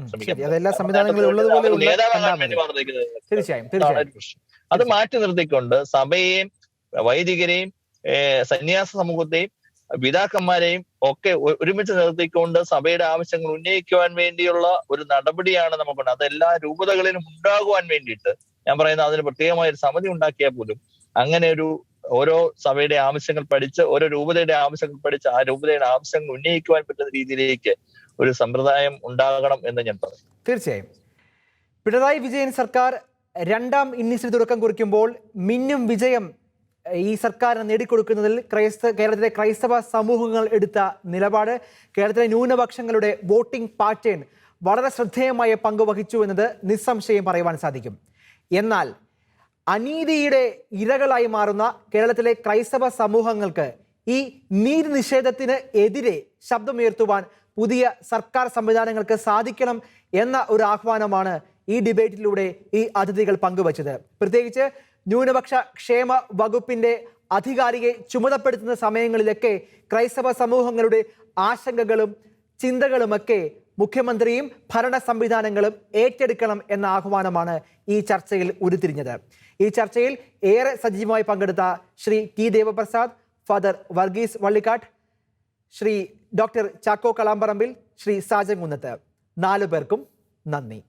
നേതാവാകാൻ വേണ്ടി മാത്രം നിൽക്കുന്നത്. അത് മാറ്റി നിർത്തിക്കൊണ്ട് സഭയെയും വൈദികരെയും സന്യാസ സമൂഹത്തെയും പിതാക്കന്മാരെയും ഒക്കെ ഒരുമിച്ച് നിർത്തിക്കൊണ്ട് സഭയുടെ ആവശ്യങ്ങൾ ഉന്നയിക്കുവാൻ വേണ്ടിയുള്ള ഒരു നടപടിയാണ് നമുക്കുണ്ട്. അത് എല്ലാ രൂപതകളിലും ഉണ്ടാകുവാൻ വേണ്ടിയിട്ട് ഞാൻ പറയുന്നത് അതിന് പ്രത്യേകമായ ഒരു സമിതി ഉണ്ടാക്കിയാൽ പോലും അങ്ങനെ ഒരു ഓരോ സഭയുടെ ആവശ്യങ്ങൾ പഠിച്ച് ഓരോ രൂപതയുടെ ആവശ്യങ്ങൾ പഠിച്ച് ആ രൂപതയുടെ ആവശ്യങ്ങൾ ഉന്നയിക്കുവാൻ പറ്റുന്ന രീതിയിലേക്ക് ഒരു സമ്പ്രദായം ഉണ്ടാകണം എന്ന് ഞാൻ പറയും. തീർച്ചയായും പിണറായി വിജയൻ സർക്കാർ രണ്ടാം ഇന്നിംഗ്സിന് തുടക്കം കുറിക്കുമ്പോൾ മിന്നും വിജയം ഈ സർക്കാരിന് നേടിക്കൊടുക്കുന്നതിൽ കേരളത്തിലെ ക്രൈസ്തവ സമൂഹങ്ങൾ എടുത്ത നിലപാട്, കേരളത്തിലെ ന്യൂനപക്ഷങ്ങളുടെ വോട്ടിംഗ് പാറ്റേൺ വളരെ ശ്രദ്ധേയമായ പങ്ക് വഹിച്ചു എന്നത് നിസ്സംശയം പറയുവാൻ സാധിക്കും. എന്നാൽ അനീതിയുടെ ഇരകളായി മാറുന്ന കേരളത്തിലെ ക്രൈസ്തവ സമൂഹങ്ങൾക്ക് ഈ നീതി നിഷേധത്തിന് എതിരെ ശബ്ദമുയർത്തുവാൻ പുതിയ സർക്കാർ സംവിധാനങ്ങൾക്ക് സാധിക്കണം എന്ന ഒരു ആഹ്വാനമാണ് ഈ ഡിബേറ്റിലൂടെ ഈ അതിഥികൾ പങ്കുവച്ചത്. പ്രത്യേകിച്ച് ന്യൂനപക്ഷ ക്ഷേമ വകുപ്പിന്റെ അധികാരിയെ ചുമതലപ്പെടുത്തുന്ന സമയങ്ങളിലൊക്കെ ക്രൈസ്തവ സമൂഹങ്ങളുടെ ആശങ്കകളും ചിന്തകളുമൊക്കെ മുഖ്യമന്ത്രിയും ഭരണ സംവിധാനങ്ങളും ഏറ്റെടുക്കണം എന്ന ആഹ്വാനമാണ് ഈ ചർച്ചയിൽ ഉരുത്തിരിഞ്ഞത്. ഈ ചർച്ചയിൽ ഏറെ സജീവമായി പങ്കെടുത്ത Shri T Devaprasad, father Varghese Vallikkattu, Shri doctor Chacko Kalamparambil, Shri Sajan Kunnath, 4 പേർക്കും നന്ദി.